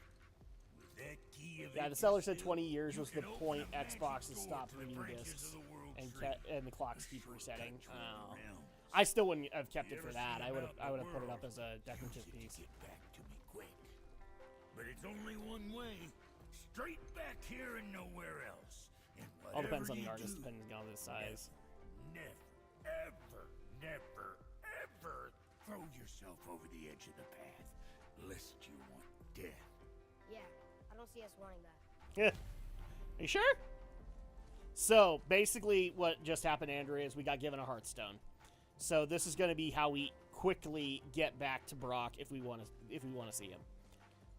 With that key of Yeah, the it seller said still, 20 years you was the can open point a magic Xbox has door stopped to the reading branches discs of the world and tree. and the clocks A keep shortcut resetting. to the Oh. realms. I still wouldn't have kept You it for ever that. seen I would about have the put it up world? as a decorative You piece. Get back to me quick. But it's only one way. Straight back here and nowhere else. And All depends on whatever the you artist, do, depending on the size. Never, ever throw yourself over the edge of the path, lest you want death. Yeah, I don't see us wanting that. Yeah. Are you sure? So basically, what just happened, Andrea, is we got given a Hearthstone. So this is going to be how we quickly get back to Brock if we want to see him.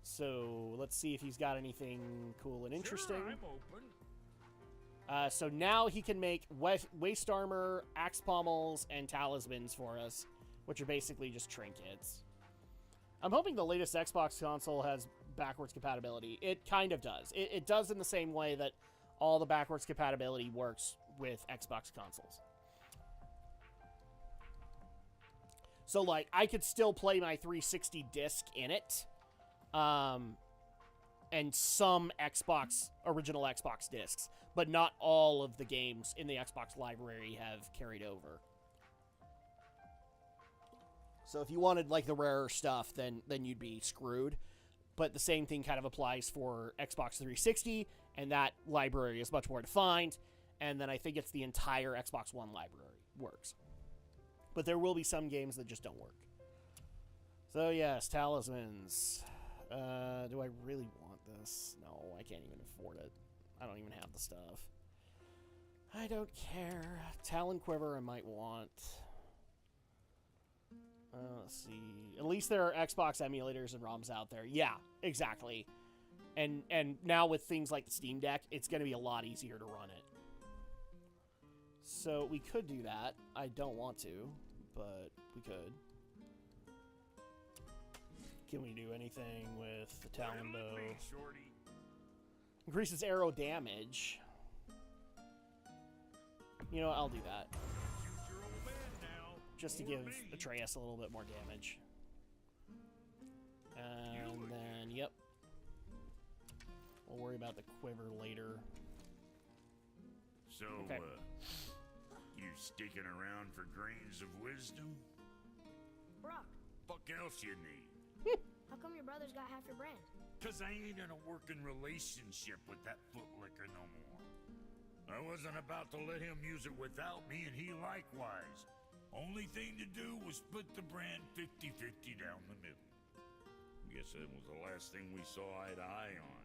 So let's see if he's got anything cool and interesting. Sure, I'm open. So now he can make waist armor, axe pommels, and talismans for us, which are basically just trinkets. I'm hoping the latest Xbox console has backwards compatibility. It kind of does. It does in the same way that all the backwards compatibility works with Xbox consoles. So, like, I could still play my 360 disc in it, and some original Xbox discs, but not all of the games in the Xbox library have carried over. So if you wanted, like, the rarer stuff, then you'd be screwed. But the same thing kind of applies for Xbox 360, and that library is much more defined. And then I think it's the entire Xbox One library works. But there will be some games that just don't work. So yes, talismans. Do I really want this? No, I can't even afford it. I don't even have the stuff. I don't care. Talon Quiver I might want. Let's see. At least there are Xbox emulators and ROMs out there. Yeah, exactly. And now with things like the Steam Deck, it's going to be a lot easier to run it. So we could do that. I don't want to, but we could. Can we do anything with the Talon Bow? Increases arrow damage. You know what? I'll do that. Just to give Atreus a little bit more damage. And then, yep. We'll worry about the quiver later. So, Okay. you sticking around for grains of wisdom? else you need. How come your brother's got half your brand? Cause I ain't in a working relationship with that footlicker no more. I wasn't about to let him use it without me, and he likewise. Only thing to do was split the brand 50-50 down the middle. Guess that was the last thing we saw eye to eye on.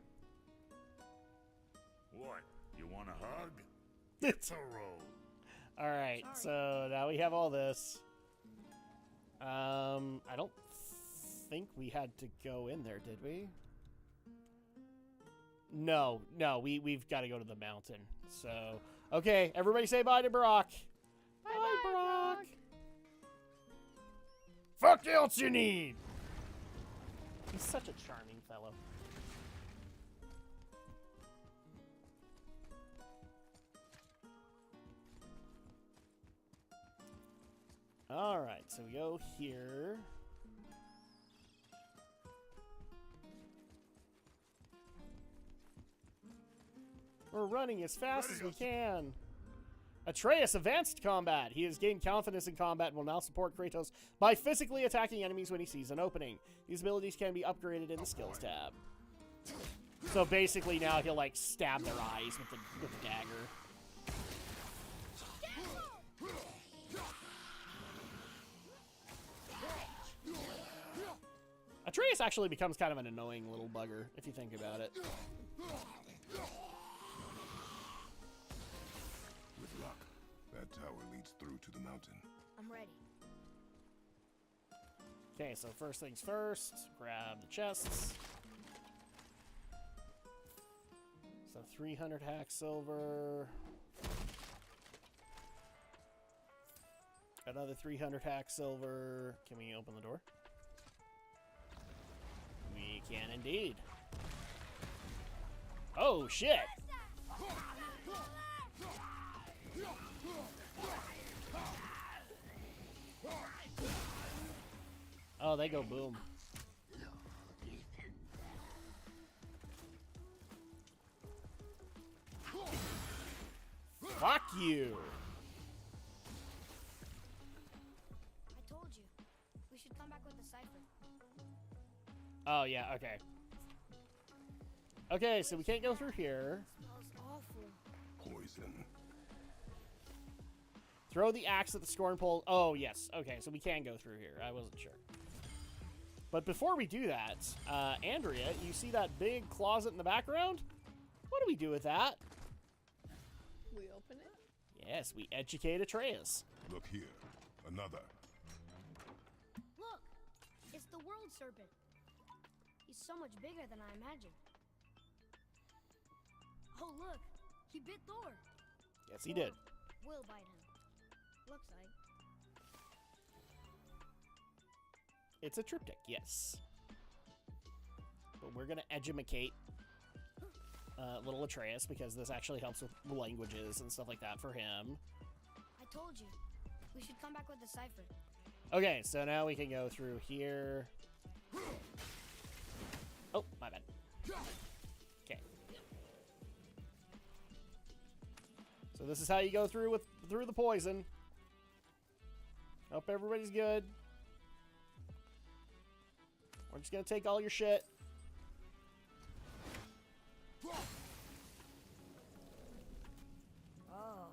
What? You want a hug? It's a roll. All right, so now we have all this. I don't think we had to go in there, did we? No, we've got to go to the mountain. So, okay, everybody say bye to Brock. Bye, Brock. Fuck else you need. He's such a charming fellow. All right, so we go here. We're running as fast as we can. Atreus advanced combat. He has gained confidence in combat and will now support Kratos by physically attacking enemies when he sees an opening. These abilities can be upgraded in the skills tab. So basically now he'll like stab their eyes with the dagger. Atreus actually becomes kind of an annoying little bugger if you think about it. With luck, that tower leads through to the mountain. I'm ready. Okay, so first things first, grab the chests. So 300 hack silver. Another 300 hack silver. Can we open the door? We can indeed. Oh, shit! Oh, they go boom. Fuck you! I told you. We should come back with the cipher. Oh, yeah, okay. Okay, so we can't go through here. Smells awful. Poison. Throw the axe at the scorn pole. Oh, yes. Okay, so we can go through here. I wasn't sure. But before we do that, Andrea, you see that big closet in the background? What do we do with that? We open it? Yes, we educate Atreus. Look here. Another. Look! It's the World Serpent. He's so much bigger than I imagined. Oh, look! He bit Thor! Yes, he did. Will bite him. Looks like. It's a triptych, yes. But we're going to educate little Atreus because this actually helps with languages and stuff like that for him. I told you. We should come back with the cipher. Okay, so now we can go through here. Oh, my bad. Okay. So this is how you go through the poison. Hope everybody's good. We're just gonna take all your shit. Oh.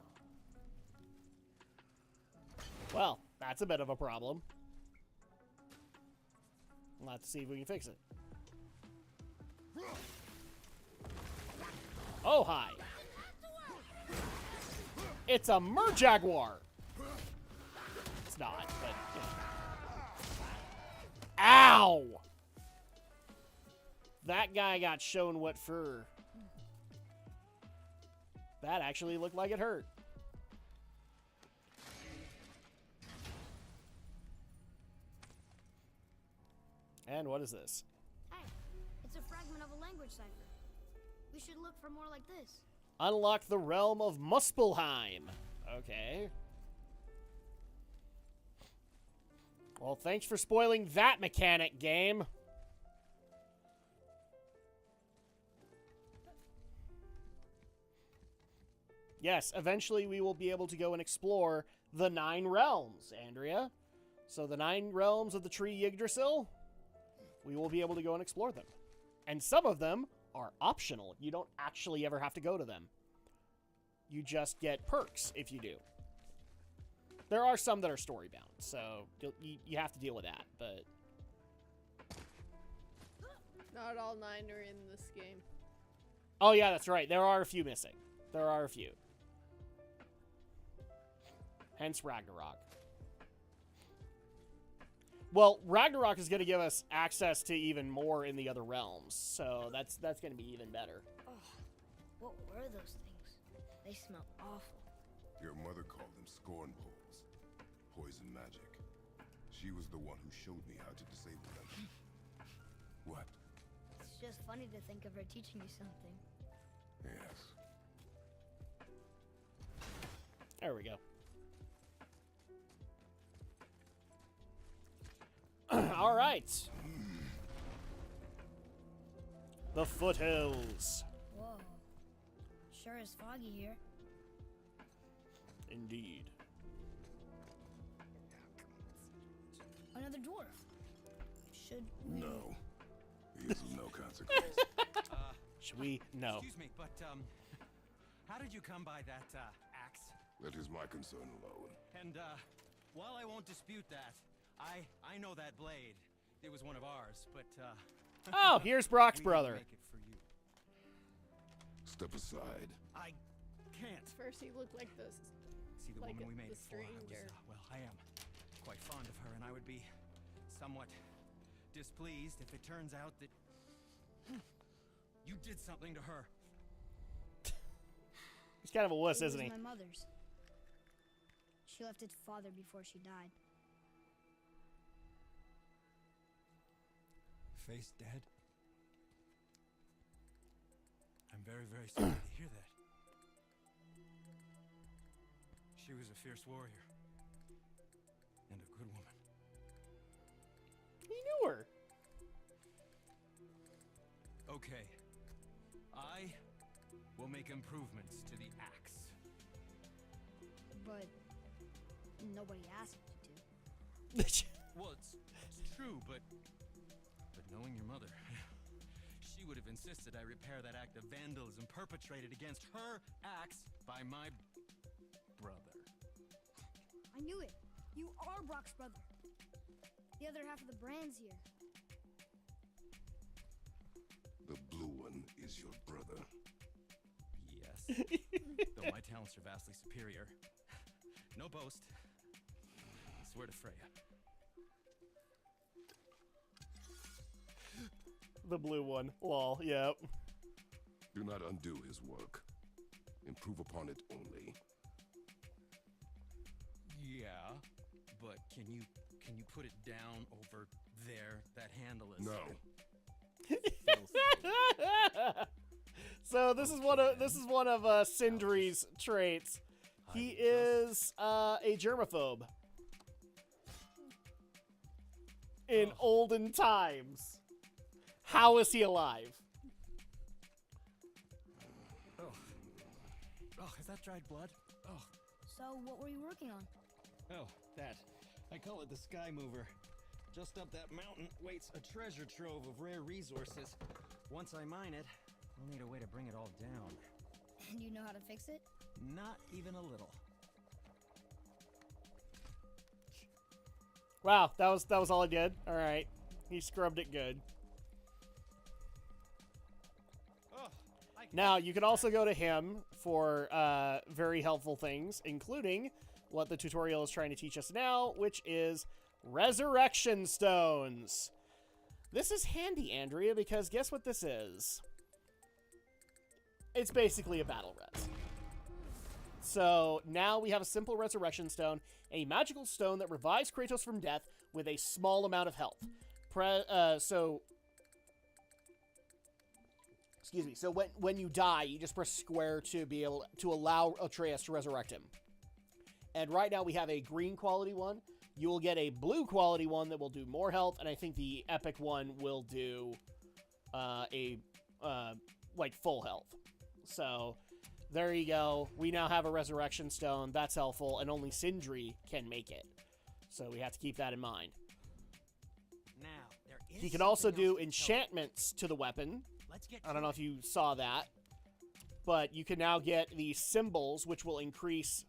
Well, that's a bit of a problem. We'll have to see if we can fix it. Oh, hi. It's a Merjaguar. It's not, but... Yeah. Ow! That guy got shown what for. That actually looked like it hurt. And what is this? Hey, it's a fragment of a language cipher. We should look for more like this. Unlock the realm of Muspelheim. Okay. Well, thanks for spoiling that mechanic, game. Yes, eventually we will be able to go and explore the 9 realms, Andrea. So the 9 realms of the tree Yggdrasil, we will be able to go and explore them. And some of them are optional. You don't actually ever have to go to them. You just get perks if you do. There are some that are story-bound, so you have to deal with that, but... Not all 9 are in this game. Oh yeah, that's right. There are a few missing. There are a few. Hence Ragnarok. Well, Ragnarok is going to give us access to even more in the other realms, so that's going to be even better. Oh, what were those things? They smell awful. Your mother called them scorn poles. Poison magic. She was the one who showed me how to disable them. What? It's just funny to think of her teaching you something. Yes. There we go. All right. The foothills. Whoa. Sure is foggy here. Indeed. Another dwarf. Should we... No. He is of no consequence. Should we? No. Excuse me, but how did you come by that axe? That is my concern alone. And while I won't dispute that, I know that blade. It was one of ours, but Oh, here's Brock's we brother. didn't make it for you. Step aside. I can't. First he looked like this. See, the Like woman we the made it for, stranger. well, I am quite fond of her, and I would be somewhat displeased if it turns out that you did something to her. He's kind of a wuss, It isn't was he? my mother's. She left its father before she died. Face dead? I'm very, very sorry to hear that. She was a fierce warrior. And a good woman. He knew her. Okay. I will make improvements to the axe. But nobody asked you to. Well, it's true, but knowing your mother, she would have insisted I repair that act of vandalism perpetrated against her axe by my brother. I knew it. You are Brock's brother. The other half of the brand's here. The blue one is your brother. Yes. Though my talents are vastly superior. No boast. I swear to Freya. The blue one. Lol, yep. Do not undo his work. Improve upon it only. Yeah, but can you put it down over there? That handle is No. filthy. So this is one of Sindri's traits. He is a germaphobe. In olden times. How is he alive? Oh, is that dried blood? Oh, So what were you working on? that. I call it the Sky Mover. Just up that mountain waits a treasure trove of rare resources. Once I mine it, I'll need a way to bring it all down. And you know how to fix it? Not even a little. Wow, that was all I did. All right, he scrubbed it good. Oh, Now you can also go to him for very helpful things, including what the tutorial is trying to teach us now, which is resurrection stones. This is handy, Andrea, because guess what this is? It's basically a battle res. So now we have a simple resurrection stone, a magical stone that revives Kratos from death with a small amount of health. Excuse me. So when you die, you just press square to be able to allow Atreus to resurrect him. And right now we have a green quality one. You will get a blue quality one that will do more health, and I think the epic one will do like full health. So there you go. We now have a resurrection stone. That's helpful, and only Sindri can make it. So we have to keep that in mind. Now, there is He can also something do else to tell you. enchantments to the weapon. Let's get I don't to know it. if you saw that, but you can now get these symbols, which will increase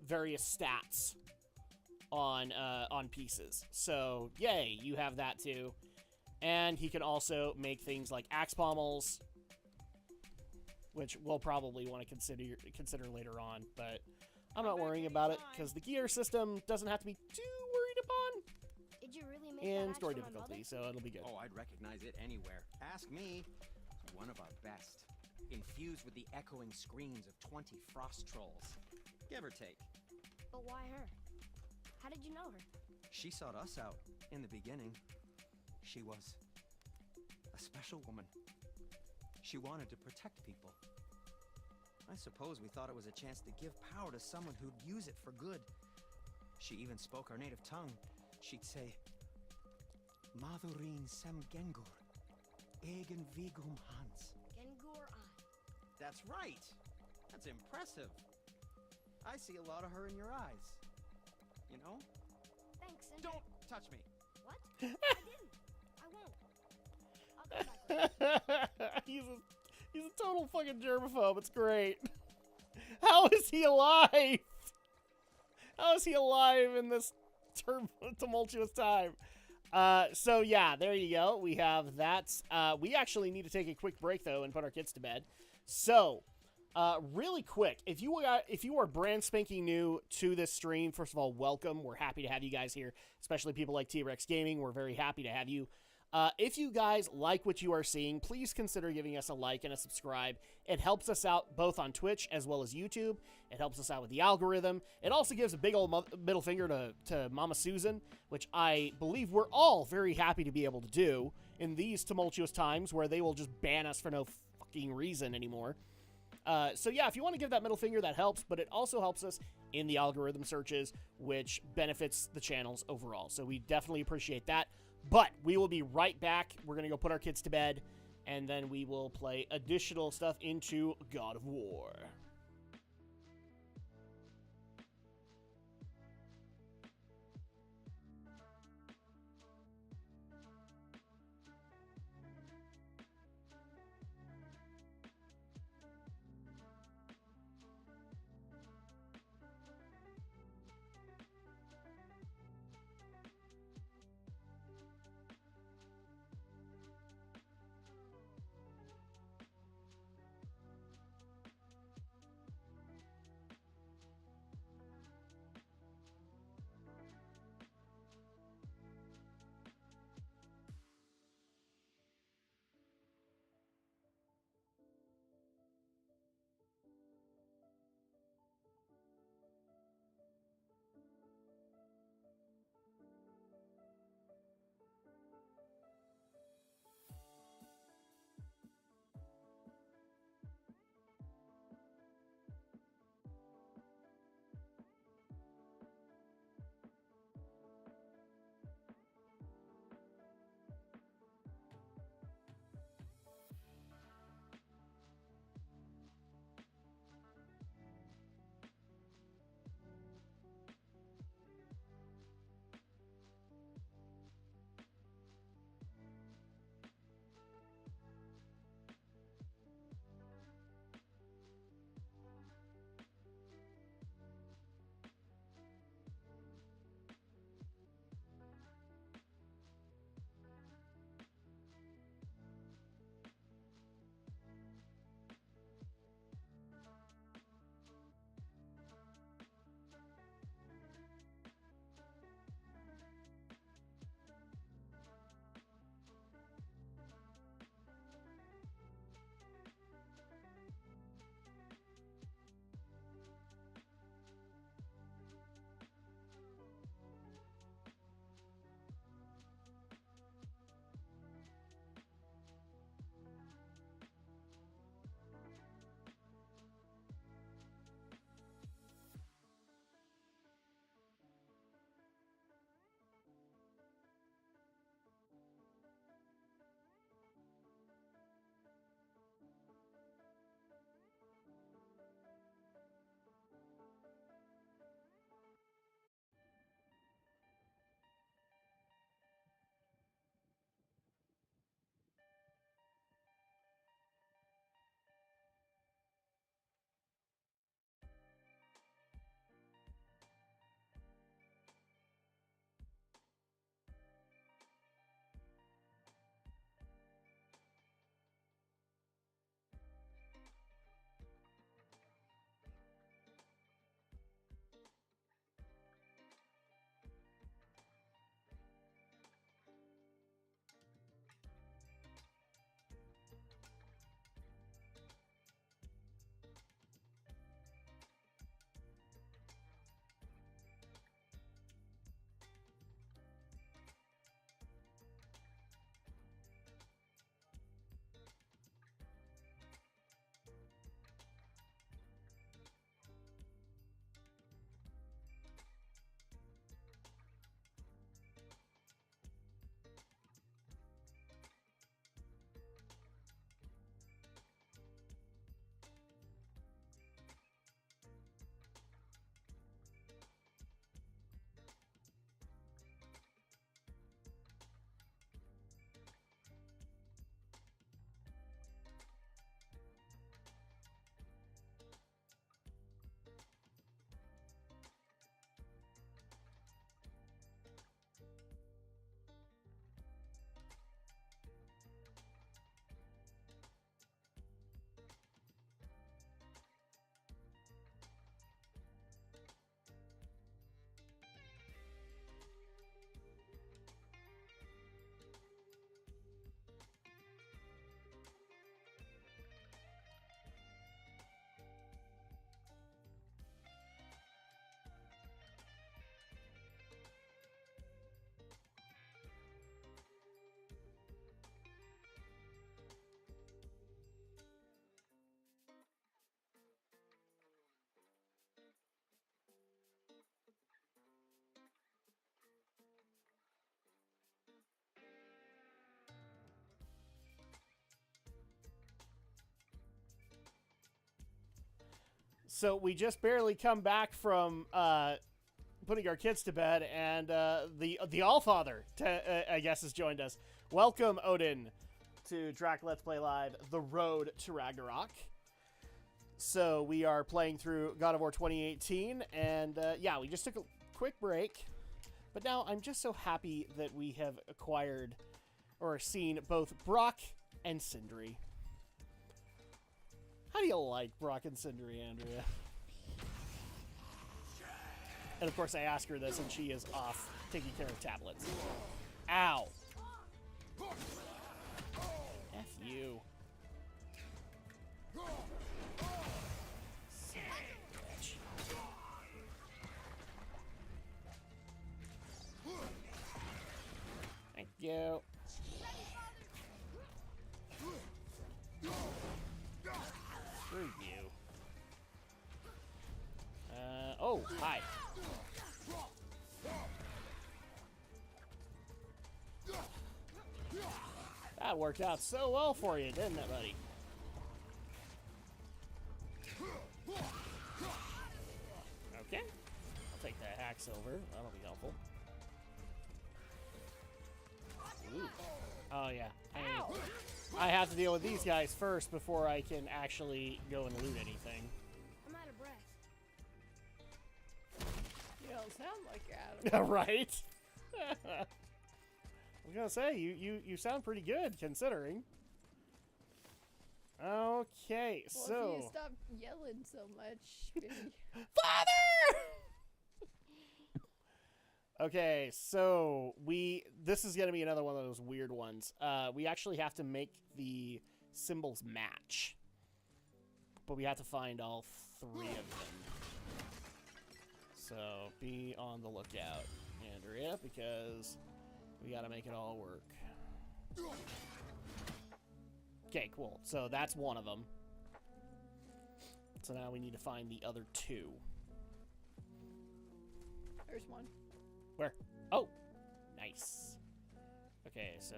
various stats on pieces. So, yay, you have that too. And he can also make things like axe pommels, which we'll probably want to consider later on, but I'm not worrying about it because the gear system doesn't have to be too worried upon Did you really make in that story axe for my difficulty, mother? so it'll be good. Oh, I'd recognize it anywhere. Ask me. It's one of our best. Infused with the echoing screams of 20 frost trolls. Give or take. But why her? How did you know her? She sought us out in the beginning. She was a special woman. She wanted to protect people. I suppose we thought it was a chance to give power to someone who'd use it for good. She even spoke our native tongue. She'd say, Madurin sem gengur, egen vigum hans. Gengur I. That's right. That's impressive. I see a lot of her in your eyes. You know? Thanks, and Don't touch me. what? I didn't. I won't. I'll come back later. He's a total fucking germaphobe. It's great. How is he alive? How is he alive in this tumultuous time? So yeah, there you go. We have that. We actually need to take a quick break though and put our kids to bed. So, really quick, if you are brand spanking new to this stream, first of all, welcome. We're happy to have you guys here, especially people like T-Rex Gaming. We're very happy to have you. If you guys like what you are seeing, please consider giving us a like and a subscribe. It helps us out both on Twitch as well as YouTube. It helps us out with the algorithm. It also gives a big old middle finger to Mama Susan, which I believe we're all very happy to be able to do in these tumultuous times where they will just ban us for no fucking reason anymore. So yeah, if you want to give that middle finger, that helps, but it also helps us in the algorithm searches, which benefits the channels overall. So we definitely appreciate that. But we will be right back. We're going to go put our kids to bed, and then we will play additional stuff into God of War. So we just barely come back from putting our kids to bed, and the Allfather, I guess, has joined us. Welcome, Odin, to Drak Let's Play Live, The Road to Ragnarok. So we are playing through God of War 2018, and yeah, we just took a quick break, but now I'm just so happy that we have acquired or seen both Brock and Sindri. How do you like Brock and Sindri, Andrea? And of course I ask her this, and she is off taking care of tablets. Ow! F you. Son of a bitch. Thank you. Screw you. Oh, hi. That worked out so well for you, didn't it, buddy? Okay. I'll take the axe over. That'll be helpful. Ooh. Oh, yeah. I have to deal with these guys first before I can actually go and loot anything. I'm out of breath. You don't sound like you're out of Right? I was gonna say, you sound pretty good, considering. Okay, well, so... if you stop yelling so much, maybe... Father! Okay, so this is gonna be another one of those weird ones. We actually have to make the symbols match. But we have to find all 3 of them. So, be on the lookout, Andrea, because we gotta make it all work. Okay, cool. So that's one of them. So now we need to find the other 2. There's one. Where? Oh! Nice. Okay, so...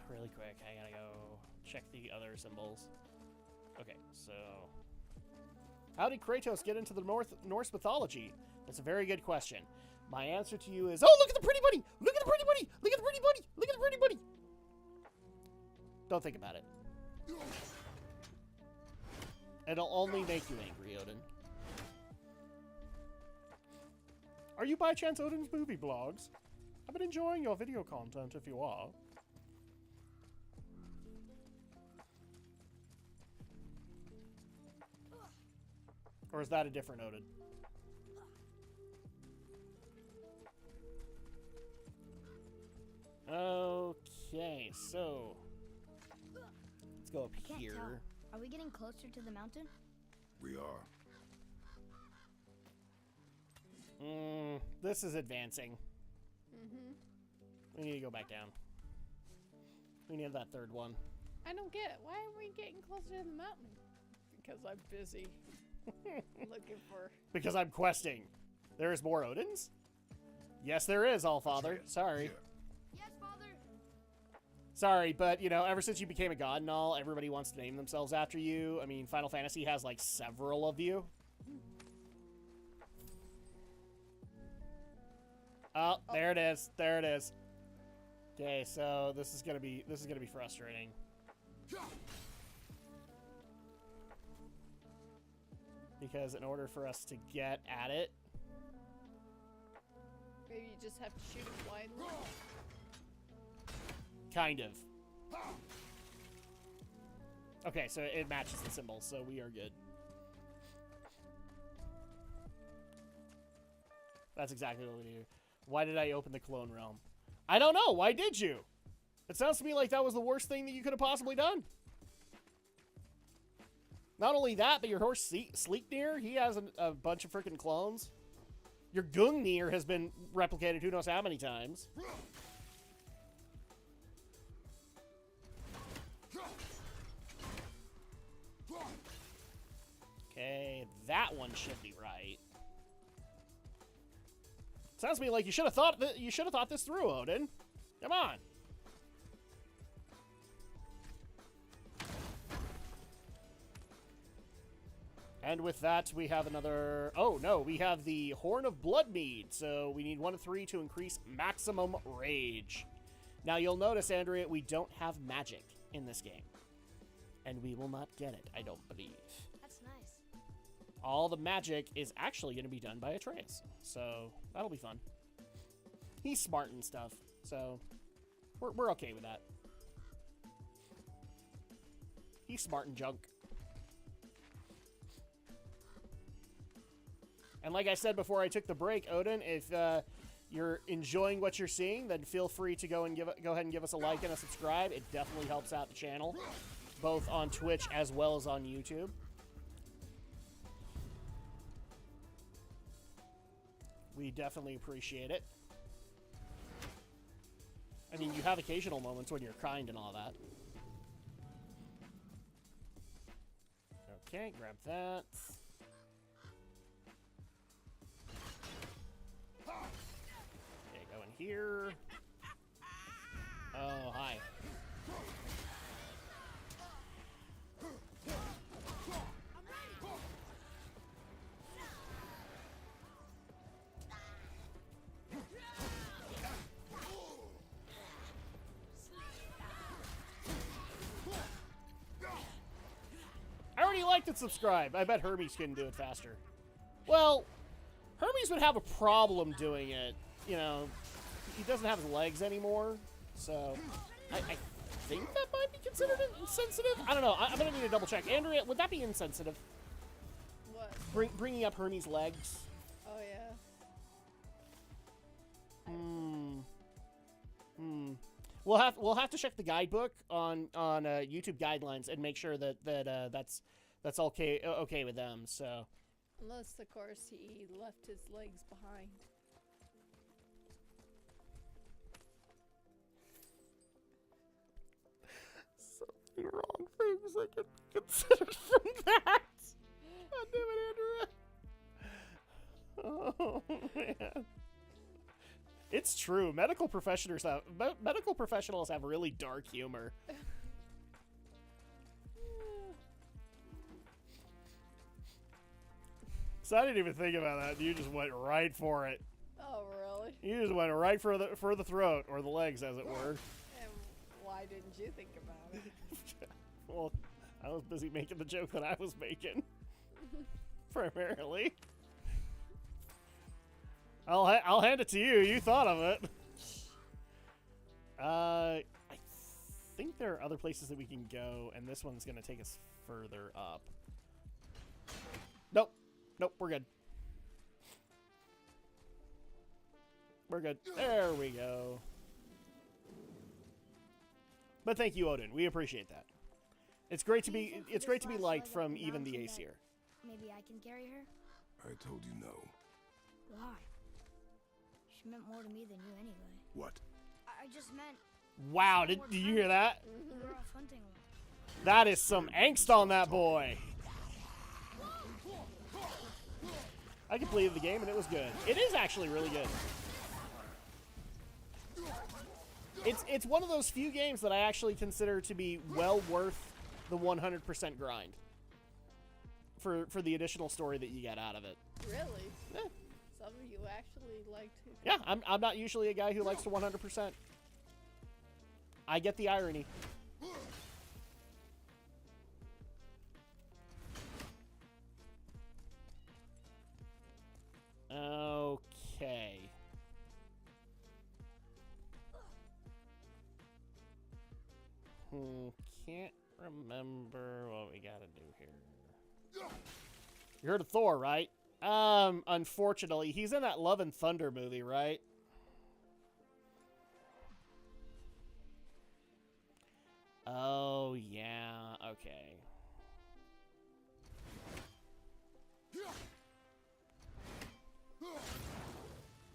really quick, I gotta go check the other symbols. Okay, so... How did Kratos get into the Norse mythology? That's a very good question. My answer to you is... Oh, look at the pretty bunny! Look at the pretty bunny! Look at the pretty bunny! Look at the pretty bunny! Don't think about it. It'll only make you angry, Odin. Are you by chance Odin's movie blogs? I've been enjoying your video content if you are. Or is that a different Odin? Okay, so let's go up I can't here. tell. Are we getting closer to the mountain? We are. This is advancing. Mm-hmm. We need to go back down. We need that 3rd one. I don't get it. Why are we getting closer to the mountain? Because I'm busy looking for... Because I'm questing. There is more Odins? Yes, there is, Allfather. Sorry. Yes, Father. Sorry, but, you know, ever since you became a god and all, everybody wants to name themselves after you. I mean, Final Fantasy has, like, several of you. Oh, there it is. There it is. Okay, so this is gonna be frustrating. Because in order for us to get at it, Maybe you just have to shoot it blindly. kind of. Okay, so it matches the symbol, so we are good. That's exactly what we do. Why did I open the clone realm? I don't know. Why did you? It sounds to me like that was the worst thing that you could have possibly done. Not only that, but your horse Sleipnir, he has a bunch of freaking clones. Your Gungnir has been replicated who knows how many times. Okay, that one should be right. Sounds to me like you should have thought this through, Odin. Come on. And with that, we have another... Oh, no, we have the Horn of Blood Mead. So we need 1 of 3 to increase maximum rage. Now, you'll notice, Andrea, we don't have magic in this game. And we will not get it, I don't believe. That's nice. All the magic is actually going to be done by Atreus. So that'll be fun. He's smart and stuff, so we're okay with that. He's smart and junk. And like I said before I took the break, Odin, if you're enjoying what you're seeing, then feel free to go ahead and give us a like and a subscribe. It definitely helps out the channel, both on Twitch as well as on YouTube. We definitely appreciate it. I mean, you have occasional moments when you're kind and all that. Okay, grab that. Okay, go in here. Oh, hi. I already liked and subscribed. I bet Hermes couldn't do it faster. Well, Hermes would have a problem doing it. You know, he doesn't have his legs anymore, so I think that might be considered insensitive. I don't know. I'm gonna need to double check. Andrea, would that be insensitive? What? Bringing up Hermes' legs. Oh yeah. We'll have to check the guidebook on YouTube guidelines and make sure that that's okay with them. So. Unless, of course, he left his legs behind. So many wrong things I could consider from that. God damn it, Andrea. Oh man. It's true. Medical professionals have really dark humor. So I didn't even think about that. You just went right for it. Oh, really? You just went right for the throat, or the legs, as it were. And why didn't you think about it? Well, I was busy making the joke that I was making. Primarily. I'll hand it to you. You thought of it. I think there are other places that we can go, and this one's going to take us further up. Nope. Nope, we're good. We're good. There we go. But thank you, Odin. We appreciate that. It's great to be liked from even the Aesir. Maybe I can carry her? I told you no. Why? She meant more to me than you anyway. What? I just meant... Wow, did you hear that? We were off hunting a lot. That is some angst on that boy. I completed the game and it was good. It is actually really good. It's one of those few games that I actually consider to be well worth the 100% grind for the additional story that you get out of it. Really? Yeah. Some of you actually like to... Yeah, I'm not usually a guy who likes to 100%. I get the irony. Okay. Can't remember what we gotta do here. You heard of Thor, right? Unfortunately, he's in that Love and Thunder movie, right? Oh, yeah, okay.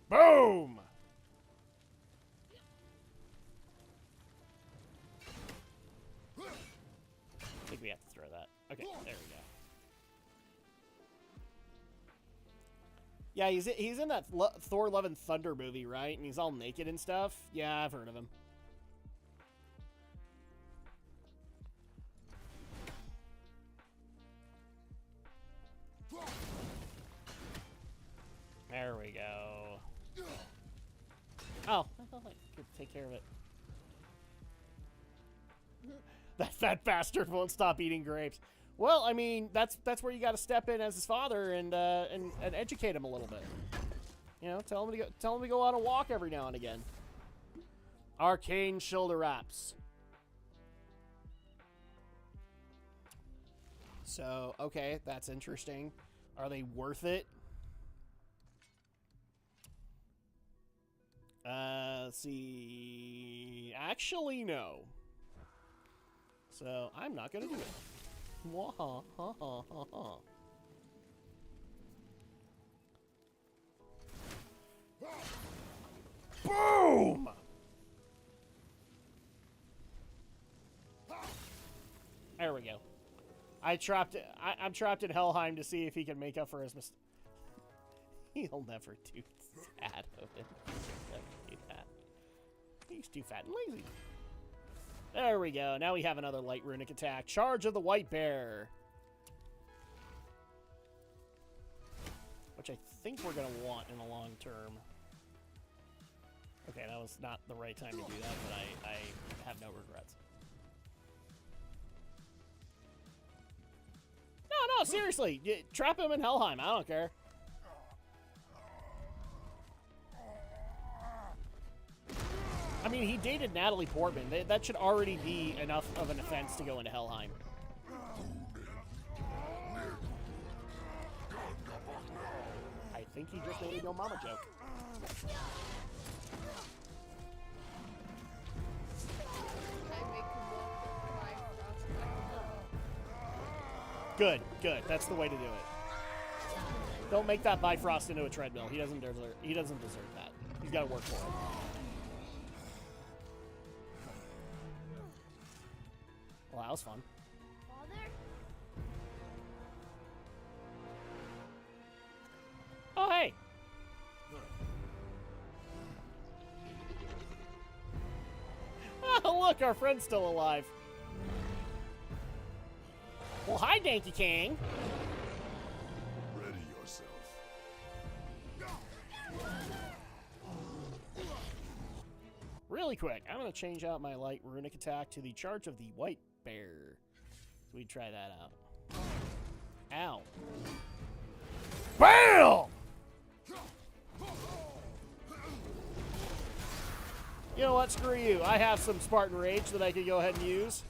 Boom! I think we have to throw that. Okay, there we go. Yeah, he's in that Thor Love and Thunder movie, right? And he's all naked and stuff. Yeah, I've heard of him. There we go. Oh, I thought I could take care of it. That bastard won't stop eating grapes. Well, I mean, that's where you got to step in as his father and educate him a little bit. You know, tell him to go on a walk every now and again. Arcane shoulder wraps. So, okay, that's interesting. Are they worth it? Let's see. Actually, no. So, I'm not gonna do it. Boom! There we go. I'm trapped in Helheim to see if he can make up for his mistake. He'll never do that, Odin. Never do that. He's too fat and lazy. There we go. Now we have another light runic attack. Charge of the White Bear. Which I think we're going to want in the long term. Okay, that was not the right time to do that, but I have no regrets. No, seriously. Trap him in Helheim. I don't care. I mean, he dated Natalie Portman. That should already be enough of an offense to go into Helheim. I think he just made a Yo Mama joke. Good, good. That's the way to do it. Don't make that Bifrost into a treadmill. He doesn't deserve that. He's got to work for it. Well, that was fun. Father? Oh, hey! Oh, look, our friend's still alive. Well, hi, Danky King. Ready yourself. Really quick, I'm going to change out my light runic attack to the Charge of the White Bear. So we try that out. Ow. BAM! You know what? Screw you. I have some Spartan Rage that I could go ahead and use.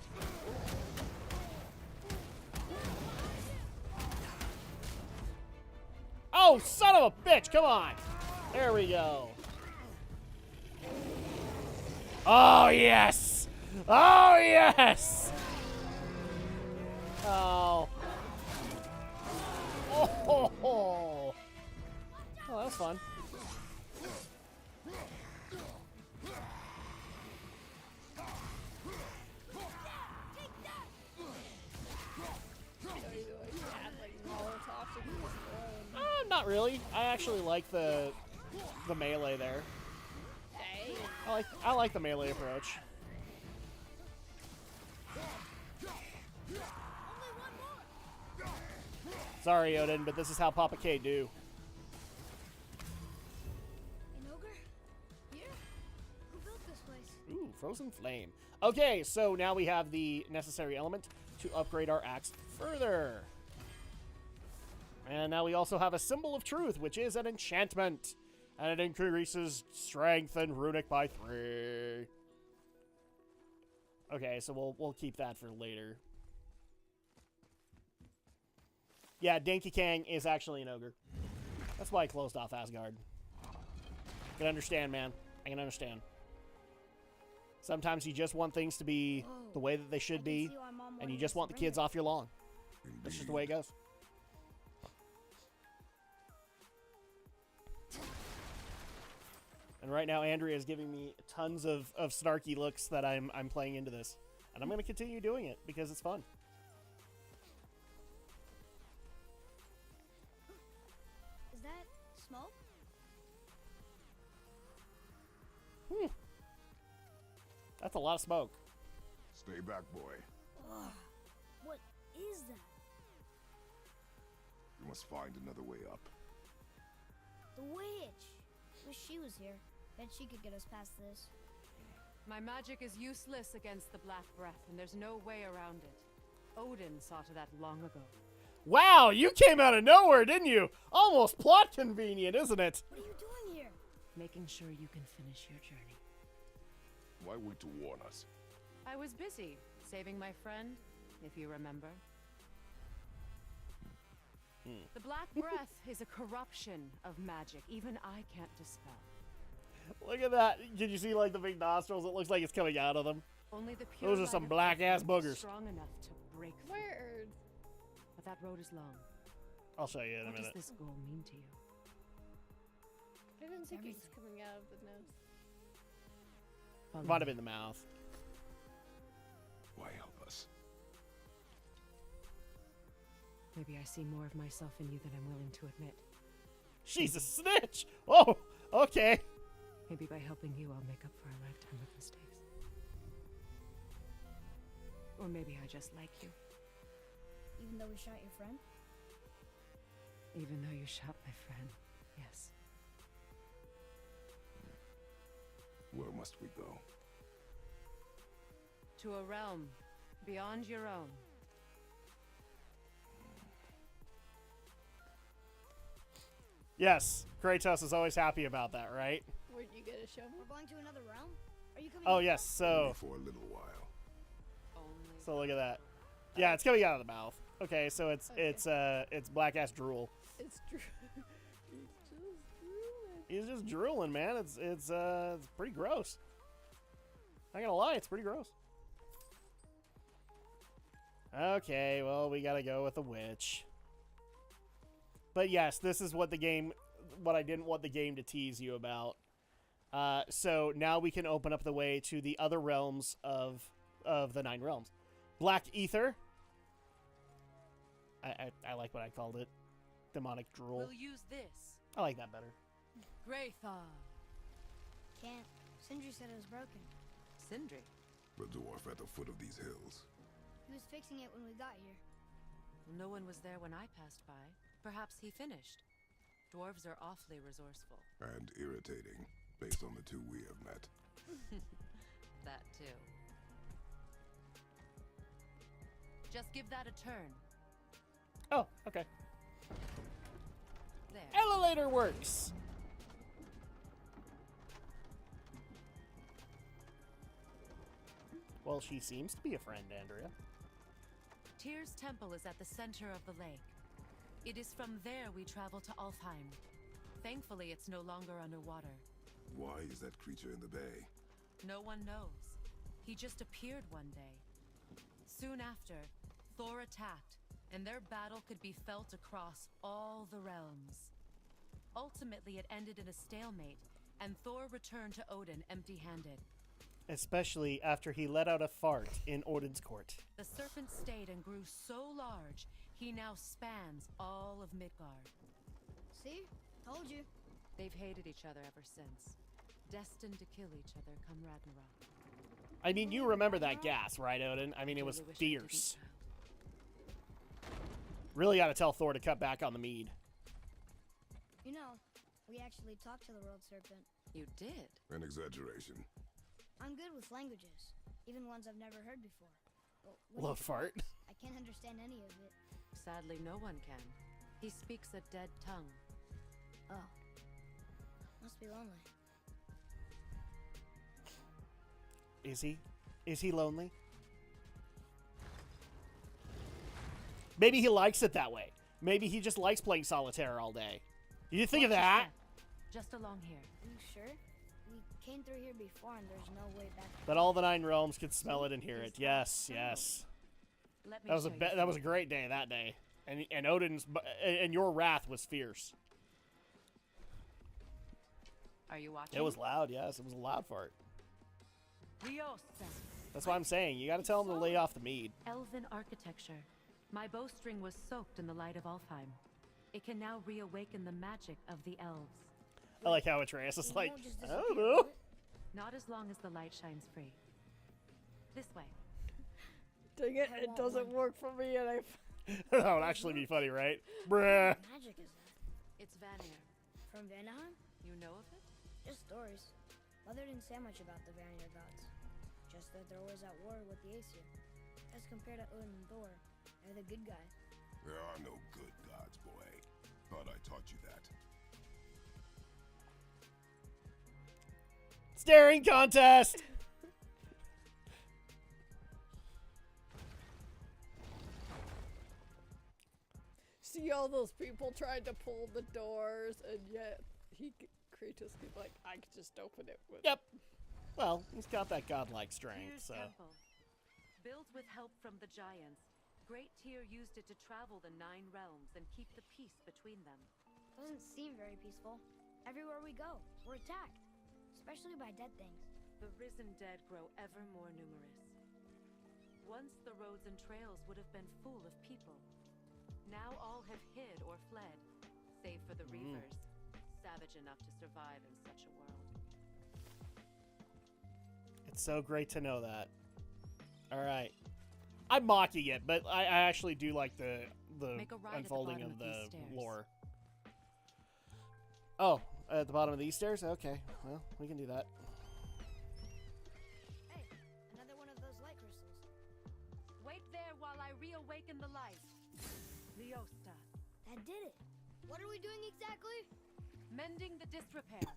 Oh, son of a bitch! Come on! There we go. Oh, yes! Oh, yes! Oh. Oh, oh, that was fun. Not really. I actually like the melee there. I like the melee approach. Sorry, Odin, but this is how Papa K do. An ogre? Here? Who built this place? Ooh, Frozen Flame. Okay, so now we have the necessary element to upgrade our axe further. And now we also have a Symbol of Truth, which is an enchantment. And it increases strength and runic by 3. Okay, so we'll keep that for later. Yeah, Danky Kang is actually an ogre. That's why I closed off Asgard. I can understand, man. I can understand. Sometimes you just want things to be the way that they should be, and you just want the kids off your lawn. That's just the way it goes. And right now, Andrea is giving me tons of snarky looks that I'm playing into this. And I'm going to continue doing it because it's fun. Is that smoke? That's a lot of smoke. Stay back, boy. Ugh. What is that? We must find another way up. The witch! Wish she was here. Bet she could get us past this. My magic is useless against the Black Breath, and there's no way around it. Odin saw to that long ago. Wow, you came out of nowhere, didn't you? Almost plot convenient, isn't it? What are you doing here? Making sure you can finish your journey. Why wait to warn us? I was busy saving my friend, if you remember. The Black Breath is a corruption of magic even I can't dispel. Look at that. Did you see like the big nostrils? It looks like it's coming out of them. Only the pure Those are light some of black-ass Earth is boogers. strong enough to break through. Weird. But that road is long. I'll show you in a What does minute. this goal mean to you? I didn't think it's coming out of the nose. Follow Might have me. been the mouth. Why help us? Maybe I see more of myself in you than I'm willing to admit. She's a snitch. Oh, okay. Maybe by helping you, I'll make up for a lifetime of mistakes. Or maybe I just like you. Even though we shot your friend? Even though you shot my friend, yes. Where must we go? To a realm beyond your own. Yes, Kratos is always happy about that, right? Where'd you get a show me? We're going to another realm? Are you coming Oh with yes, us? so Only for a little while. so look at that. Yeah, it's coming out of the mouth. Okay, so it's Okay. it's black ass drool. It's true. It's just drooling. He's just drooling, man. It's pretty gross. Not gonna lie, it's pretty gross. Okay, well we gotta go with the witch. But yes, this is what I didn't want the game to tease you about. So now we can open up the way to the other realms of the 9 realms. Black Ether. I like what I called it. Demonic Drool. We'll use this. I like that better. Graythaw. Can't. Sindri said it was broken. Sindri. The dwarf at the foot of these hills. He was fixing it when we got here. No one was there when I passed by. Perhaps he finished. Dwarves are awfully resourceful. And irritating, based on the 2 we have met. That too. Just give that a turn. Oh, okay. There. Elevator works. Well, she seems to be a friend, Andrea. Tyr's temple is at the center of the lake. It is from there we travel to Alfheim. Thankfully, it's no longer underwater. Why is that creature in the bay? No one knows. He just appeared one day. Soon after, Thor attacked, and their battle could be felt across all the realms. Ultimately, it ended in a stalemate, and Thor returned to Odin empty-handed. Especially after he let out a fart in Odin's court. The serpent stayed and grew so large, he now spans all of Midgard. See? Told you. They've hated each other ever since, destined to kill each other come Ragnarok. I mean, you remember that gas, right, Odin? I mean, it was Really wish I didn't, fierce. child. Really got to tell Thor to cut back on the mead. You know, we actually talked to the World Serpent. You did? An exaggeration. I'm good with languages, even ones I've never heard before. Well, when Love he fart. talks, I can't understand any of it. Sadly, no one can. He speaks a dead tongue. Oh. Must be lonely. Is he? Is he lonely? Maybe he likes it that way. Maybe he just likes playing solitaire all day. You think of Watch your that? step. Just along here. Are you sure? We came through here before and there's no way back. But all the 9 realms could smell it and hear it. Yes, yes. Let me That was show you that was a something. great day that day. And Odin's and your wrath was fierce. Are you watching? It was loud. Yes, it was a loud fart. Riosa. That's what I'm saying. You got to tell him to lay off the mead. Elven architecture. My bowstring was soaked in the light of Alfheim. It can now reawaken the magic of the elves. I like how Atreus is It like, won't just I disappear, don't will know. it? Not as long as the light shines free. This way. Dang it, I it want doesn't one. work for me and I That would actually be funny, right? Bruh. What magic is that? It's Vanir. From Vanaheim? You know of it? Just stories. Mother didn't say much about the Vanir gods. Just that they're always at war with the Aesir. As compared to Odin and Thor, they're the good guys. There are no good gods, boy. Thought I taught you that. Staring contest! See all those people trying to pull the doors, and yet Kratos could like, I could just open it with. Yep. Well, he's got that godlike strength, Tyr's so. temple. Built with help from the giants, Great Tyr used it to travel the 9 realms and keep the peace between them. Doesn't seem very peaceful. Everywhere we go, we're attacked. Especially by dead things. The risen dead grow ever more numerous. Once the roads and trails would have been full of people. Now all have hid or fled, save for the Reavers, savage enough to survive in such a world. It's so great to know that. Alright. I'm mocking it, but I actually do like the Make a ride at the unfolding bottom of of the these stairs. lore. Oh, at the bottom of these stairs? Okay, well, we can do that. Hey, another one of those light crystals. Wait there while I reawaken the light. Leosta. That did it. What are we doing exactly? Mending the disrepair.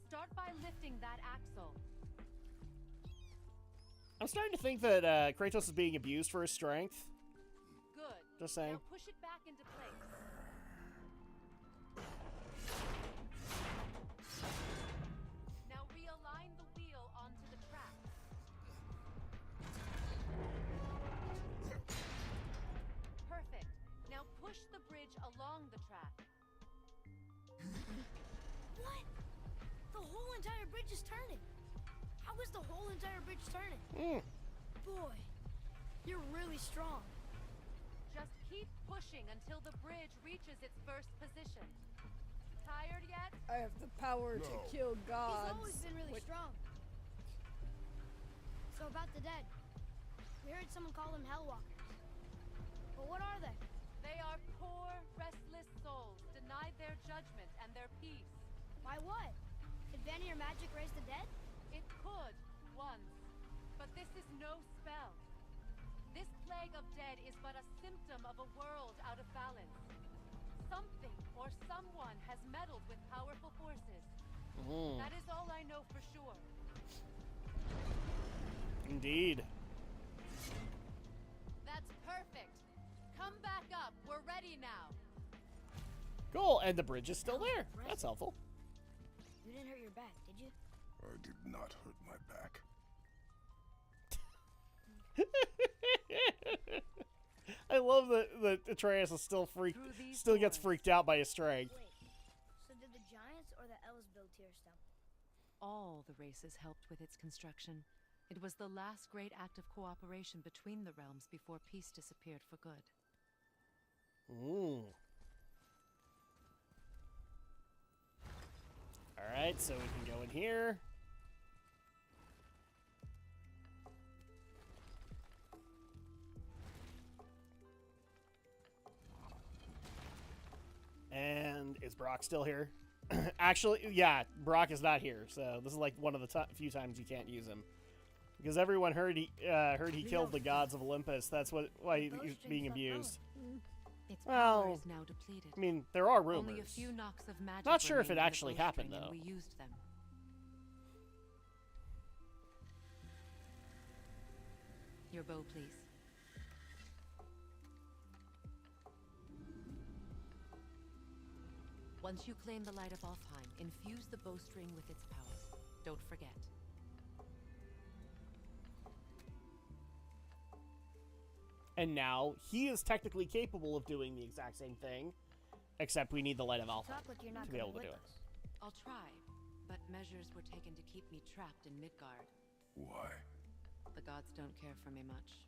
Start by lifting that axle. I'm starting to think that Kratos is being abused for his strength. Good. Just saying. Now push it back into place. Now realign the wheel onto the track. Perfect. Now push the bridge along the track. What? The whole entire bridge is turning. How is the whole entire bridge turning? Boy, you're really strong. Just keep pushing until the bridge reaches its first position. Tired yet? I have the power to kill gods. He's always been really strong. So about the dead. We heard someone call them Hellwalkers. But what are they? They are poor, restless souls, denied their judgment and their peace. By what? Could Vanir magic raise the dead? It could, once. But this is no spell. This plague of dead is but a symptom of a world out of balance. Something or someone has meddled with powerful forces. That is all I know for sure. Indeed. That's perfect. Come back up. We're ready now. Cool, and the bridge is still there. That's helpful. You didn't hurt your back, did you? I did not hurt my back. I love that Atreus is still gets freaked out by his strength. Wait, so did the giants or the elves build Tyr's temple? All the races helped with its construction. It was the last great act of cooperation between the realms before peace disappeared for good. Alright, so we can go in here. And is Brock still here? Actually, yeah, Brock is not here. So this is like one of the few times you can't use him, because everyone heard he killed the gods of Olympus. That's why he's being abused. Its Well, power is now depleted. I mean, there are rumors. Only a few knocks of magic. Not sure if it remain in the actually bowstring, happened, and though. We used them. Your bow, please. Once you claim the light of Alfheim, infuse the bowstring with its power. Don't forget. And now he is technically capable of doing the exact same thing, except we need the light of Alpha Talk like you're not to be able to with do it. us. I'll try, but measures were taken to keep me trapped in Midgard. Why? The gods don't care for me much.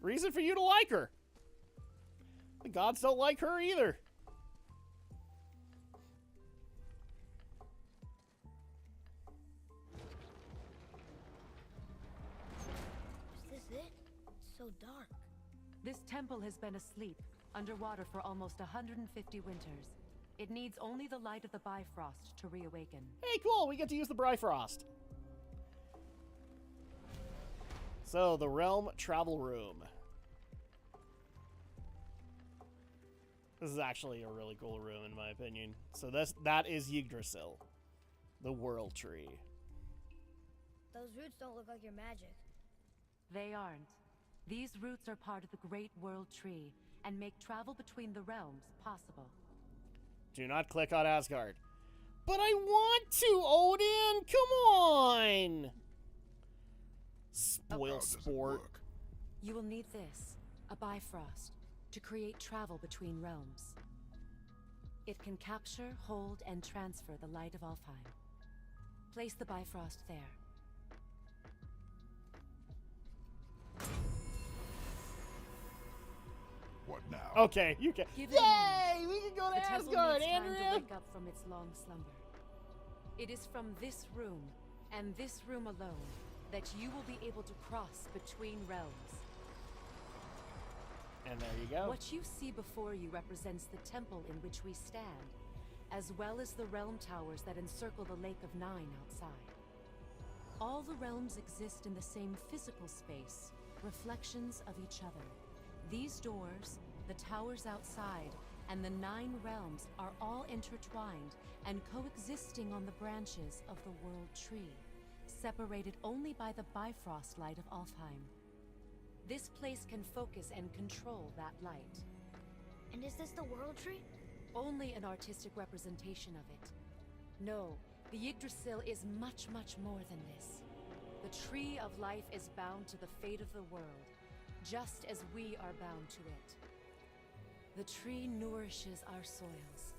Reason for you to like her. The gods don't like her either. Is this it? It's so dark. This temple has been asleep, underwater for almost 150 winters. It needs only the light of the Bifrost to reawaken. Hey, cool! We get to use the Bifrost. So, the Realm Travel Room. This is actually a really cool room, in my opinion. So that is Yggdrasil, the World Tree. Those roots don't look like your magic. They aren't. These roots are part of the Great World Tree and make travel between the realms possible. Do not click on Asgard. But I want to, Odin! Come on! Spoil How does it sport. work? You will need this, a Bifrost, to create travel between realms. It can capture, hold, and transfer the light of Alfheim. Place the Bifrost there. What now? Okay, you can. Give it a Yay! We can go to The temple Asgard, needs time to Andrea! wake up from its long slumber. It is from this room, and this room alone, that you will be able to cross between realms. And there you go. What you see before you represents the temple in which we stand, as well as the realm towers that encircle the Lake of Nine outside. All the realms exist in the same physical space, reflections of each other. These doors, the towers outside, and the 9 realms are all intertwined and coexisting on the branches of the World Tree, separated only by the Bifrost light of Alfheim. This place can focus and control that light. And is this the World Tree? Only an artistic representation of it. No, the Yggdrasil is much, much more than this. The Tree of Life is bound to the fate of the world, just as we are bound to it. The tree nourishes our soils.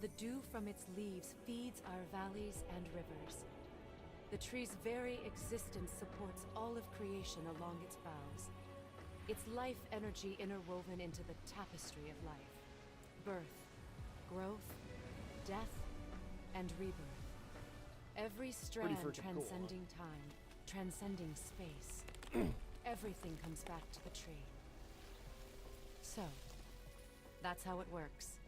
The dew from its leaves feeds our valleys and rivers. The tree's very existence supports all of creation along its boughs. Its life energy interwoven into the tapestry of life. Birth, growth, death, and rebirth. Every strand freaking cool. transcending time, transcending space. Everything comes back to the tree. So, that's how it works.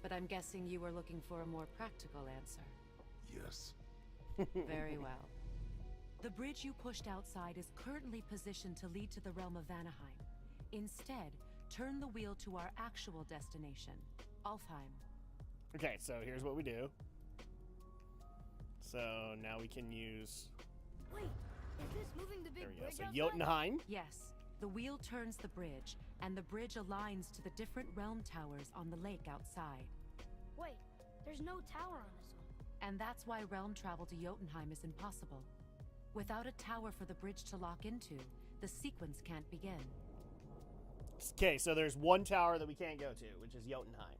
But I'm guessing you were looking for a more practical answer. Yes. Very well. The bridge you pushed outside is currently positioned to lead to the realm of Vanaheim. Instead, turn the wheel to our actual destination, Alfheim. Okay, so here's what we do. So now we can use... Wait, is this moving the big There we go. bridge So outside? Jotunheim. Yes, the wheel turns the bridge, and the bridge aligns to the different realm towers on the lake outside. Wait, there's no tower on this one. And that's why realm travel to Jotunheim is impossible. Without a tower for the bridge to lock into, the sequence can't begin. Okay, so there's one tower that we can't go to, which is Jotunheim.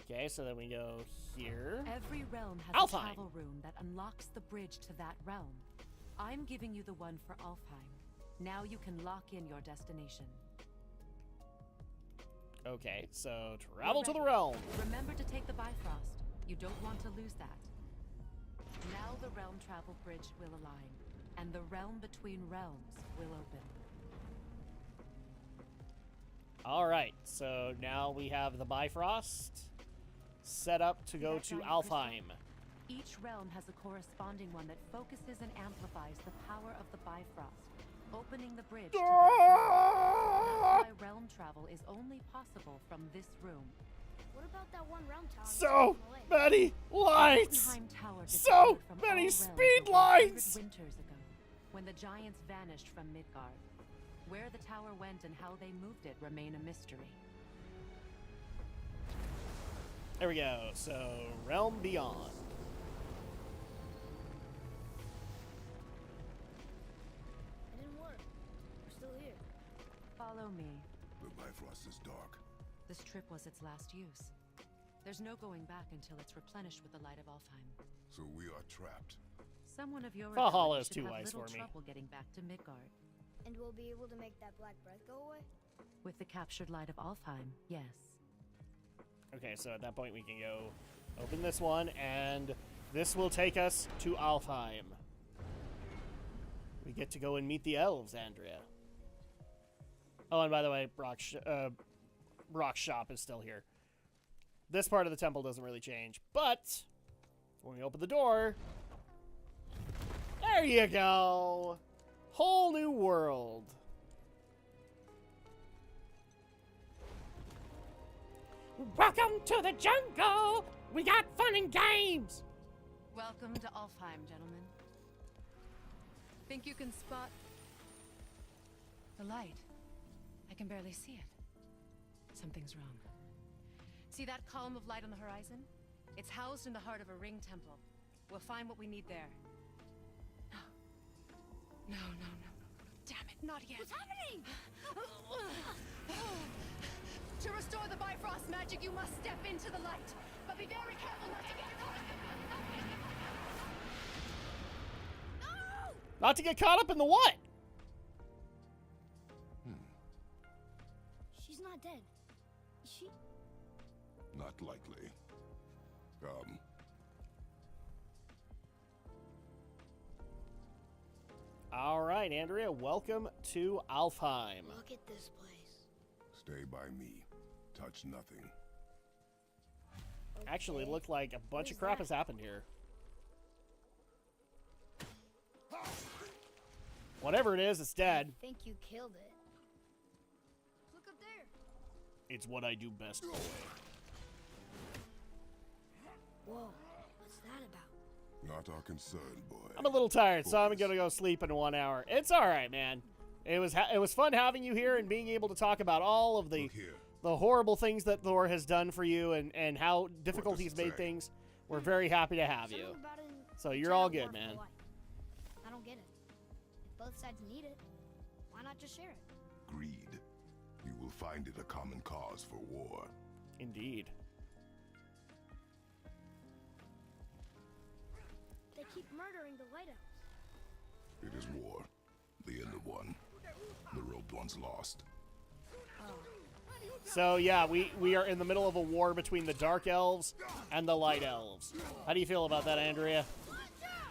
Okay, so then we go here. Every realm has Alfheim. a travel room that unlocks the bridge to that realm. I'm giving you the one for Alfheim. Now you can lock in your destination. Okay, so travel to the You're realm. ready. Remember to take the Bifrost. You don't want to lose that. Now the realm travel bridge will align, and the realm between realms will open. All right, so now we have the Bifrost set up to go That to giant Alfheim. Each realm has a corresponding one that focuses and amplifies the power of the Bifrost, opening the bridge to that realm. That's why realm travel is only possible from this room. What about that one realm tower? So on the lake? many lights! Jotunheim Tower So disappeared from all many realms speed over 100 lights! winters ago, when the giants vanished from Midgard. Where the tower went and how they moved it remain a mystery. There we go. So, Realm Beyond. It didn't work. We're still here. Follow me. The Bifrost is dark. This trip was its last use. There's no going back until it's replenished with the light of Alfheim. So we are trapped. Someone of your Valhalla's ability should too have wise little for me. trouble getting back to Midgard. And we'll be able to make that black breath go away? With the captured light of Alfheim, yes. Okay, so at that point we can go open this one, and this will take us to Alfheim. We get to go and meet the elves, Andrea. Oh, and by the way, Brock's shop is still here. This part of the temple doesn't really change, but when we open the door, there you go. Whole new world. Welcome to the jungle. We got fun and games. Welcome to Alfheim, gentlemen. Think you can spot the light? I can barely see it. Something's wrong. See that column of light on the horizon? It's housed in the heart of a ring temple. We'll find what we need there. No. Damn it, not yet. What's happening? To restore the Bifrost magic, you must step into the light. But be very careful not to get caught. No! Not to get caught up in the what? She's not dead. Is she? Not likely. Come. All right, Andrea, welcome to Alfheim. Look at this place. Stay by me. Touch nothing. Actually, it Okay. looked like a bunch Who's of crap that? has happened here. Whatever it is, it's dead. I think you killed it. Look up there. It's what I do best. Whoa, what's that about? Not our concern, boy. I'm a little tired, so I'm gonna go sleep in 1 hour. It's all right, man. It was fun having you here and being able to talk about all of the Look here. horrible things that Thor has done for you and how difficult does he's it made say? things. We're very happy to have you. Something about it in So the you're all channel good, war for man. what? I don't get it. If both sides need it, why not just share it? Greed. You will find it a common cause for war. Indeed. They keep murdering the White Elves. It is war. The end of one. The robed one's lost. So yeah, we are in the middle of a war between the Dark Elves and the Light Elves. How do you feel about that, Andrea?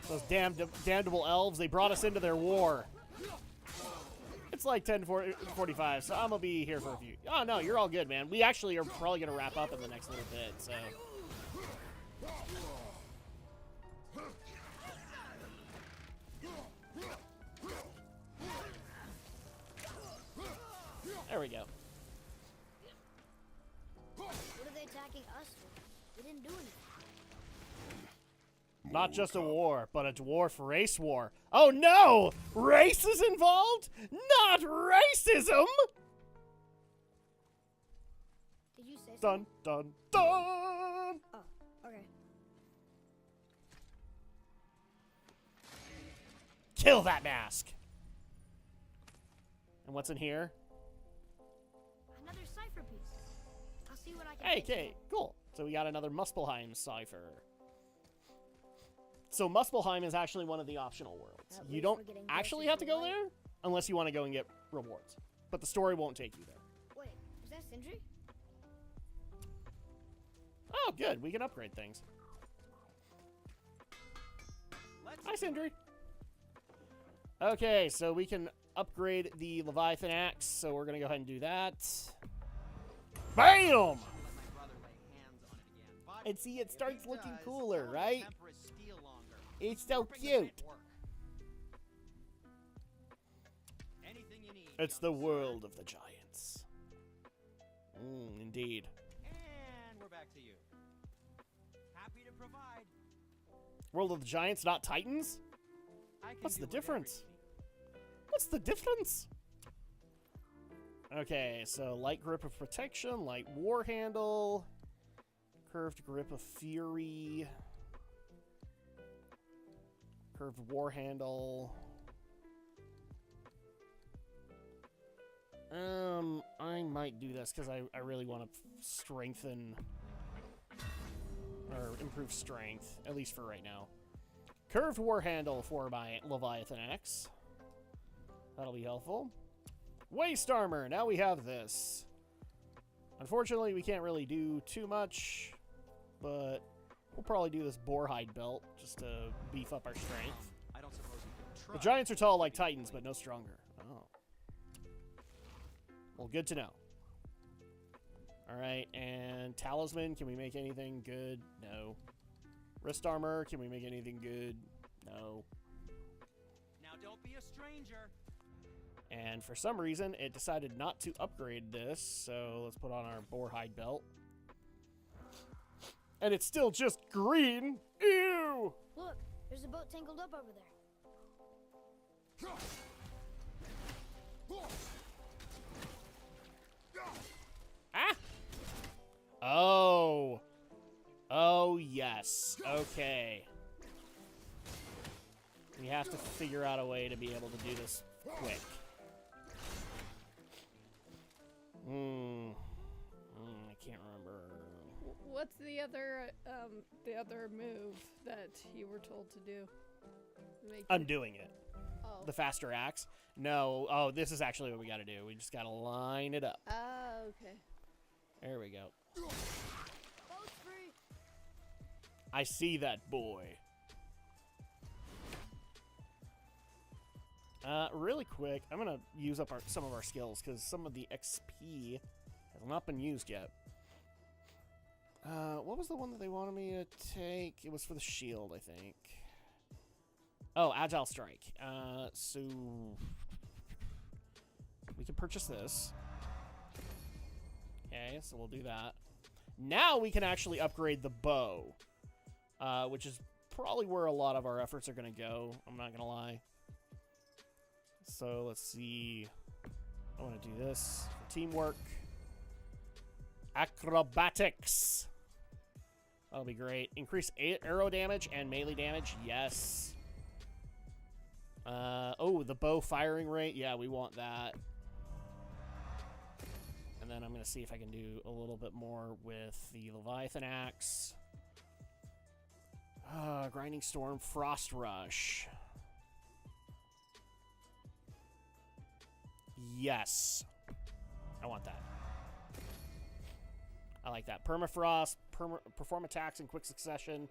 Those damnable elves, they brought us into their war. It's like 10:45, so I'm gonna be here for a few. Oh no, you're all good, man. We actually are probably gonna wrap up in the next little bit, so. There we go. What are they attacking us for? We didn't do anything. Not just a war, but a dwarf race war. Oh no! Race is involved? Not racism! Did you say Dun, something? dun, dun! Oh, okay. Kill that mask! And what's in here? Another cipher piece. I'll see what I can Hey, fix okay, again. cool. So we got another Muspelheim cipher. So Muspelheim is actually one of the optional worlds. At You least don't we're getting actually closer have to to go light. there unless you want to go and get rewards. But the story won't take you there. Wait, is that Sindri? Oh, good. We can upgrade things. Hi, Sindri. Okay, so we can upgrade the Leviathan axe, so we're going to go ahead and do that. BAM! And see, it starts looking cooler, right? It's so cute. It's the world of the giants. Indeed. And we're back to you. Happy to provide. World of the giants, not titans? What's the difference? What's the difference? Okay, so light grip of protection, light war handle, curved grip of fury, curved war handle. I might do this because I really want to strengthen or improve strength, at least for right now. Curved war handle for my Leviathan axe. That'll be helpful. Waist armor. Now we have this. Unfortunately, we can't really do too much, but we'll probably do this boarhide belt just to beef up our strength. I don't suppose you can The try. giants are tall like titans, but no stronger. Oh. Well, good to know. Alright, and talisman, can we make anything good? No. Wrist armor, can we make anything good? No. Now don't be a stranger. And for some reason, it decided not to upgrade this, so let's put on our boar hide belt. And it's still just green! Ew! Look, there's a boat tangled up over there. Ah! Oh. Oh, yes. Okay. We have to figure out a way to be able to do this quick. I can't remember. What's the other move that you were told to do? I'm doing it. Oh. The faster axe. No. Oh, this is actually what we gotta do. We just gotta line it up. Ah, okay. There we go. Boat's free. I see that boy. Really quick, I'm gonna use up some of our skills because some of the XP has not been used yet. What was the one that they wanted me to take? It was for the shield, I think. Oh, Agile Strike. So we can purchase this. Okay, so we'll do that. Now we can actually upgrade the bow, which is probably where a lot of our efforts are going to go. I'm not going to lie. So let's see. I want to do this for teamwork. Acrobatics. That'll be great. Increase arrow damage and melee damage. Yes. Oh, the bow firing rate. Yeah, we want that. And then I'm going to see if I can do a little bit more with the Leviathan Axe. Grinding Storm, Frost Rush. Yes. I want that. I like that. Permafrost, perform attacks in quick succession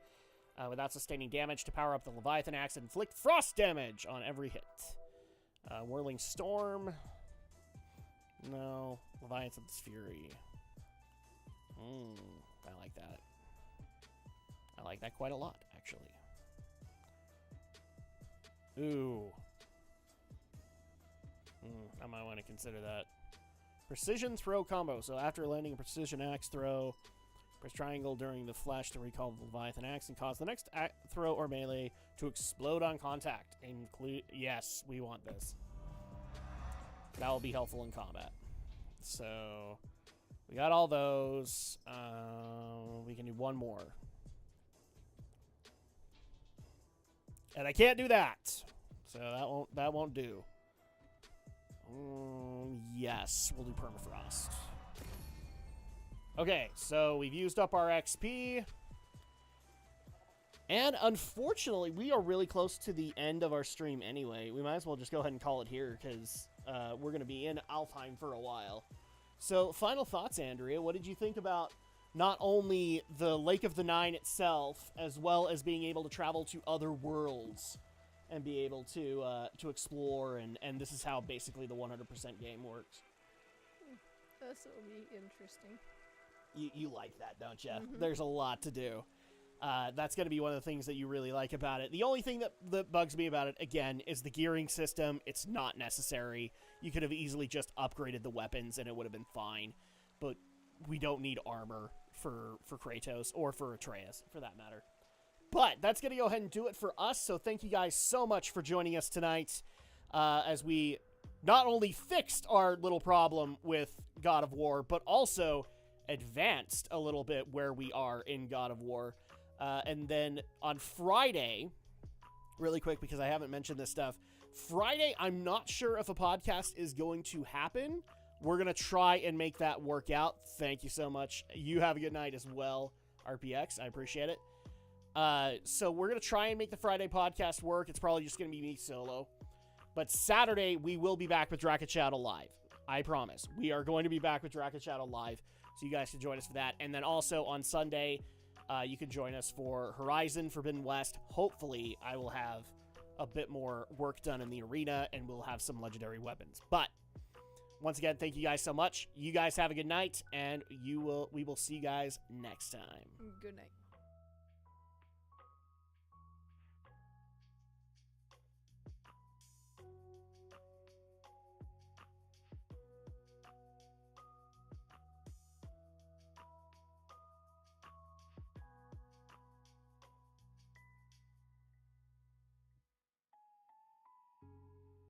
without sustaining damage to power up the Leviathan Axe and inflict frost damage on every hit. Whirling Storm. No. Leviathan's Fury. I like that. I like that quite a lot, actually. Ooh. I might want to consider that. Precision throw combo. So after landing a precision axe throw, press triangle during the flash to recall the Leviathan axe and cause the next throw or melee to explode on contact. Yes, we want this. That will be helpful in combat. So we got all those. We can do one more. And I can't do that. So that won't do. Yes, we'll do permafrost. Okay, so we've used up our XP. And unfortunately, we are really close to the end of our stream anyway. We might as well just go ahead and call it here because we're going to be in Alfheim for a while. So, final thoughts, Andrea. What did you think about not only the Lake of the Nine itself, as well as being able to travel to other worlds and be able to explore, and this is how basically the 100% game works. This will be interesting. You like that, don't you? Mm-hmm. There's a lot to do. That's going to be one of the things that you really like about it. The only thing that bugs me about it, again, is the gearing system. It's not necessary. You could have easily just upgraded the weapons and it would have been fine. But we don't need armor for Kratos or for Atreus, for that matter. But that's going to go ahead and do it for us. So thank you guys so much for joining us tonight as we not only fixed our little problem with God of War, but also advanced a little bit where we are in God of War. And then on Friday, really quick because I haven't mentioned this stuff, Friday, I'm not sure if a podcast is going to happen. We're going to try and make that work out. Thank you so much. You have a good night as well, RPX. I appreciate it. So we're going to try and make the Friday podcast work. It's probably just going to be me solo. But Saturday, we will be back with Drak Shadow Live. I promise. We are going to be back with Drak Shadow Live. So you guys can join us for that. And then also on Sunday, you can join us for Horizon Forbidden West. Hopefully, I will have a bit more work done in the arena, and we'll have some legendary weapons. But once again, thank you guys so much. You guys have a good night, and we will see you guys next time. Good night.